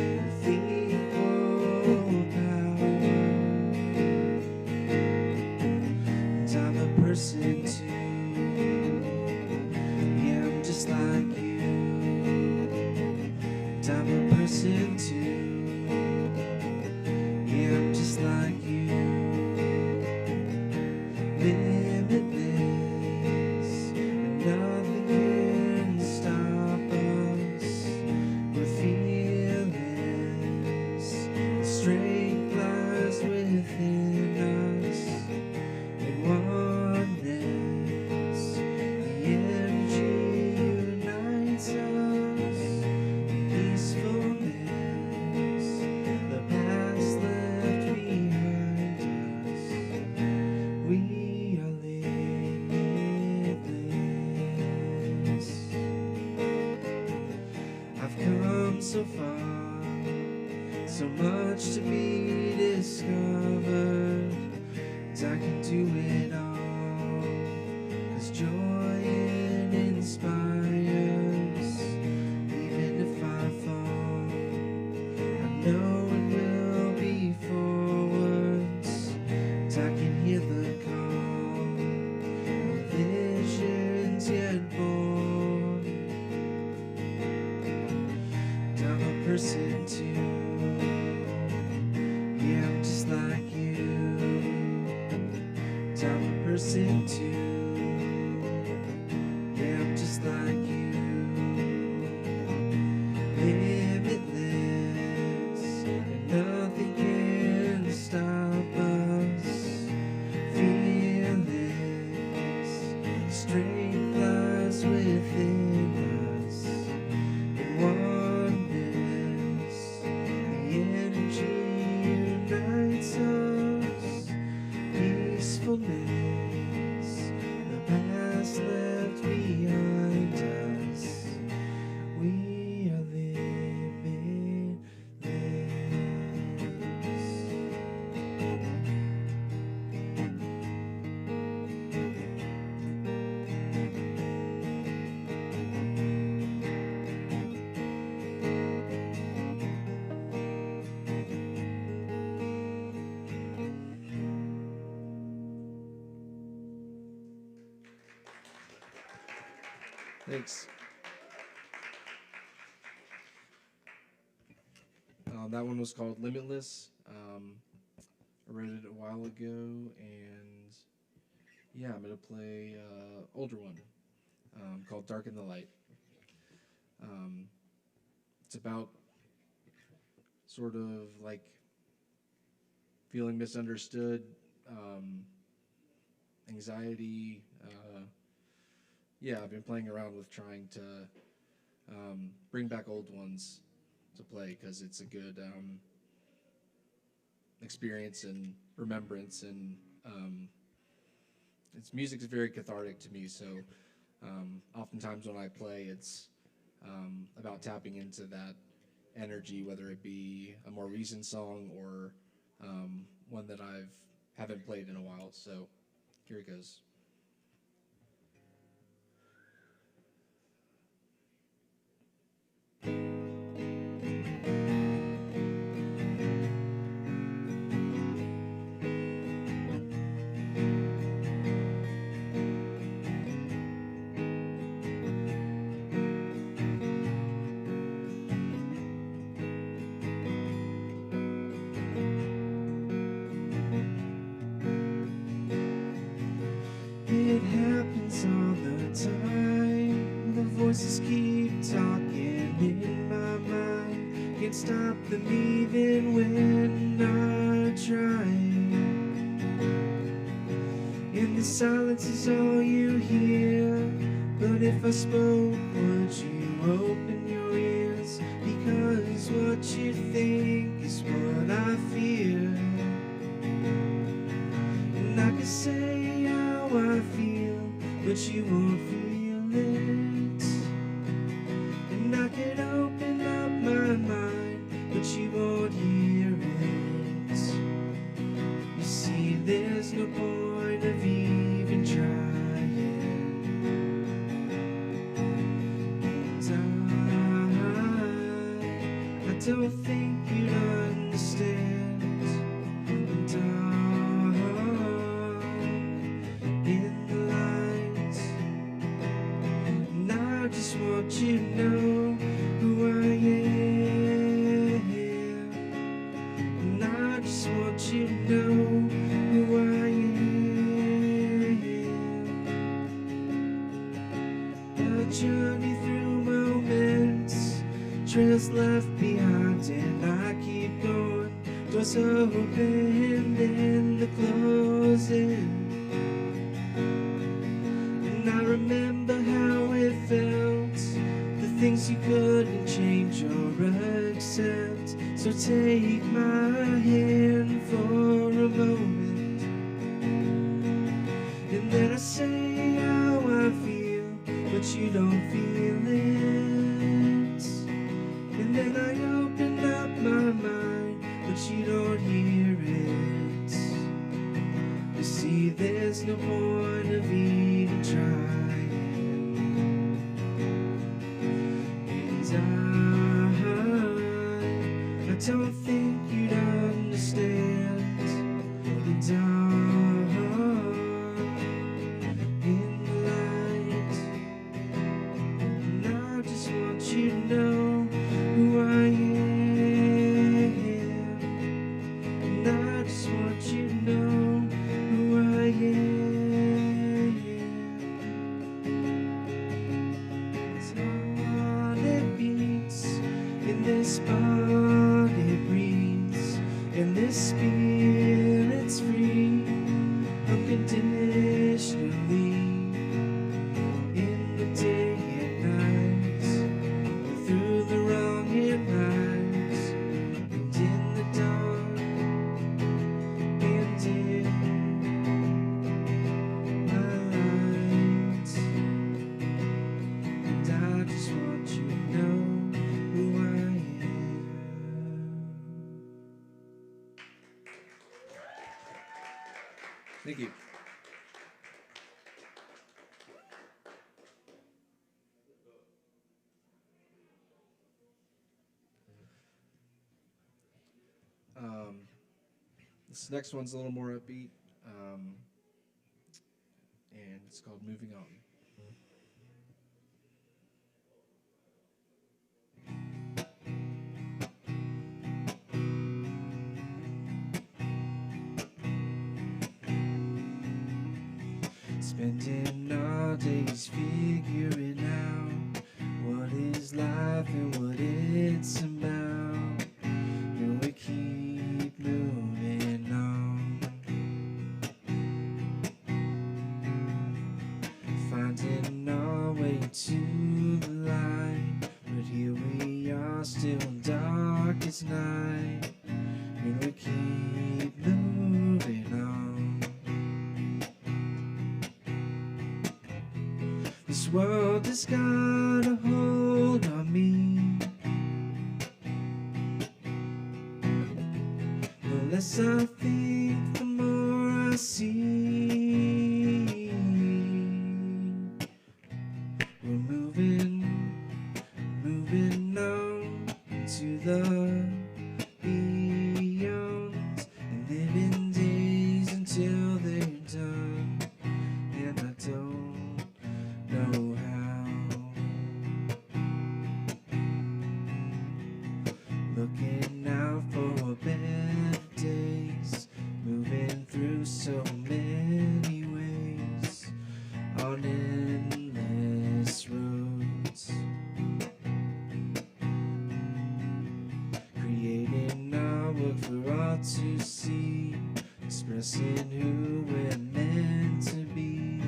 with equal power. I'm a person too. Yeah, I'm just like you. And I'm a person too. Yeah, I'm just like you. Limitless, and nothing can stop us. We're fearless. Strength lies within us. Oneness, the energy unites us. Peacefulness, the past left behind us. We are limitless. I've come so far, so much to be discovered. I can do it all, 'cause joy it inspires. Even if I fall, I know it will be forwards. I can hear the call of visions yet born. And I'm a person too. Yeah, I'm just like you. I'm a person too. Yeah, I'm just like you. Limitless, and nothing can stop us. Fearless, strength lies within us. In oneness, the energy unites us. Peacefulness, the past left behind us. We are limitless. Thanks. That one was called Limitless. I read it a while ago, and yeah, I'm gonna play older one called Dark in the Light. It's about sort of like feeling misunderstood, anxiety. Yeah, I've been playing around with trying to bring back old ones to play because it's a good experience and remembrance, and its music is very cathartic to me. So oftentimes when I play, it's about tapping into that energy, whether it be a more recent song or one that haven't played in a while. So here it goes. them even when I try. And the silence is all you hear. But if I spoke, would you open your ears? Because what you think is what I fear. And I could say how I feel, but you won't feel it. And I could open up my mind, but you won't hear it. You see, there's no point of even trying. And I don't think you'd understand. And in the light, and I just want you to know who I am. And I just want you to know who I am. A journey through moments, trails left behind, and I keep going. Doors open and the closing. And I remember how it felt, the things you couldn't change or accept. So take my hand for a moment, and then I say how I feel, but you don't feel it. And then I open up my mind, but you don't hear it. You see, there's no point of even trying. And I don't think you'd understand. And in the light, and I just want you to know who I am. And I just want you to know who I am. It's heart it beats, in this body breathes, and this spirit's free unconditionally. In the day and night, through the wrong and right, and in the dark, and in my light. And I just want you to know who I am. Thank you. This next one's a little more upbeat, and it's called Moving On. Spending our days figuring out what is life and what it's about, and we keep moving on, finding our way to the light. But here we are, still dark as night, and we keep moving on. This world has got a hold on me. The less I think, the more I see. We're moving on to the beyond, and living days until they're done. And I don't know how. Looking out for better days, moving through so many expressing who we're meant to be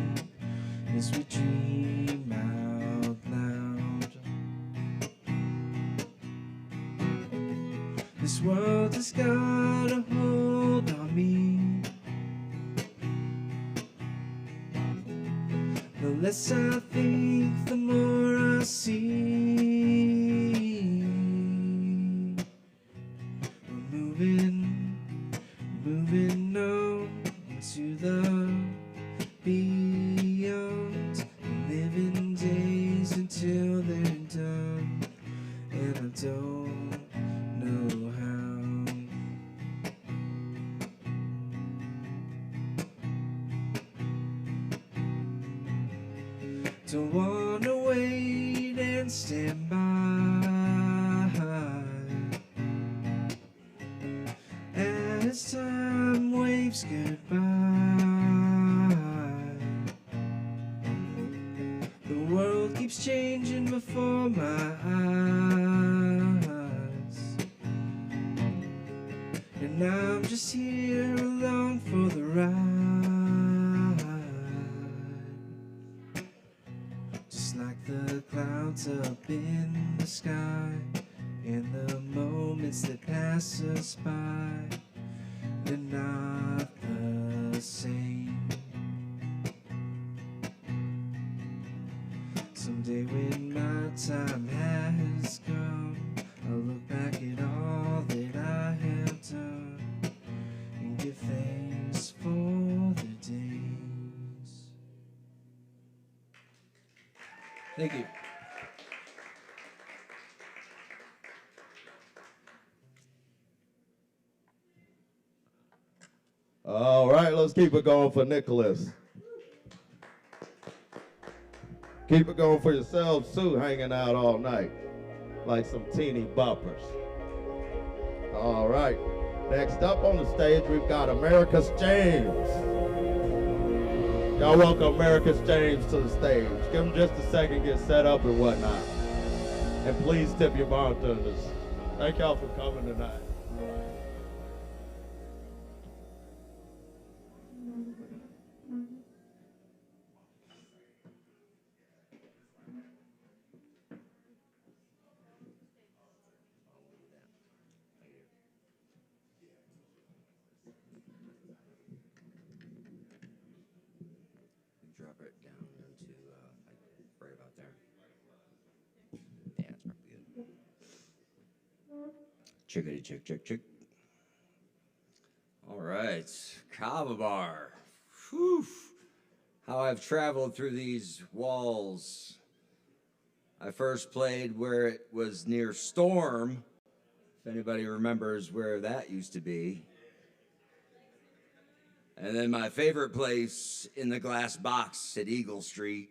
as we dream out loud. This world has got a hold on me. The less I think, the more I see. We're moving on to the beyond, living days until they're done, and I don't know how. Don't wanna wait and stand by as time waves goodbye. The world keeps changing before my eyes, and I'm just here along for the ride. Just like the clouds up in the sky, and the moments that pass us by, they're not the same. Someday when my time has come, I'll look back at all that I have done and give thanks for the days. Thank you. All right, let's keep it going for Nicholas. Keep it going for yourselves too, hanging out all night like some teeny boppers. All right, next up on the stage, we've got America's James. Y'all welcome America's James to the stage. Give him just a second, get set up and whatnot. And please tip your bartenders. Thank y'all for coming tonight. Drop it down into like right about there. Yeah, that's probably good. Chickadee chick chick chick. All right, Kava Bar. Whew. How I've traveled through these walls. I first played where it was near Storm. If anybody remembers where that used to be. And then my favorite place in the Glass Box at Eagle Street.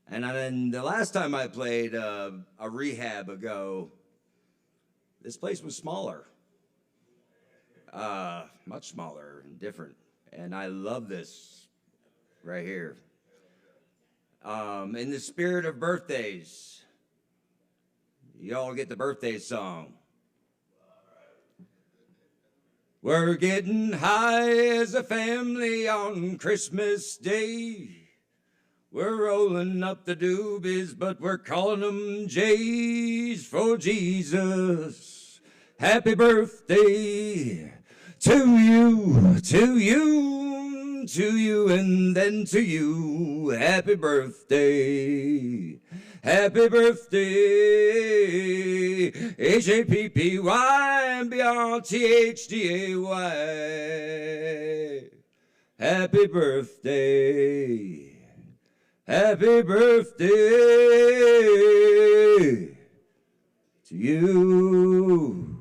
And then the last time I played a rehab ago, this place was smaller. Much smaller and different. And I love this right here. In the spirit of birthdays, y'all get the birthday song. We're getting high as a family on Christmas Day. We're rolling up the doobies, but we're calling them J's for Jesus. Happy birthday to you, to you, to you, and then to you. Happy birthday. Happy birthday, H-A-P-P-Y and beyond T-H-D-A-Y. Happy birthday, happy birthday to you.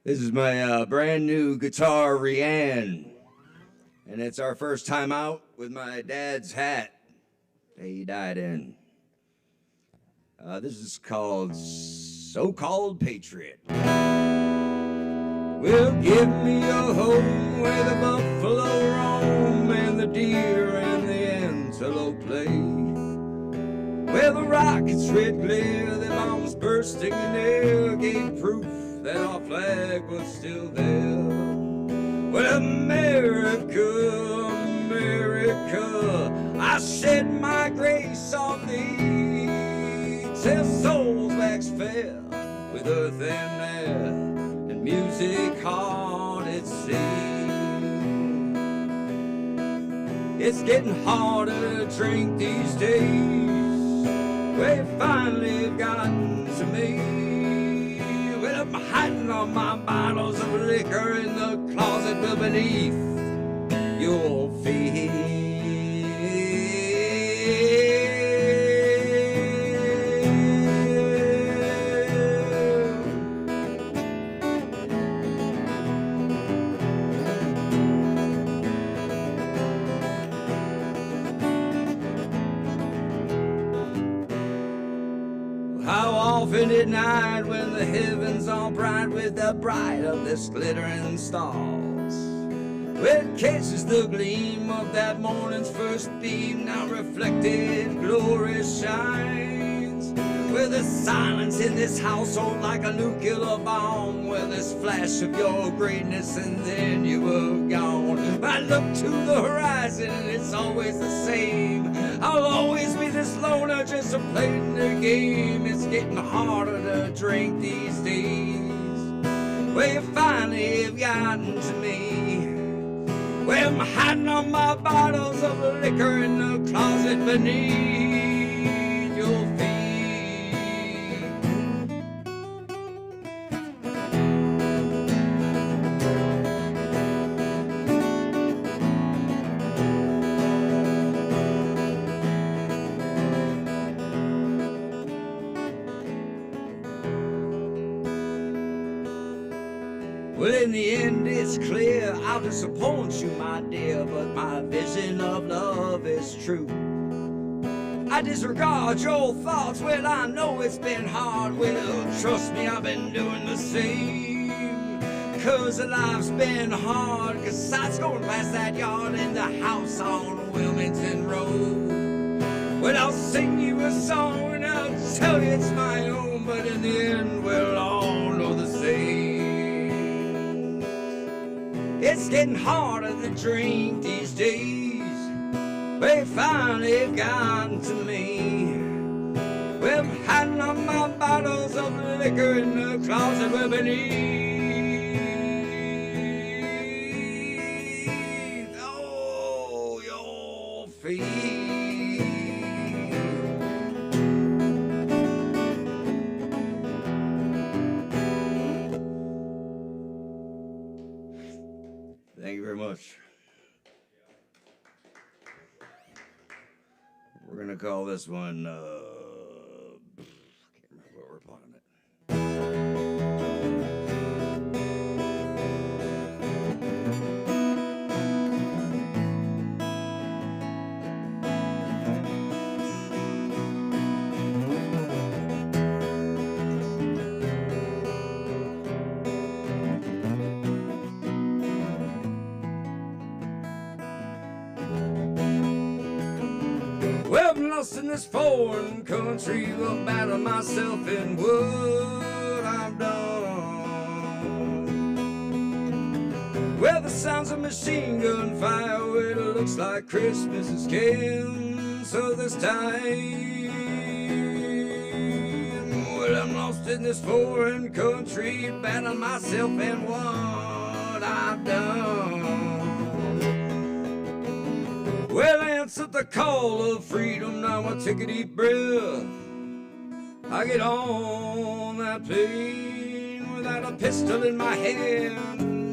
This is my brand new guitar, Rianne, and it's our first time out with my dad's hat that he died in. This is called So-Called Patriot. Well, give me a home where the buffalo roam and the deer and the antelope play. Where the rockets' red glare, their bombs bursting in air, gave proof that our flag was still there. Well, America, America, I shed my grace on thee, till souls wax fair with earth and air, and music hard at sea. It's getting harder to drink these days. Well, finally have gotten to me. Well, I'm hiding all my bottles of liquor in the closet beneath your feet. How often at night when the heavens are bright with the bright of this glittering stars, well, it catches the gleam of that morning's first beam, now reflected glory shines. Well, the silence in this household like a nuclear bomb, well, this flash of your greatness and then you were gone. I look to the horizon and it's always the same. I'll always be this loner just playing the game. It's getting harder to drink these days. Well, you finally have gotten to me. Well, I'm hiding on my bottles of liquor in the closet beneath your feet. Well, in the end, it's clear I'll disappoint you, my dear, but my vision of love is true. I disregard your thoughts, well, I know it's been hard. Well, trust me, I've been doing the same. 'Cause life's been hard, 'cause sights going past that yard in the house on Wilmington Road. Well, I'll sing you a song and I'll tell you it's my own, but in the end, we'll all know the same. It's getting harder to drink these days. They finally have gotten to me. Well, I'm hiding on my bottles of liquor in the closet we're beneath. Oh, your feet. Thank you very much. We're gonna call this one, I can't remember what we're calling it. Well, I'm lost in this foreign country, will battle myself in what I've done. Well, the sounds of machine gun fire, well, it looks like Christmas is came, so this time. Well, I'm lost in this foreign country, battling myself in what I've done. Well, answer the call of freedom, now I take a deep breath. I get on that plane without a pistol in my hand.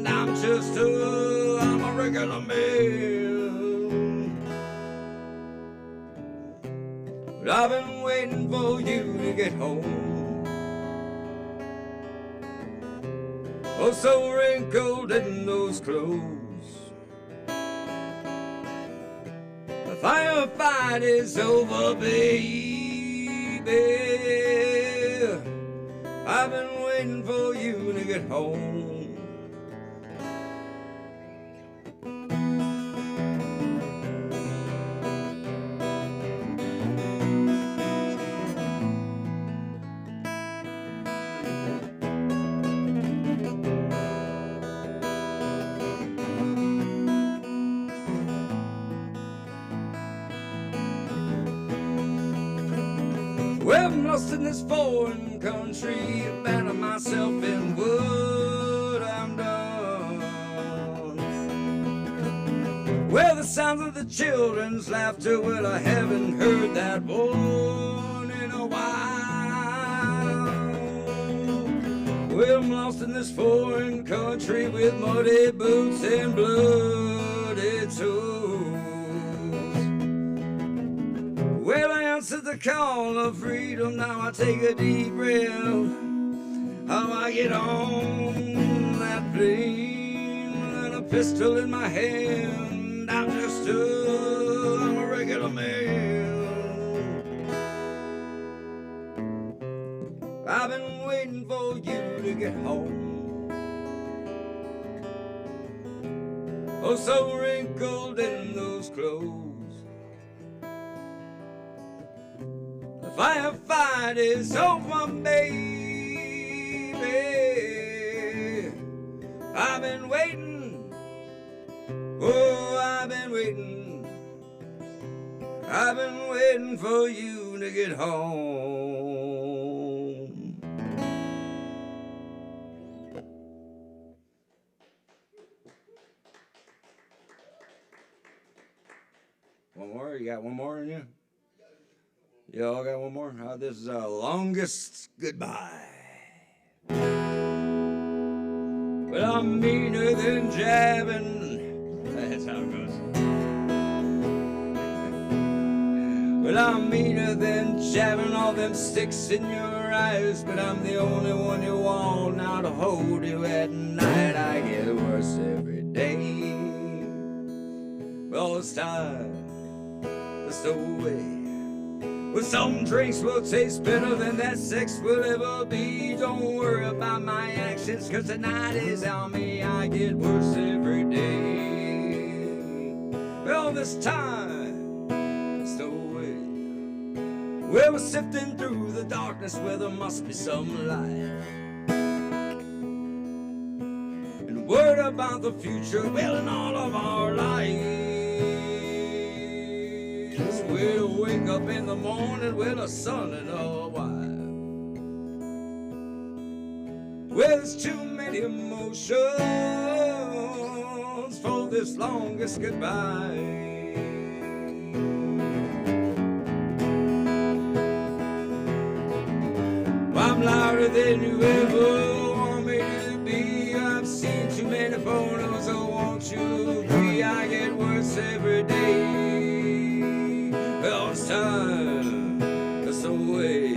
I'm a regular man. But I've been waiting for you to get home. Oh, so wrinkled in those clothes. The firefight is over, baby. I've been waiting for you to get home. Well, I'm lost in this foreign country, abandon myself in what I'm done. Well, the sounds of the children's laughter, well, I haven't heard that one in a while. Well, I'm lost in this foreign country with muddy boots and bloody toes. Well, I answered the call of freedom, now I take a deep breath. How I get on that plane, and a pistol in my hand, I'm a regular man. I've been waiting for you to get home. Oh, so wrinkled in those clothes. The firefight is over, baby. I've been waiting. Oh, I've been waiting. I've been waiting for you to get home. One more? You got one more in you? You all got one more? This is our longest goodbye. Well, I'm meaner than jabbing. That's how it goes. Well, I'm meaner than jabbing all them sticks in your eyes, but I'm the only one you want now to hold you at night. I get worse every day. Well, it's time to stow away. Well, some drinks will taste better than that sex will ever be. Don't worry about my actions, 'cause tonight is on me. I get worse every day. Well, this time, stow away. Well, we're sifting through the darkness where there must be some light. And word about the future, well, in all of our lives. We'll wake up in the morning with a son and a wife. Well, there's too many emotions for this longest goodbye. I'm louder than you ever want me to be. I've seen too many photos, so won't you agree? I get worse every day. Well, it's time to stow away.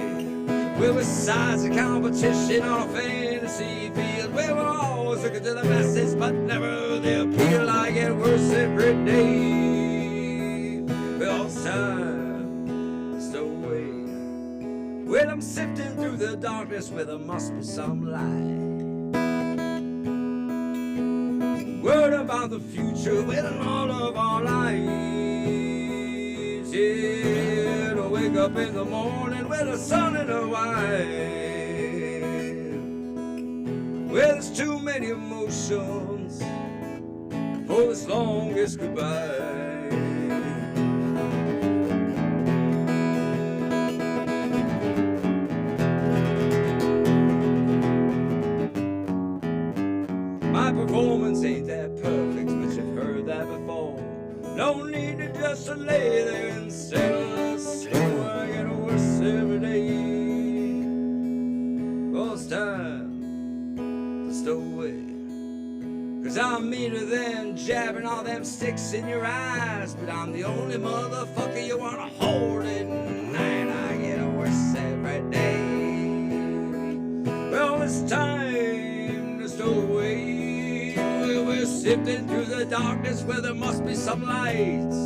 Well, besides the competition on a fantasy field, well, we're always looking to the masses, but never the appeal. I get worse every day. Well, it's time to stow away. Well, I'm sifting through the darkness where there must be some light. Word about the future, well, in all of our lives. Yeah, to wake up in the morning with a son and a wife. Well, there's too many emotions for this longest goodbye. My performance ain't that perfect, but you've heard that before. No need to just lay there and settle. Still, I get worse every day. Well, it's time to stow away. 'Cause I'm meaner than jabbing all them sticks in your eyes, but I'm the only motherfucker you wanna hold at night. I get worse every day. Well, it's time to stow away. We're sifting through the darkness where there must be some lights.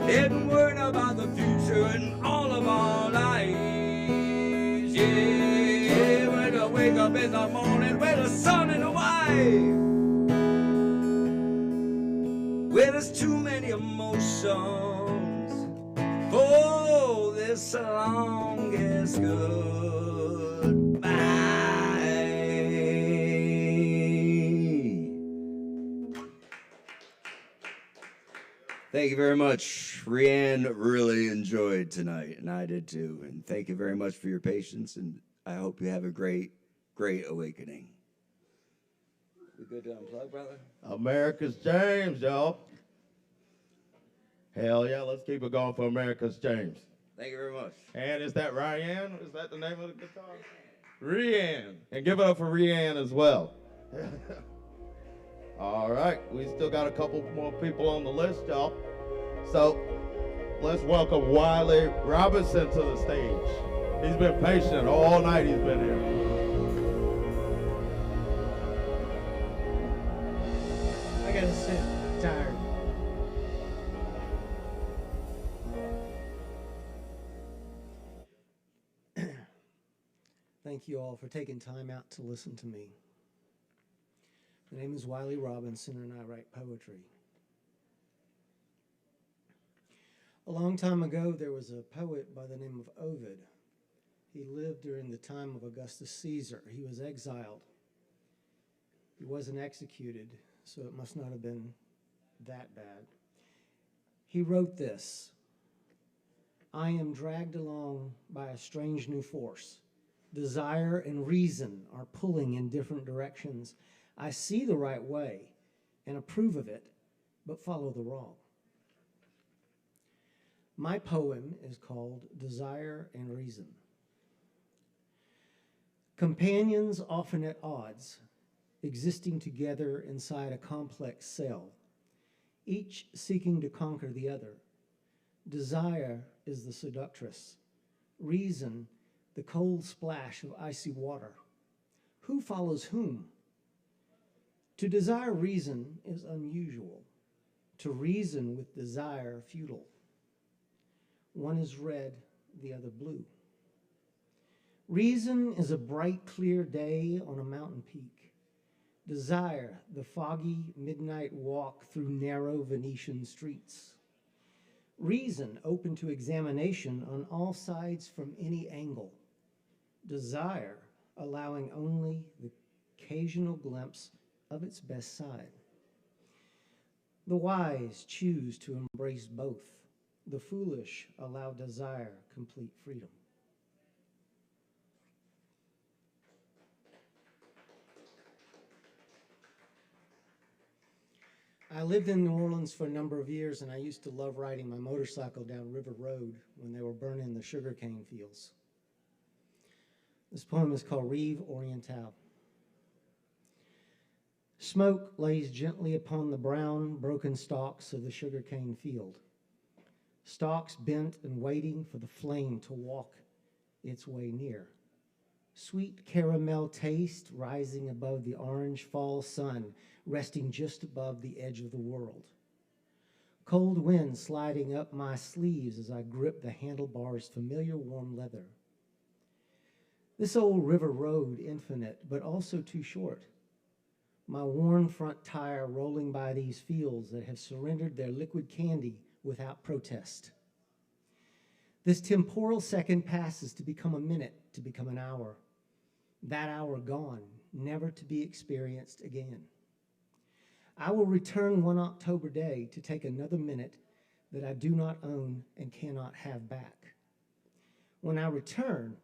Getting word about the future in all of our lives. Yeah, when I wake up in the morning with a son and a wife. Well, there's too many emotions for this longest goodbye. Thank you very much. Rianne really enjoyed tonight, and I did too. And thank you very much for your patience, and I hope you have a great, great awakening. We good to unplug, brother? America's James, y'all. Hell yeah, let's keep it going for America's James. Thank you very much. And is that Ryan? Is that the name of the guitar? Rianne. And give it up for Rianne as well. All right, we still got a couple more people on the list, y'all. So let's welcome Wiley Robinson to the stage. He's been patient all night. He's been here. I gotta sit. I'm tired. Thank you all for taking time out to listen to me. My name is Wiley Robinson, and I write poetry. A long time ago, there was a poet by the name of Ovid. He lived during the time of Augustus Caesar. He was exiled. He wasn't executed, so it must not have been that bad. He wrote this: I am dragged along by a strange new force. Desire and reason are pulling in different directions. I see the right way and approve of it, but follow the wrong. My poem is called Desire and Reason. Companions often at odds, existing together inside a complex cell, each seeking to conquer the other. Desire is the seductress. Reason, the cold splash of icy water. Who follows whom? To desire reason is unusual. To reason with desire, futile. One is red, the other blue. Reason is a bright, clear day on a mountain peak. Desire, the foggy midnight walk through narrow Venetian streets. Reason, open to examination on all sides from any angle. Desire, allowing only the occasional glimpse of its best side. The wise choose to embrace both. The foolish allow desire complete freedom. I lived in New Orleans for a number of years, and I used to love riding my motorcycle down River Road when they were burning the sugarcane fields. This poem is called Rive Orientale. Smoke lays gently upon the brown, broken stalks of the sugarcane field. Stalks bent and waiting for the flame to walk its way near. Sweet caramel taste rising above the orange fall sun, resting just above the edge of the world. Cold wind sliding up my sleeves as I grip the handlebars' familiar warm leather. This old river road, infinite, but also too short. My worn front tire rolling by these fields that have surrendered their liquid candy without protest. This temporal second passes to become a minute, to become an hour. That hour gone, never to be experienced again. I will return one October day to take another minute that I do not own and cannot have back. When I return,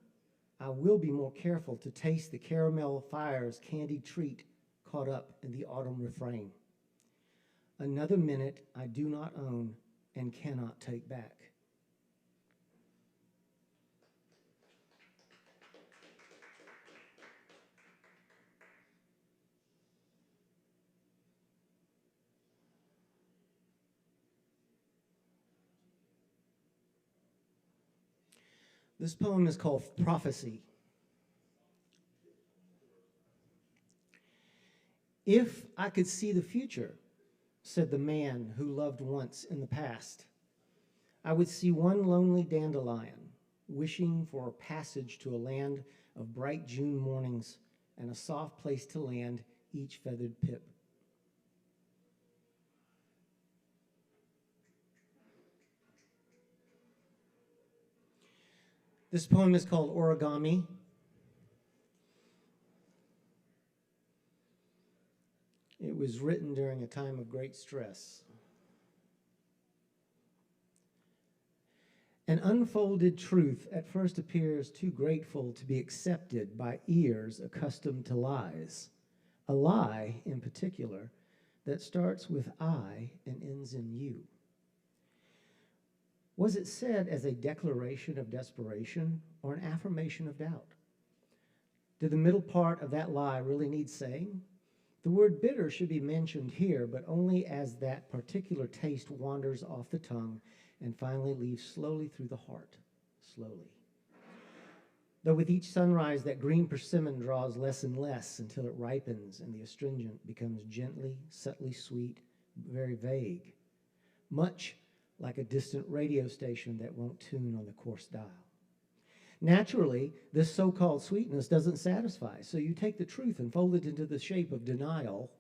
I will be more careful to taste the caramel fire's candied treat caught up in the autumn refrain. Another minute I do not own and cannot take back. This poem is called Prophecy. If I could see the future, said the man who loved once in the past, I would see one lonely dandelion wishing for a passage to a land of bright June mornings and a soft place to land each feathered pip. This poem is called Origami. It was written during a time of great stress. An unfolded truth at first appears too grateful to be accepted by ears accustomed to lies. A lie, in particular, that starts with I and ends in you. Was it said as a declaration of desperation or an affirmation of doubt? Did the middle part of that lie really need saying? The word bitter should be mentioned here, but only as that particular taste wanders off the tongue and finally leaves slowly through the heart, slowly. Though with each sunrise, that green persimmon draws less and less until it ripens and the astringent becomes gently, subtly sweet, very vague, much like a distant radio station that won't tune on the coarse dial. Naturally, this so-called sweetness doesn't satisfy, so you take the truth and fold it into the shape of denial,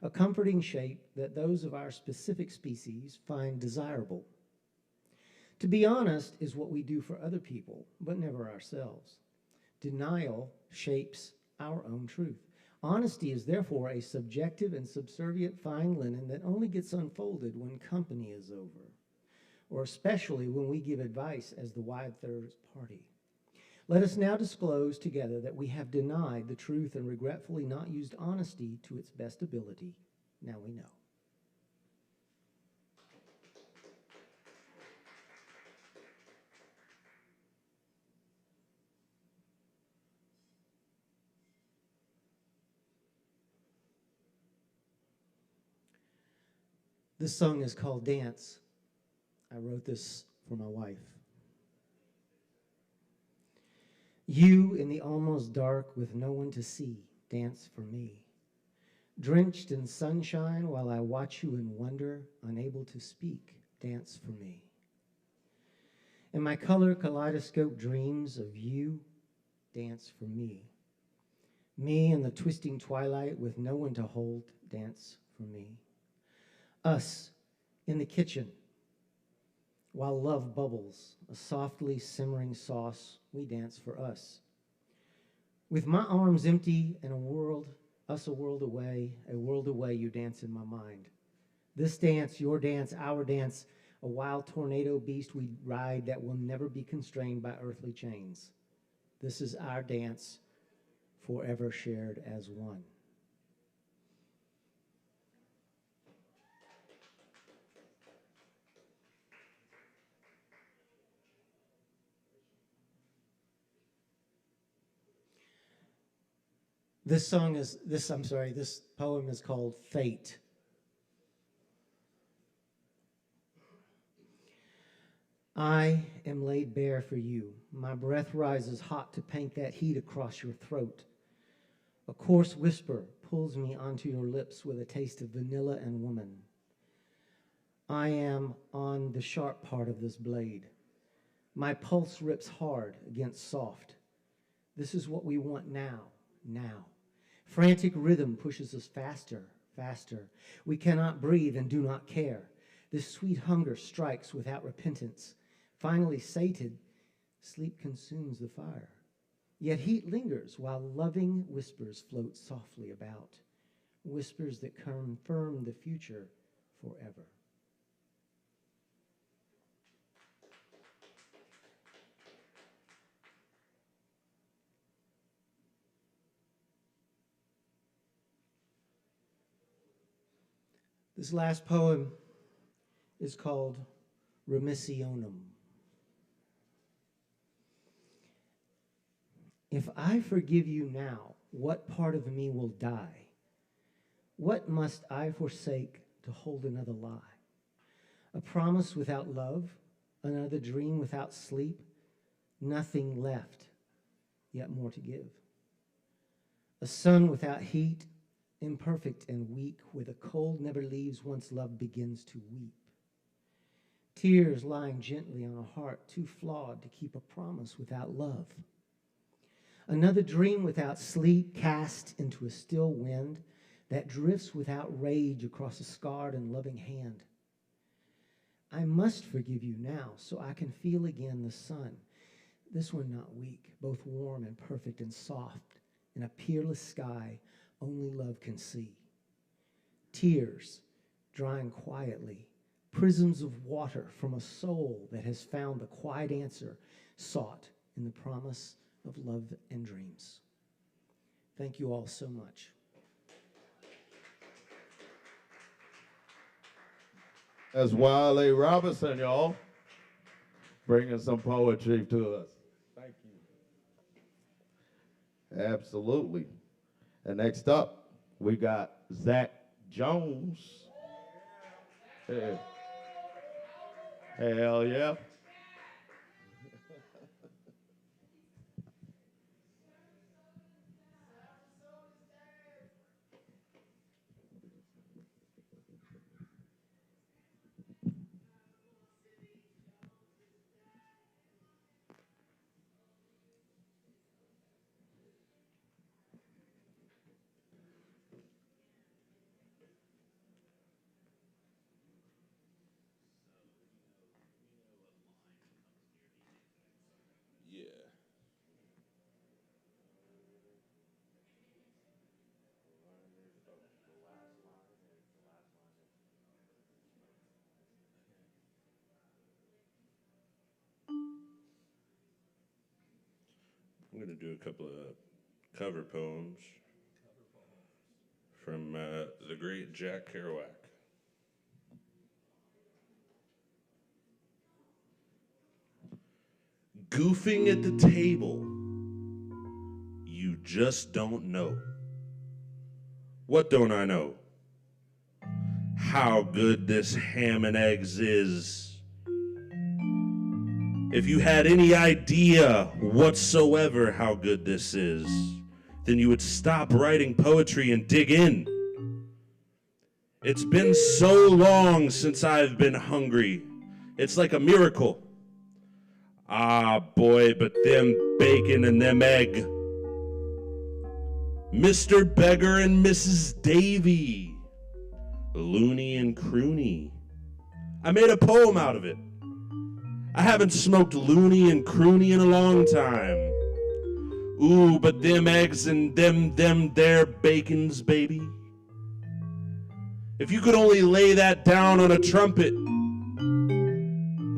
a comforting shape that those of our specific species find desirable. To be honest is what we do for other people, but never ourselves. Denial shapes our own truth. Honesty is therefore a subjective and subservient fine linen that only gets unfolded when company is over, or especially when we give advice as the wide third party. Let us now disclose together that we have denied the truth and regretfully not used honesty to its best ability. Now we know. This song is called Dance. I wrote this for my wife. You in the almost dark with no one to see, dance for me. Drenched in sunshine while I watch you in wonder, unable to speak, dance for me. In my color kaleidoscope dreams of you, dance for me. Me in the twisting twilight with no one to hold, dance for me. Us in the kitchen, while love bubbles, a softly simmering sauce, we dance for us. With my arms empty and us a world away, you dance in my mind. This dance, your dance, our dance, a wild tornado beast we ride that will never be constrained by earthly chains. This is our dance, forever shared as one. This poem is called Fate. I am laid bare for you. My breath rises hot to paint that heat across your throat. A coarse whisper pulls me onto your lips with a taste of vanilla and woman. I am on the sharp part of this blade. My pulse rips hard against soft. This is what we want now. Frantic rhythm pushes us faster, faster. We cannot breathe and do not care. This sweet hunger strikes without repentance. Finally sated, sleep consumes the fire. Yet heat lingers while loving whispers float softly about, whispers that confirm the future forever. This last poem is called Remissionum. If I forgive you now, what part of me will die? What must I forsake to hold another lie? A promise without love, another dream without sleep, nothing left, yet more to give. A sun without heat, imperfect and weak, where the cold never leaves once love begins to weep. Tears lying gently on a heart too flawed to keep a promise without love. Another dream without sleep, cast into a still wind that drifts without rage across a scarred and loving hand. I must forgive you now so I can feel again the sun, this one not weak, both warm and perfect and soft, in a peerless sky only love can see. Tears drying quietly, prisms of water from a soul that has found the quiet answer sought in the promise of love and dreams. Thank you all so much. That's Wiley Robinson, y'all, bringing some poetry to us. Thank you. Absolutely. And next up, we got Zach Jones. Hey. Hell yeah. I'm going to do a couple of cover poems from the great Jack Kerouac. Goofing at the table, you just don't know. What don't I know? How good this ham and eggs is. If you had any idea whatsoever how good this is, then you would stop writing poetry and dig in. It's been so long since I've been hungry. It's like a miracle. Ah, boy, but them bacon and them egg. Mr. Beggar and Mrs. Davy. Loony and Croony. I made a poem out of it. I haven't smoked loony and croony in a long time. Ooh, but them eggs and them there bacons, baby. If you could only lay that down on a trumpet,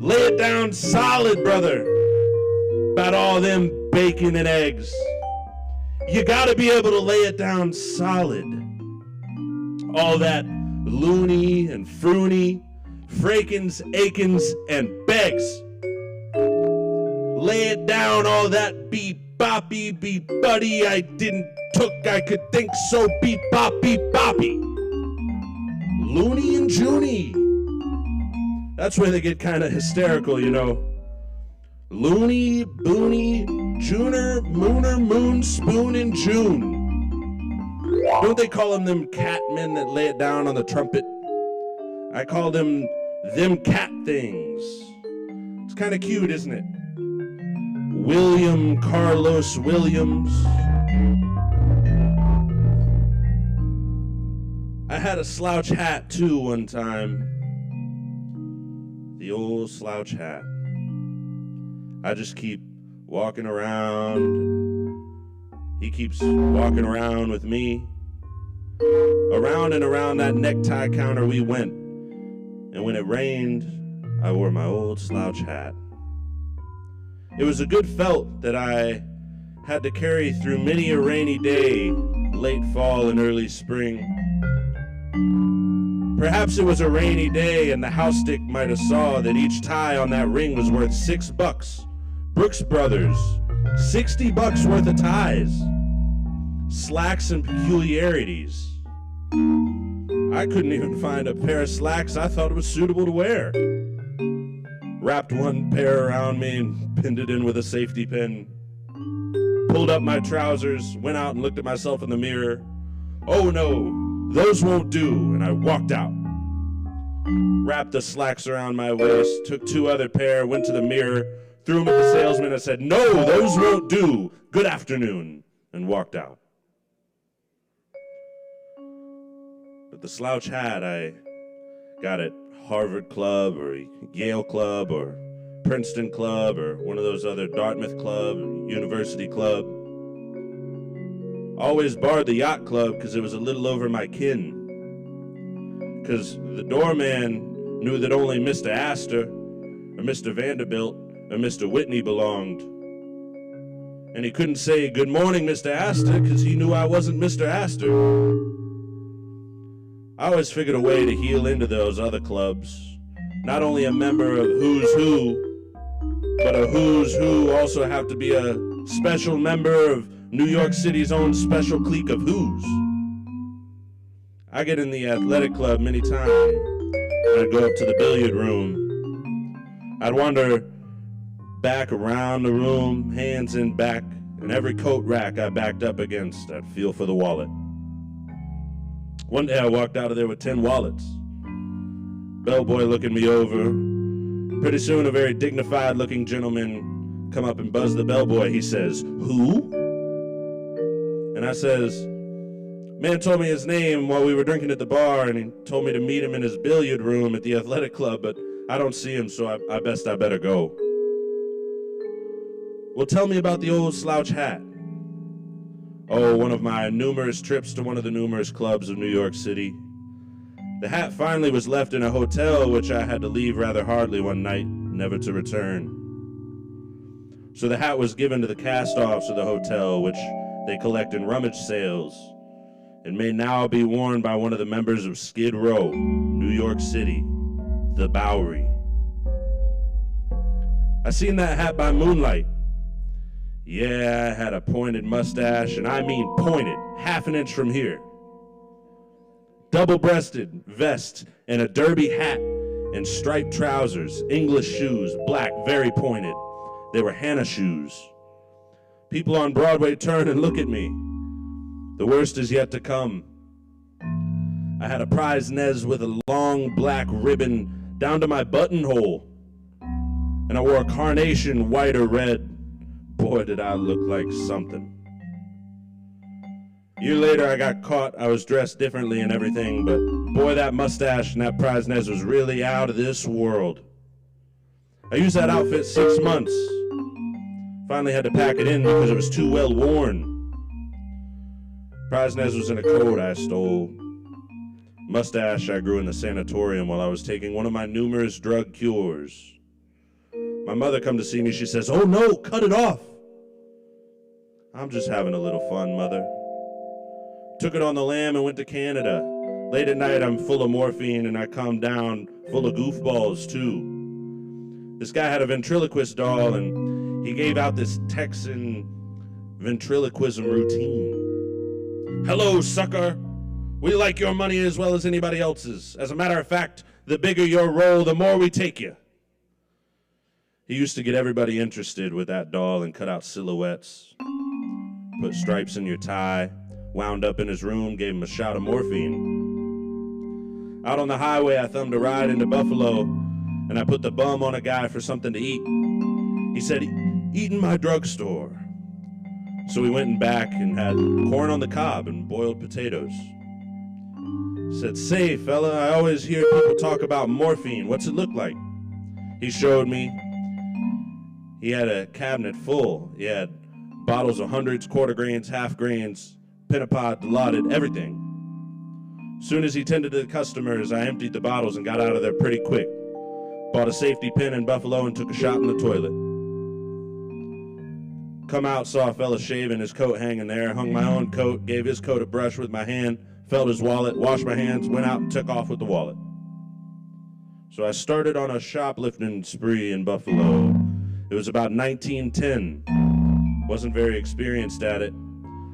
lay it down solid, brother, about all them bacon and eggs. You gotta be able to lay it down solid. All that loony and froony, frakins, akins, and begs. Lay it down, all that beep boppy, beep buddy. I didn't took, I could think so beep boppy boppy. Loony and Junie. That's where they get kind of hysterical, you know. Loony, Boony, Juner, Mooner, Moon, Spoon, and June. Don't they call them catmen that lay it down on the trumpet? I call them cat things. It's kind of cute, isn't it? William Carlos Williams. I had a slouch hat too one time. The old slouch hat. I just keep walking around. He keeps walking around with me. Around and around that necktie counter we went. And when it rained, I wore my old slouch hat. It was a good felt that I had to carry through many a rainy day, late fall and early spring. Perhaps it was a rainy day and the house stick might have saw that each tie on that ring was worth $6. Brooks Brothers, $60 worth of ties. Slacks and peculiarities. I couldn't even find a pair of slacks I thought was suitable to wear. Wrapped one pair around me and pinned it in with a safety pin. Pulled up my trousers, went out and looked at myself in the mirror. Oh no, those won't do, and I walked out. Wrapped the slacks around my waist, took 2 other pair, went to the mirror, threw them at the salesman and said, no, those won't do, good afternoon, and walked out. But the slouch hat I got at Harvard Club or Yale Club or Princeton Club or one of those other Dartmouth Club, University Club. Always barred the yacht club because it was a little over my kin. Because the doorman knew that only Mr. Astor or Mr. Vanderbilt or Mr. Whitney belonged. And he couldn't say, "Good morning, Mr. Astor," because he knew I wasn't Mr. Astor. I always figured a way to heal into those other clubs. Not only a member of Who's Who, but a Who's Who also have to be a special member of New York City's own special clique of Who's. I get in the athletic club many times, and I'd go up to the billiard room. I'd wander back around the room, hands in back, and every coat rack I backed up against, I'd feel for the wallet. One day I walked out of there with 10 wallets. Bellboy looking me over. Pretty soon a very dignified looking gentleman come up and buzz the bellboy. He says, "Who?" And I says, "Man told me his name while we were drinking at the bar, and he told me to meet him in his billiard room at the athletic club, but I don't see him, so I better go." "Well, tell me about the old slouch hat." "Oh, one of my numerous trips to one of the numerous clubs of New York City. The hat finally was left in a hotel, which I had to leave rather hardly one night, never to return. So the hat was given to the cast-offs of the hotel, which they collect in rummage sales, and may now be worn by one of the members of Skid Row, New York City, the Bowery. I seen that hat by moonlight. Yeah, I had a pointed mustache, and I mean pointed, half an inch from here. Double-breasted vest and a derby hat and striped trousers, English shoes, black, very pointed. They were Hannah shoes. People on Broadway turn and look at me. The worst is yet to come. I had a prize nez with a long black ribbon down to my buttonhole, and I wore a carnation, white or red. Boy, did I look like something. A year later, I got caught. I was dressed differently and everything, but boy, that mustache and that prize nez was really out of this world. I used that outfit 6 months. Finally had to pack it in because it was too well worn. Prize nez was in a coat I stole. Mustache I grew in the sanatorium while I was taking one of my numerous drug cures. My mother come to see me. She says, "Oh no, cut it off." "I'm just having a little fun, Mother." Took it on the lam and went to Canada. Late at night, I'm full of morphine, and I come down full of goofballs, too. This guy had a ventriloquist doll, and he gave out this Texan ventriloquism routine. "Hello, sucker. We like your money as well as anybody else's. As a matter of fact, the bigger your role, the more we take you." He used to get everybody interested with that doll and cut out silhouettes. Put stripes in your tie. Wound up in his room, gave him a shot of morphine. Out on the highway, I thumbed a ride into Buffalo, and I put the bum on a guy for something to eat. He said, "Eat in my drugstore." So we went in back and had corn on the cob and boiled potatoes. Said, "Say, fella, I always hear people talk about morphine. What's it look like?" He showed me. He had a cabinet full. He had bottles of hundreds, quarter grains, half grains, Pentapod, Dilaudid, everything. Soon as he tended to the customers, I emptied the bottles and got out of there pretty quick. Bought a safety pin in Buffalo and took a shot in the toilet. Come out, saw a fella shaving, his coat hanging there, hung my own coat, gave his coat a brush with my hand, felt his wallet, washed my hands, went out and took off with the wallet. So I started on a shoplifting spree in Buffalo. It was about 1910. Wasn't very experienced at it.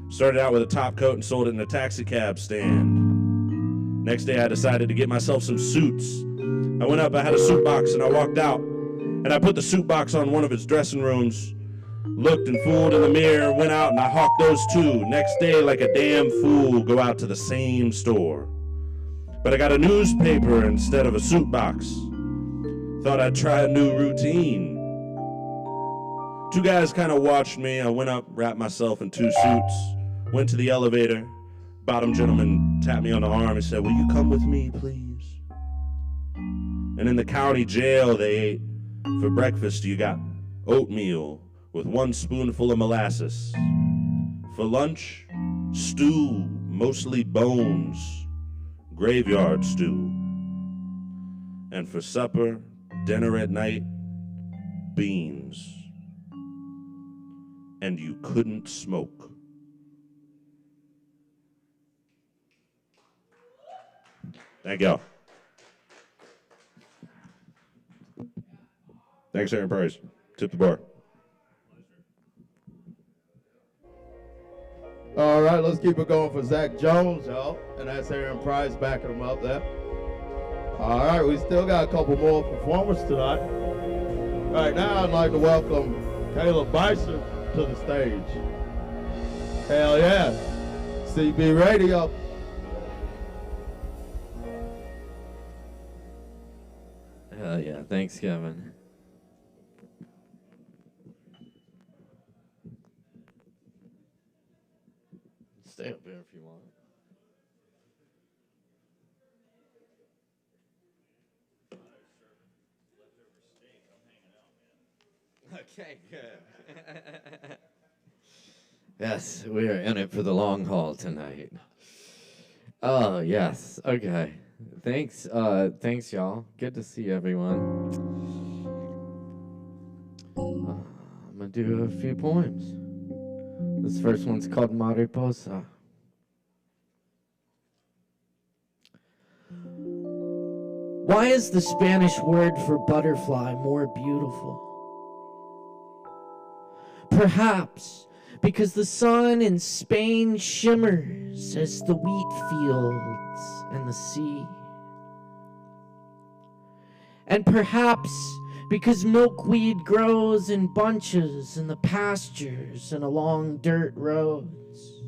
Started out with a top coat and sold it in a taxi cab stand. Next day I decided to get myself some suits. I went up, I had a suit box, and I walked out. And I put the suit box on one of his dressing rooms, looked and fooled in the mirror, went out and I hawked those too. Next day, like a damn fool, go out to the same store. But I got a newspaper instead of a suit box. Thought I'd try a new routine. 2 guys kind of watched me. I went up, wrapped myself in 2 suits, went to the elevator. Bottom gentleman tapped me on the arm and said, "Will you come with me, please?" And in the county jail, they ate, for breakfast, you got oatmeal with 1 spoonful of molasses. For lunch, stew, mostly bones, graveyard stew. And for supper, dinner at night, beans. And you couldn't smoke. Thank y'all. Thanks, Aaron Price. Tip the bar. All right, let's keep it going for Zach Jones, y'all. And that's Aaron Price backing him up there. All right, we still got a couple more performers tonight. Right now, I'd like to welcome Caleb Bison to the stage. Hell yeah. CB Radio. Hell yeah. Thanks, Kevin. Stay up here if you want. Okay, good. Yes, we are in it for the long haul tonight. Oh, yes. Okay. Thanks, y'all. Good to see everyone. I'm gonna do a few poems. This first one's called Mariposa. Why is the Spanish word for butterfly more beautiful? Perhaps because the sun in Spain shimmers as the wheat fields and the sea. And perhaps because milkweed grows in bunches in the pastures and along dirt roads.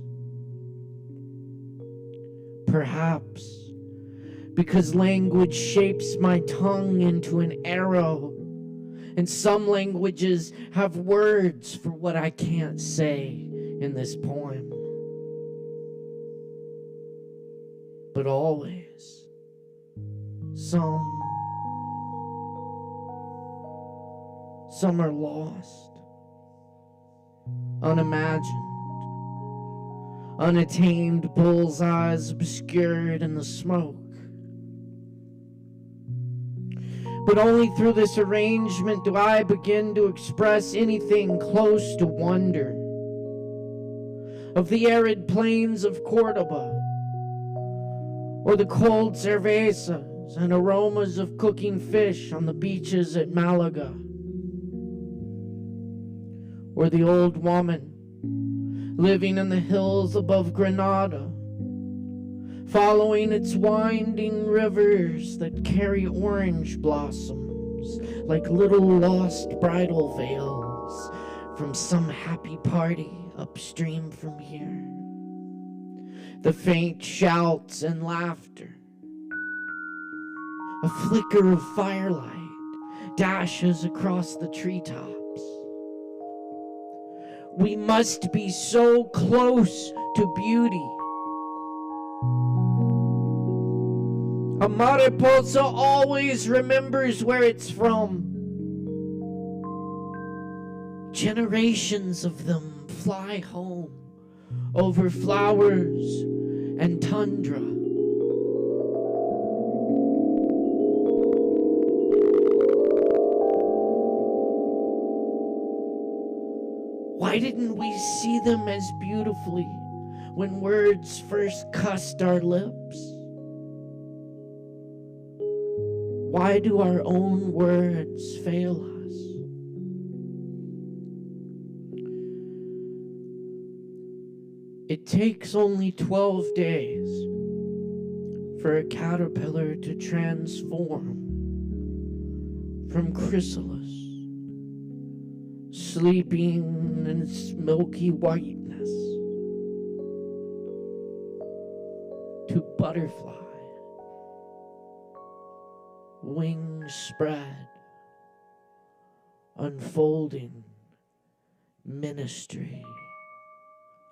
Perhaps because language shapes my tongue into an arrow, and some languages have words for what I can't say in this poem. But always, some are lost, unimagined, unattained bullseyes obscured in the smoke. But only through this arrangement do I begin to express anything close to wonder of the arid plains of Cordoba, or the cold cervezas and aromas of cooking fish on the beaches at Malaga, or the old woman living in the hills above Granada, following its winding rivers that carry orange blossoms like little lost bridal veils from some happy party upstream from here. The faint shouts and laughter, a flicker of firelight dashes across the treetops. We must be so close to beauty. A mariposa always remembers where it's from. Generations of them fly home over flowers and tundra. Why didn't we see them as beautifully when words first cussed our lips? Why do our own words fail us? It takes only 12 days for a caterpillar to transform from chrysalis, sleeping in its milky whiteness, to butterfly, wings spread, unfolding ministry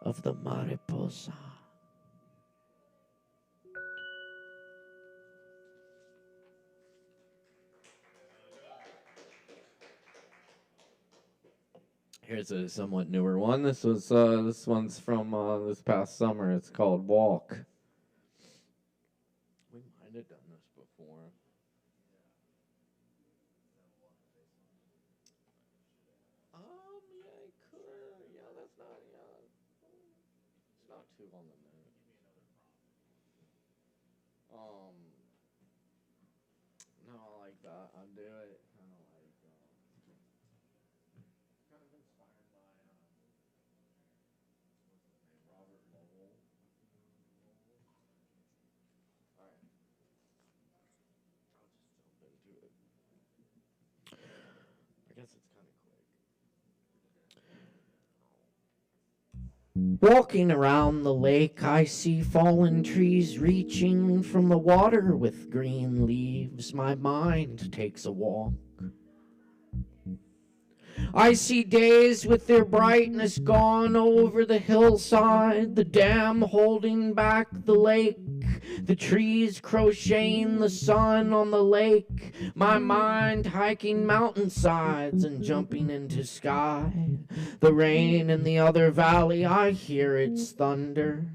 of the mariposa. Here's a somewhat newer one. This one's from this past summer. It's called Walk. We might have done this before. not too on the nose. No, I like that. I do it kind of like, kind of inspired by, what's his name, Robert Lowell. All right. I'll just jump into it. I guess it's kind of quick. Walking around the lake, I see fallen trees reaching from the water with green leaves. My mind takes a walk. I see days with their brightness gone over the hillside, the dam holding back the lake, the trees crocheting the sun on the lake, my mind hiking mountainsides and jumping into sky. The rain in the other valley, I hear its thunder.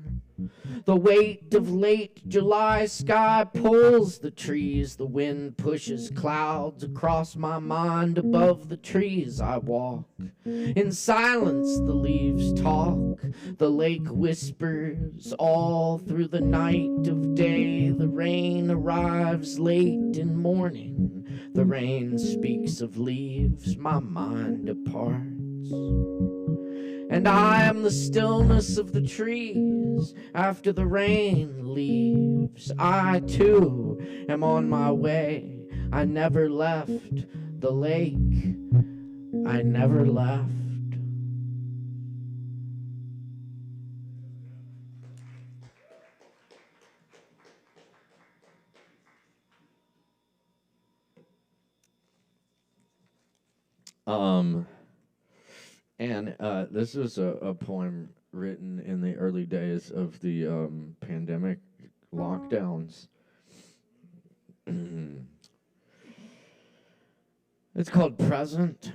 The weight of late July sky pulls the trees. The wind pushes clouds across my mind. Above the trees I walk. In silence the leaves talk. The lake whispers all through the night of day. The rain arrives late in morning. The rain speaks of leaves. My mind departs. And I am the stillness of the trees after the rain leaves. I too am on my way. I never left the lake. I never left. And this was a poem written in the early days of the pandemic lockdowns. It's called Present.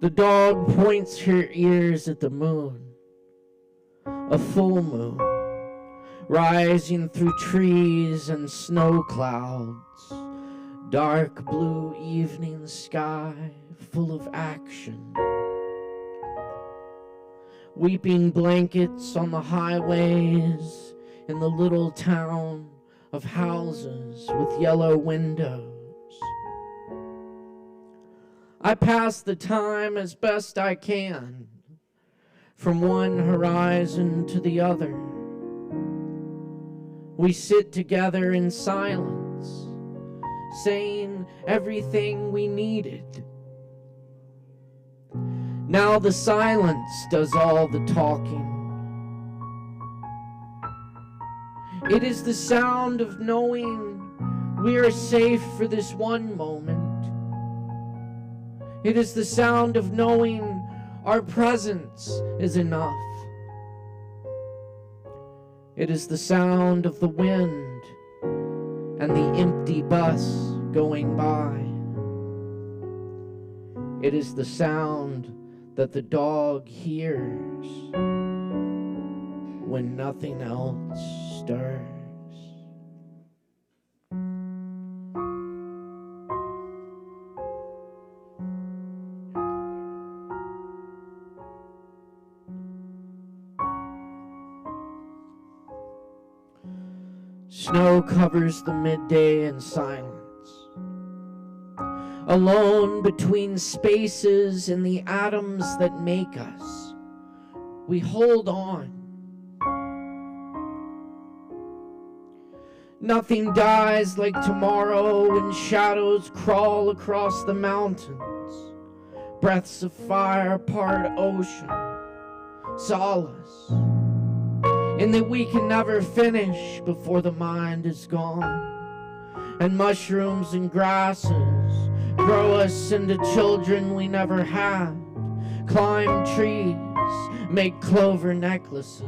The dog points her ears at the moon, a full moon, rising through trees and snow clouds. Dark blue evening sky, full of action. Weeping blankets on the highways in the little town of houses with yellow windows. I pass the time as best I can, from one horizon to the other. We sit together in silence, saying everything we needed. Now the silence does all the talking. It is the sound of knowing we are safe for this one moment. It is the sound of knowing our presence is enough. It is the sound of the wind and the empty bus going by. It is the sound that the dog hears when nothing else stirs. Snow covers the midday in silence. Alone between spaces in the atoms that make us, we hold on. Nothing dies like tomorrow when shadows crawl across the mountains. Breaths of fire part ocean, solace. In that we can never finish before the mind is gone. And mushrooms and grasses grow us into children we never had. Climb trees, make clover necklaces.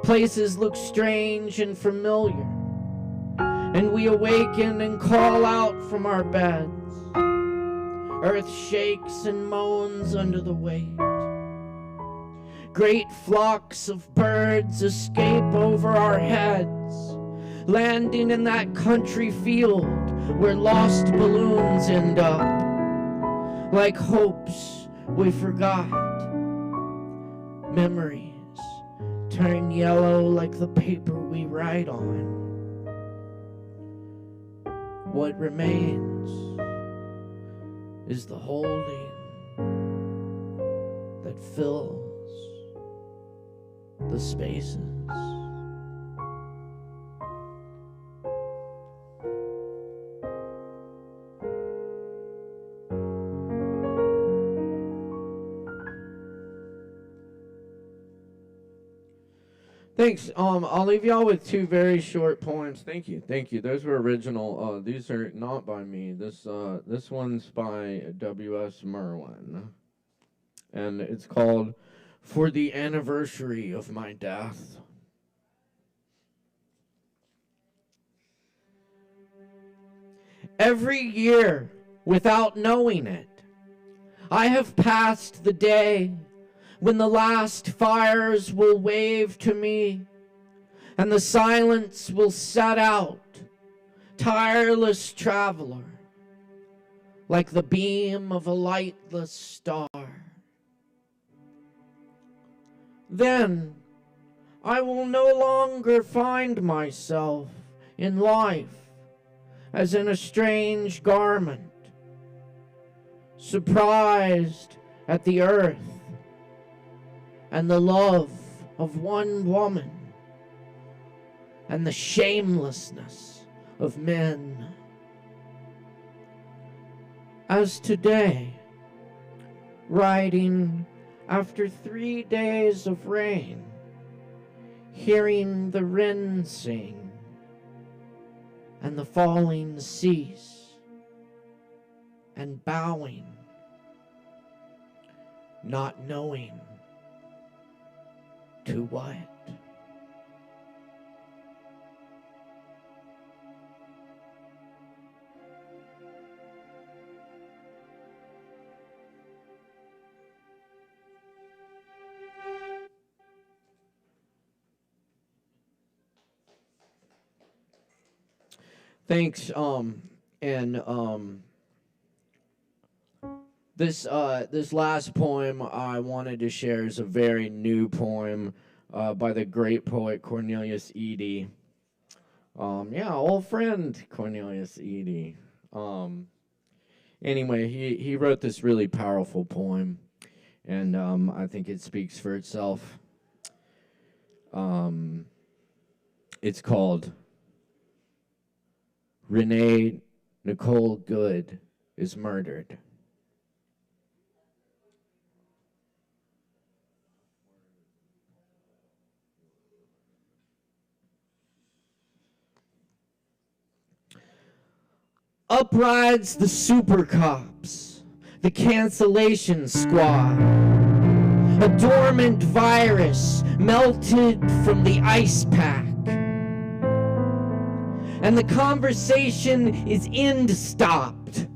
Places look strange and familiar, and we awaken and call out from our beds. Earth shakes and moans under the weight. Great flocks of birds escape over our heads, landing in that country field where lost balloons end up. like hopes we forgot. Memories turn yellow like the paper we write on. What remains is the holding that fills the spaces. Thanks. I'll leave y'all with two very short poems. Thank you. Those were original. These are not by me. This one's by W.S. Merwin, and it's called "For the Anniversary of My Death." Every year, without knowing it, I have passed the day when the last fires will wave to me, and the silence will set out, tireless traveler, like the beam of a lightless star. Then I will no longer find myself in life as in a strange garment, surprised at the earth and the love of one woman, and the shamelessness of men. As today, riding after 3 days of rain, hearing the wren sing and the falling cease, and bowing, not knowing to what. Thanks. This last poem I wanted to share is a very new poem by the great poet Cornelius Eady. Old friend Cornelius Eady. Anyway, he wrote this really powerful poem, and I think it speaks for itself. It's called Renee Nicole Good is Murdered. Up rides the super cops, the cancellation squad. A dormant virus melted from the ice pack. And the conversation is end-stopped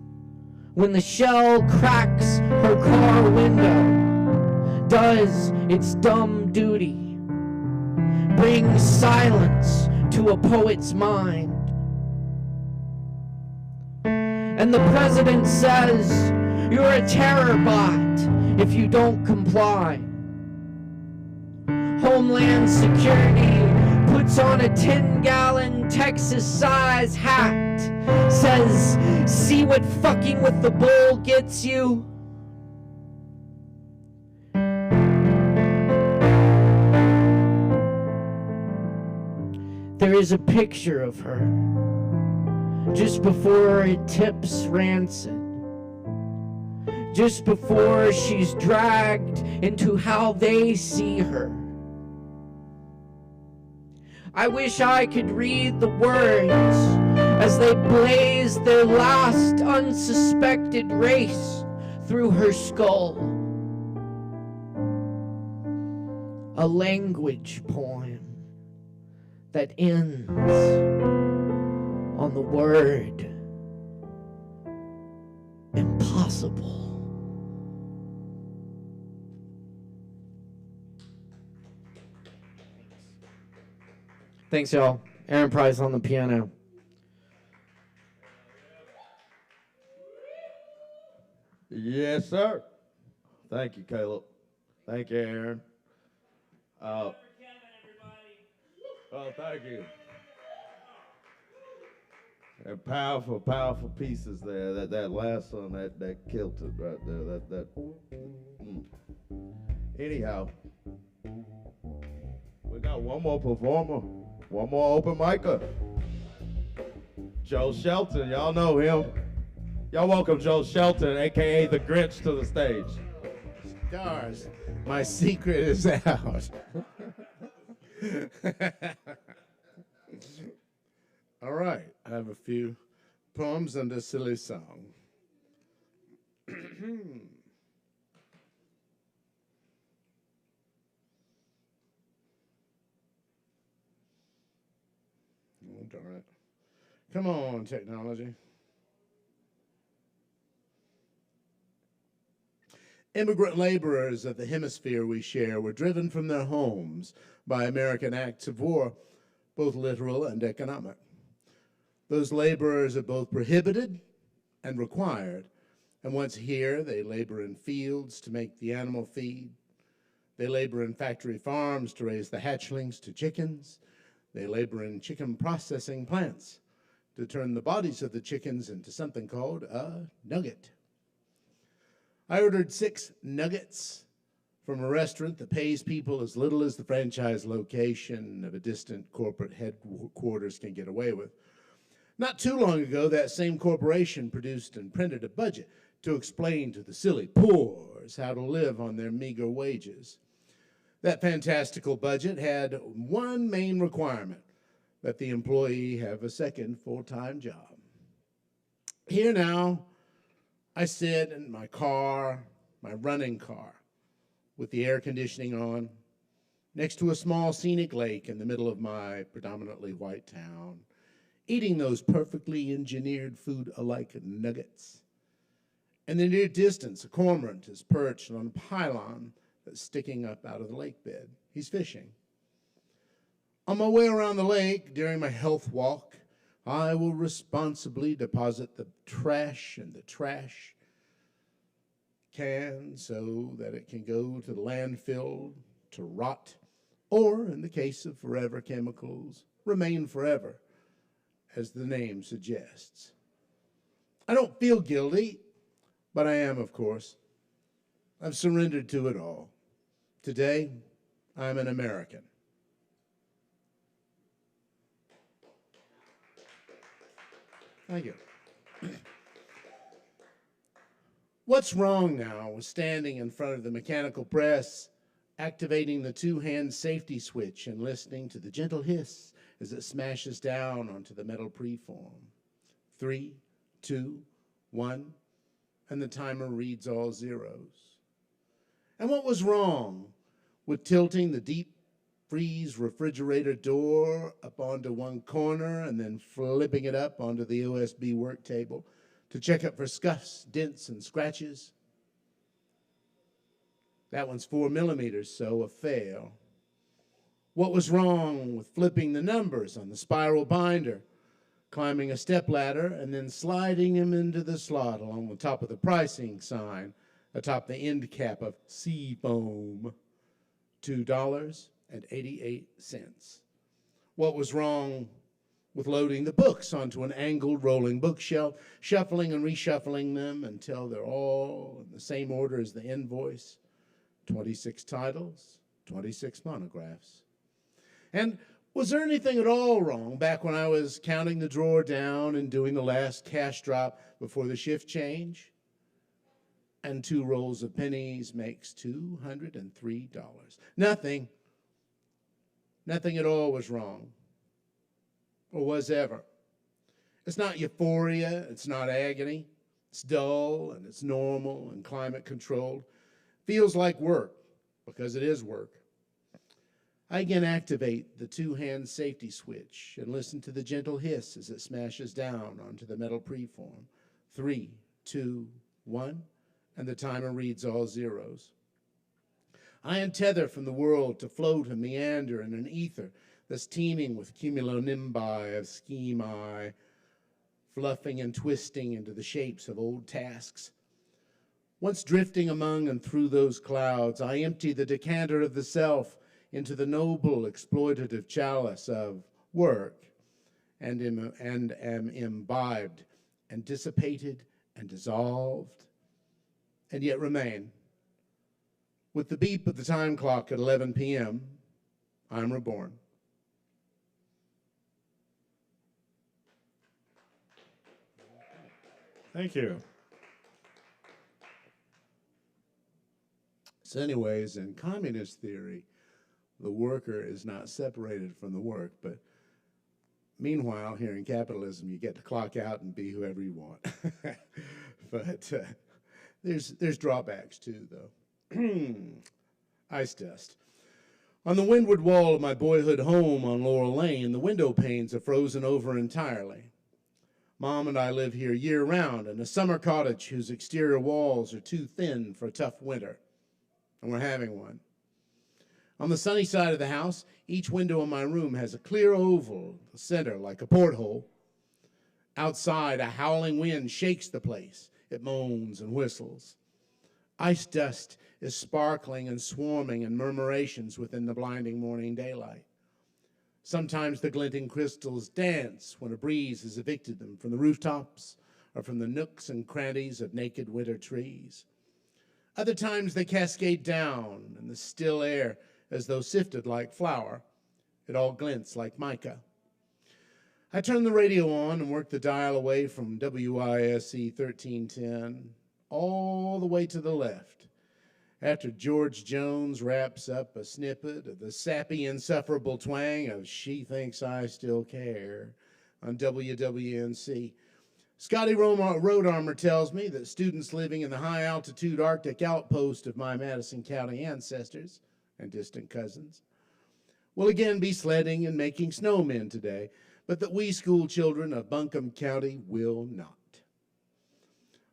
when the shell cracks her car window, does its dumb duty, brings silence to a poet's mind. And the president says, you're a terror bot if you don't comply. Homeland Security puts on a 10-gallon Texas-size hat, says, see what fucking with the bull gets you? There is a picture of her just before it tips rancid, just before she's dragged into how they see her. I wish I could read the words as they blaze their last unsuspected race through her skull. A language poem that ends on the word impossible. Thanks, y'all. Aaron Price on the piano. Yes, sir. Thank you, Caleb. Thank you, Aaron. Oh, thank you. And powerful, powerful pieces there. That last one, that killed it right there. Mm. Anyhow, we got one more performer, one more open micer. Joe Shelton, y'all know him. Y'all welcome Joe Shelton, aka the Grinch, to the stage. Stars, my secret is out. All right, I have a few poems and a silly song. Oh, darn it. Come on, technology. Immigrant laborers of the hemisphere we share were driven from their homes by American acts of war, both literal and economic. Those laborers are both prohibited and required, and once here, they labor in fields to make the animal feed. They labor in factory farms to raise the hatchlings to chickens. They labor in chicken processing plants to turn the bodies of the chickens into something called a nugget. I ordered 6 nuggets from a restaurant that pays people as little as the franchise location of a distant corporate headquarters can get away with. Not too long ago, that same corporation produced and printed a budget to explain to the silly poors how to live on their meager wages. That fantastical budget had one main requirement, that the employee have a second full-time job. Here now, I sit in my car, my running car, with the air conditioning on, next to a small scenic lake in the middle of my predominantly white town, eating those perfectly engineered food-alike nuggets. In the near distance, a cormorant is perched on a pylon that's sticking up out of the lake bed. He's fishing. On my way around the lake, during my health walk, I will responsibly deposit the trash in the trash can so that it can go to the landfill to rot, or, in the case of forever chemicals, remain forever, as the name suggests. I don't feel guilty, but I am, of course. I've surrendered to it all. Today, I'm an American. Thank you. What's wrong now with standing in front of the mechanical press, activating the 2-hand safety switch and listening to the gentle hiss as it smashes down onto the metal preform? 3, 2, 1, and the timer reads all zeros. And what was wrong with tilting the deep freeze refrigerator door up onto one corner and then flipping it up onto the USB work table to check it for scuffs, dents, and scratches? That one's 4 millimeters, so a fail. What was wrong with flipping the numbers on the spiral binder, climbing a stepladder, and then sliding them into the slot along the top of the pricing sign atop the end cap of Seafoam? $2.88. What was wrong with loading the books onto an angled rolling bookshelf, shuffling and reshuffling them until they're all in the same order as the invoice? 26 titles, 26 monographs. And was there anything at all wrong back when I was counting the drawer down and doing the last cash drop before the shift change? And 2 rolls of pennies makes $203. Nothing at all was wrong, or was ever. It's not euphoria, it's not agony. It's dull and it's normal and climate controlled. Feels like work, because it is work. I again activate the 2-hand safety switch and listen to the gentle hiss as it smashes down onto the metal preform. 3, 2, 1, and the timer reads all zeros. I untether from the world to float and meander in an ether that's teeming with cumulonimbi of schemi, fluffing and twisting into the shapes of old tasks. Once drifting among and through those clouds, I empty the decanter of the self into the noble exploitative chalice of work and am imbibed and dissipated and dissolved, and yet remain. With the beep of the time clock at 11 p.m., I'm reborn. Thank you. So anyways, in communist theory, the worker is not separated from the work, but meanwhile, here in capitalism, you get to clock out and be whoever you want. But there's drawbacks too, though. Ice dust. On the windward wall of my boyhood home on Laurel Lane, the window panes are frozen over entirely. Mom and I live here year-round in a summer cottage whose exterior walls are too thin for a tough winter, and we're having one. On the sunny side of the house, each window in my room has a clear oval, the center like a porthole. Outside, a howling wind shakes the place. It moans and whistles. Ice dust is sparkling and swarming in murmurations within the blinding morning daylight. Sometimes the glinting crystals dance when a breeze has evicted them from the rooftops or from the nooks and crannies of naked winter trees. Other times they cascade down in the still air as though sifted like flour. It all glints like mica. I turn the radio on and work the dial away from WISE 1310 all the way to the left. After George Jones wraps up a snippet of the sappy, insufferable twang of She Thinks I Still Care on WWNC, Scotty Road Armor tells me that students living in the high-altitude Arctic outpost of my Madison County ancestors and distant cousins will again be sledding and making snowmen today, but that we school children of Buncombe County will not.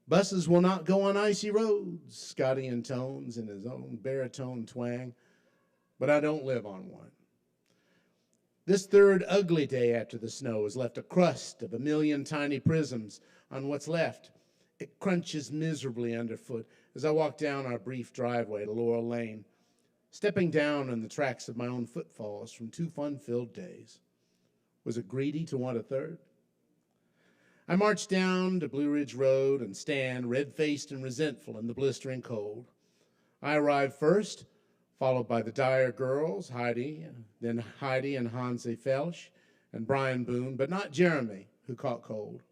Buses will not go on icy roads, Scotty intones in his own baritone twang, but I don't live on one. This third ugly day after the snow has left a crust of a million tiny prisms on what's left. It crunches miserably underfoot as I walk down our brief driveway to Laurel Lane, stepping down on the tracks of my own footfalls from 2 fun-filled days. Was it greedy to want a third? I march down to Blue Ridge Road and stand red-faced and resentful in the blistering cold. I arrive first, followed by the Dyer girls, then Heidi and Hansi Felsch, and Brian Boone, but not Jeremy, who caught cold.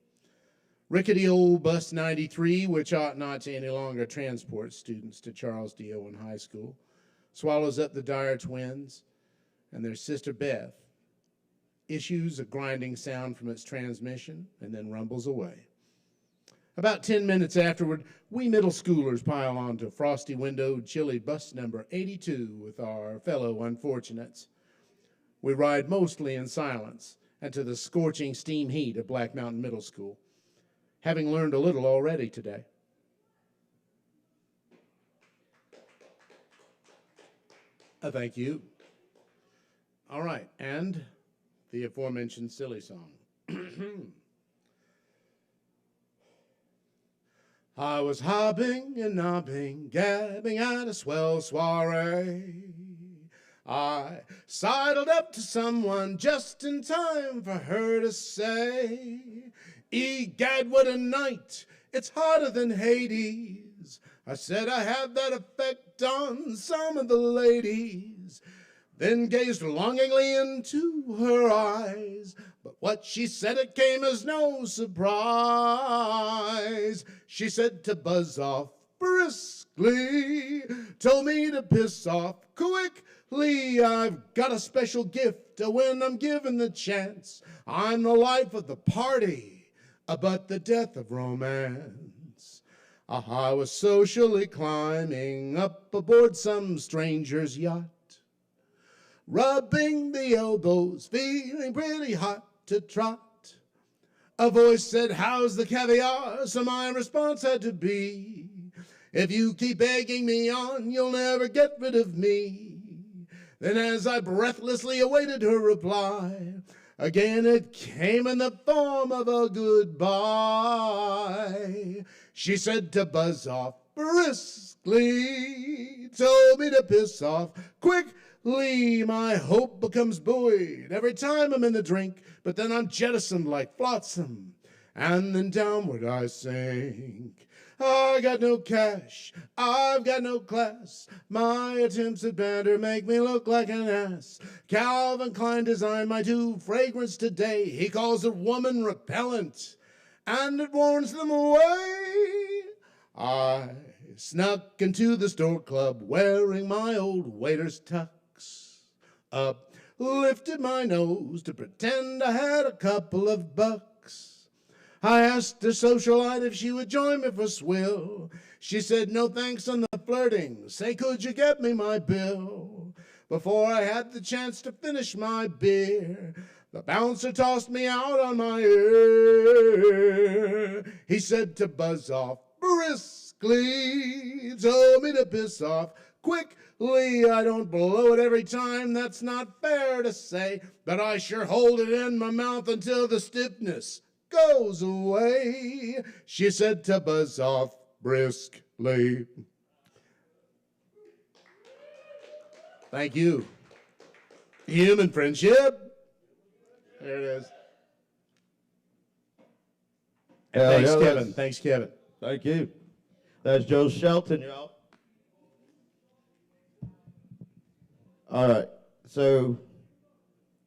Rickety old Bus 93, which ought not to any longer transport students to Charles D. Owen High School, swallows up the Dyer twins and their sister Beth, issues a grinding sound from its transmission, and then rumbles away. About 10 minutes afterward, we middle schoolers pile onto frosty-windowed, chilly bus number 82 with our fellow unfortunates. We ride mostly in silence and to the scorching steam heat of Black Mountain Middle School, having learned a little already today. Thank you. All right, and the aforementioned silly song. I was hopping and nobbing, gabbing at a swell soiree. I sidled up to someone just in time for her to say, "Egad, what a night, it's hotter than Hades." I said I had that effect on some of the ladies, then gazed longingly into her eyes. But what she said, it came as no surprise. She said to buzz off briskly, told me to piss off quickly. I've got a special gift when I'm given the chance. I'm the life of the party, but the death of romance. I was socially climbing up aboard some stranger's yacht, rubbing the elbows, feeling pretty hot to trot. A voice said, "How's the caviar?" So my response had to be, "If you keep egging me on, you'll never get rid of me." Then as I breathlessly awaited her reply, again it came in the form of a goodbye. She said to buzz off briskly, told me to piss off quickly. My hope becomes buoyed every time I'm in the drink, but then I'm jettisoned like flotsam, and then downward I sink. I got no cash, I've got no class. My attempts at banter make me look like an ass. Calvin Klein designed my two fragrance today. He calls it woman repellent, and it warns them away. I snuck into the store club wearing my old waiter's tux up, lifted my nose to pretend I had a couple of bucks. I asked a socialite if she would join me for swill. She said, no thanks on the flirting. Say, could you get me my bill? Before I had the chance to finish my beer, the bouncer tossed me out on my ear. He said to buzz off briskly, told me to piss off quickly. I don't blow it every time, that's not fair to say, but I sure hold it in my mouth until the stiffness goes away. She said to buzz off briskly. Thank you. Human friendship. There it is. And Hell thanks, yeah, Kevin. that's- Thanks, Kevin. Thank you. That's Joe Shelton, y'all. All right. So,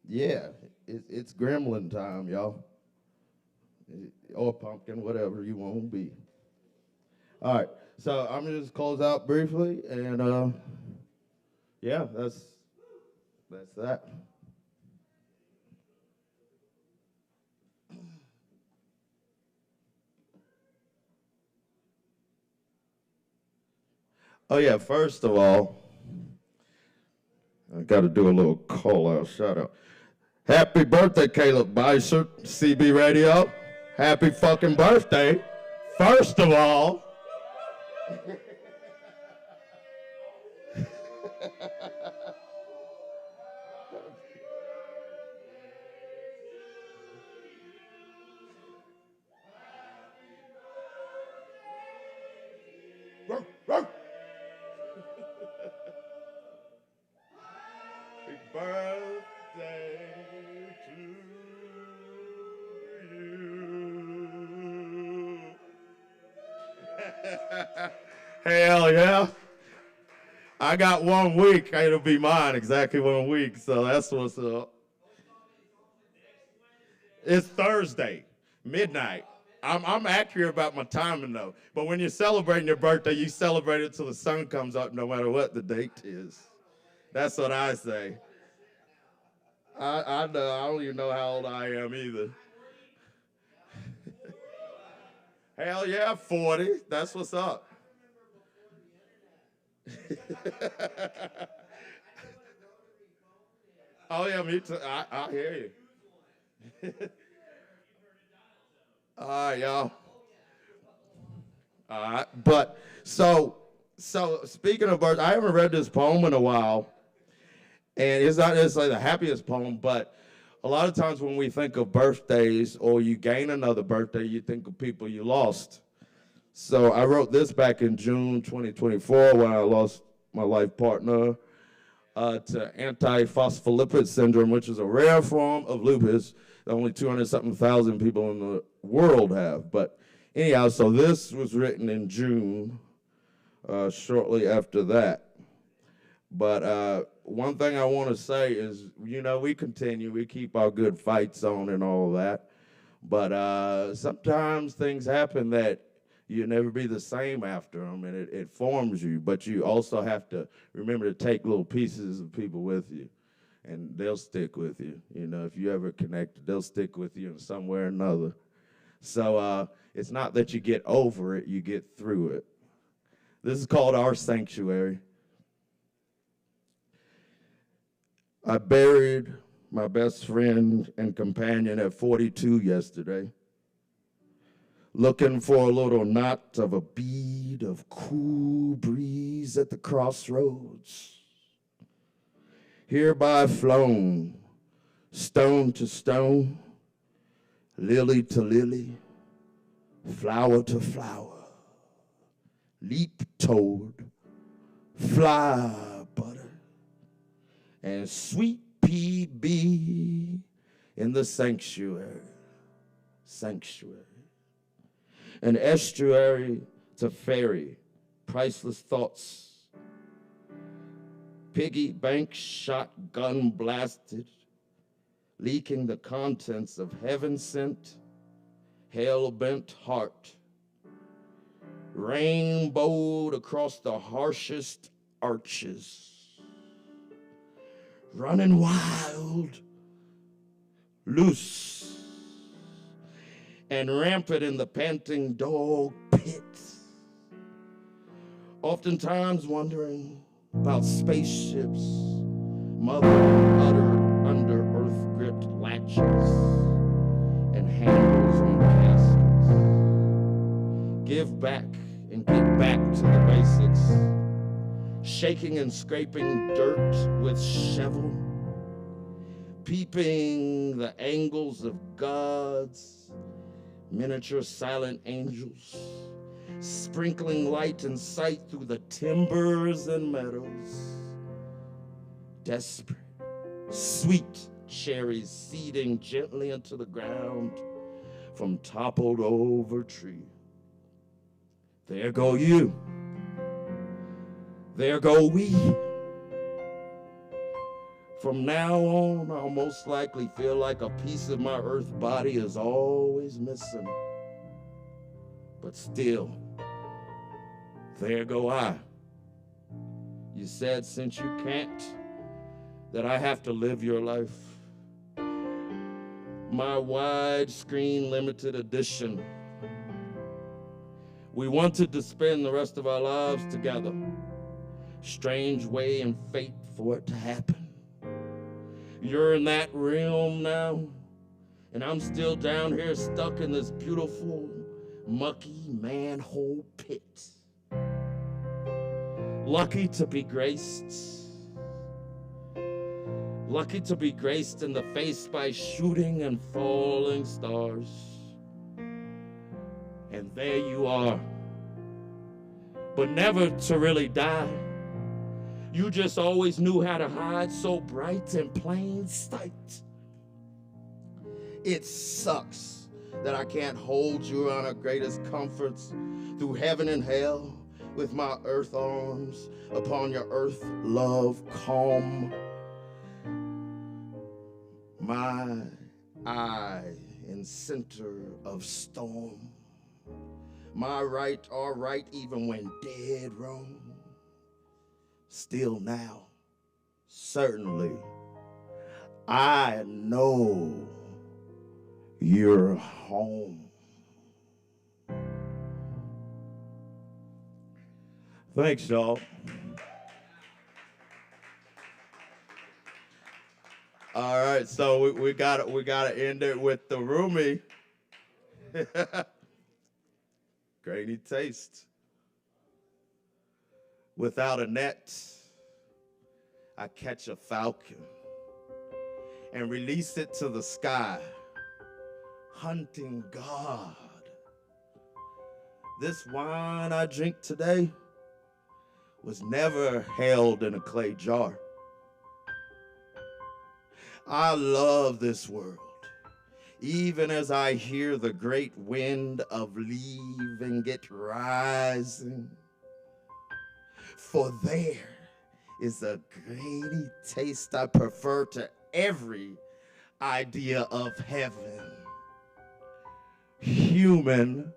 yeah, it's gremlin time, y'all. Or pumpkin, whatever you want to be. All right. So I'm going to just close out briefly. And, yeah, that's that. Oh, yeah, first of all, I got to do a little call-out, shout-out. Happy birthday, Caleb Beisert, CB Radio. Happy fucking birthday. First of all. Happy birthday to you. Hell yeah. I got 1 week. It'll be mine exactly 1 week. So that's what's up. It's Thursday, midnight. I'm accurate about my timing though. But when you're celebrating your birthday, you celebrate it till the sun comes up no matter what the date is. That's what I say. I know. I don't even know how old I am either. Hell yeah, 40. That's what's up. Oh yeah, me too. I hear you. All right, y'all. All right, but so speaking of birds, I haven't read this poem in a while, and it's not necessarily the happiest poem, but a lot of times when we think of birthdays or you gain another birthday, you think of people you lost. So I wrote this back in June 2024 when I lost my life partner to antiphospholipid syndrome, which is a rare form of lupus that only 200-something thousand people in the world have. But anyhow, so this was written in June, shortly after that. But one thing I want to say is, you know, we continue, we keep our good fights on and all that. But sometimes things happen that you'll never be the same after them, and it forms you. But you also have to remember to take little pieces of people with you, and they'll stick with you. You know, if you ever connect, they'll stick with you in some way or another. So it's not that you get over it, you get through it. This is called Our Sanctuary. I buried my best friend and companion at 42 yesterday, looking for a little knot of a bead of cool breeze at the crossroads. Hereby flown, stone to stone, lily to lily, flower to flower, leap toad, fly butter, and sweet PB in the sanctuary. An estuary to ferry priceless thoughts. Piggy bank shotgun blasted, leaking the contents of heaven-sent, hell-bent heart. Rainbowed across the harshest arches. Running wild, loose, and rampant in the panting dog pit. Oftentimes wondering about spaceships, mother uttered under earth-gripped latches and handles on caskets. Give back and get back to the basics. Shaking and scraping dirt with shovel. Peeping the angles of gods, miniature silent angels. Sprinkling light and sight through the timbers and meadows. Desperate, sweet cherries seeding gently into the ground from toppled over tree. There go you. There go we. From now on, I'll most likely feel like a piece of my earth body is always missing. But still, there go I. You said since you can't, that I have to live your life. My widescreen limited edition. We wanted to spend the rest of our lives together. Strange way and fate for it to happen. You're in that realm now, and I'm still down here stuck in this beautiful, mucky manhole pit. Lucky to be graced. Lucky to be graced in the face by shooting and falling stars. And there you are. But never to really die. You just always knew how to hide so bright in plain sight. It sucks that I can't hold you on our greatest comforts through heaven and hell with my earth arms upon your earth love calm. My eye in center of storm. My right are right even when dead wrong. Still now, certainly, I know you're home. Thanks, y'all. All right, so we gotta end it with the roomie. Grainy taste. Without a net, I catch a falcon and release it to the sky, hunting God. This wine I drink today was never held in a clay jar. I love this world, even as I hear the great wind of leaving it rising. For there is a grainy taste I prefer to every idea of heaven. Human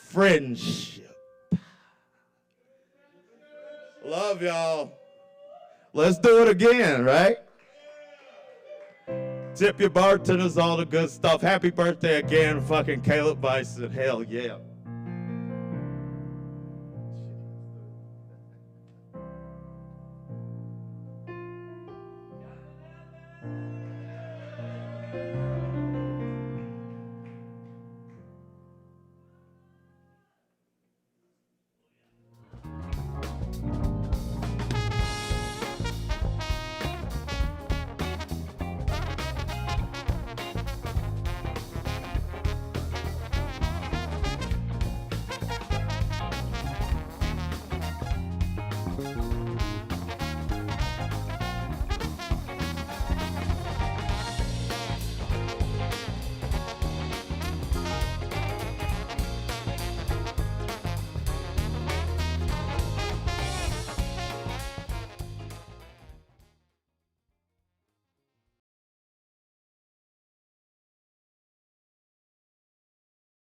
friendship. Love y'all. Let's do it again, right? Tip your bartenders, all the good stuff. Happy birthday again, fucking Caleb Bison. Hell yeah.